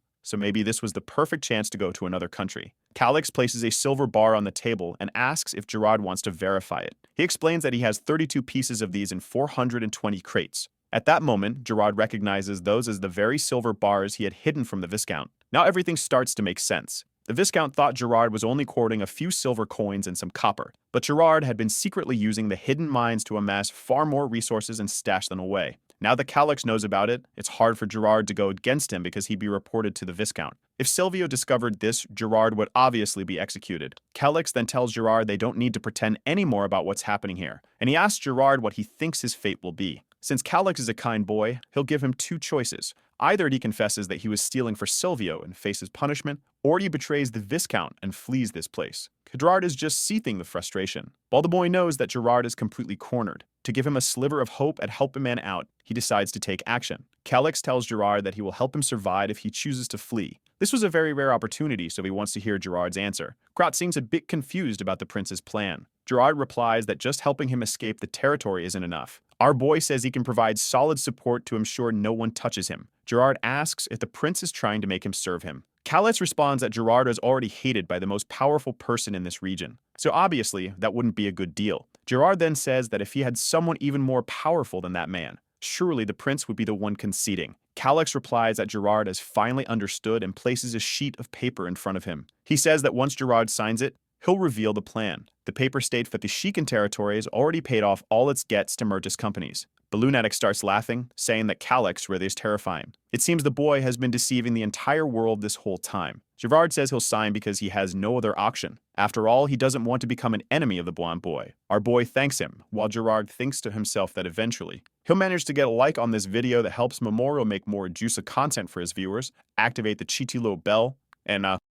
so maybe this was the perfect chance to go to another country. Calix places a silver bar on the table and asks if Gerard wants to verify it. He explains that he has 32 pieces of these in 420 crates. At that moment, Gerard recognizes those as the very silver bars he had hidden from the Viscount. Now everything starts to make sense. The Viscount thought Gerard was only courting a few silver coins and some copper, but Gerard had been secretly using the hidden mines to amass far more resources and stash them away. Now that Calix knows about it, it's hard for Gerard to go against him because he'd be reported to the Viscount. If Silvio discovered this, Gerard would obviously be executed. Calix then tells Gerard they don't need to pretend anymore about what's happening here, and he asks Gerard what he thinks his fate will be. Since Calix is a kind boy, he'll give him two choices. Either he confesses that he was stealing for Silvio and faces punishment, or he betrays the Viscount and flees this place. Gerard is just seething with frustration, while the boy knows that Gerard is completely cornered. To give him a sliver of hope and help a man out, he decides to take action. Calix tells Gerard that he will help him survive if he chooses to flee. This was a very rare opportunity, so he wants to hear Gerard's answer. Krat seems a bit confused about the prince's plan. Gerard replies that just helping him escape the territory isn't enough. Our boy says he can provide solid support to ensure no one touches him. Gerard asks if the prince is trying to make him serve him. Calix responds that Gerard is already hated by the most powerful person in this region, so obviously that wouldn't be a good deal. Gerard then says that if he had someone even more powerful than that man, surely the prince would be the one conceding. Calix replies that Gerard has finally understood and places a sheet of paper in front of him. He says that once Gerard signs it, he'll reveal the plan. The paper states that the Shikan territory has already paid off all its gets to Mertis companies. Balloon Addict starts laughing, saying that Calix really is terrifying. It seems the boy has been deceiving the entire world this whole time. Gerard says he'll sign because he has no other option. After all, he doesn't want to become an enemy of the blonde boy. Our boy thanks him, while Gerard thinks to himself that eventually, he'll manage to get a like on this video that helps Mamoru make more juicy content for his viewers, activate the Chitilo bell, and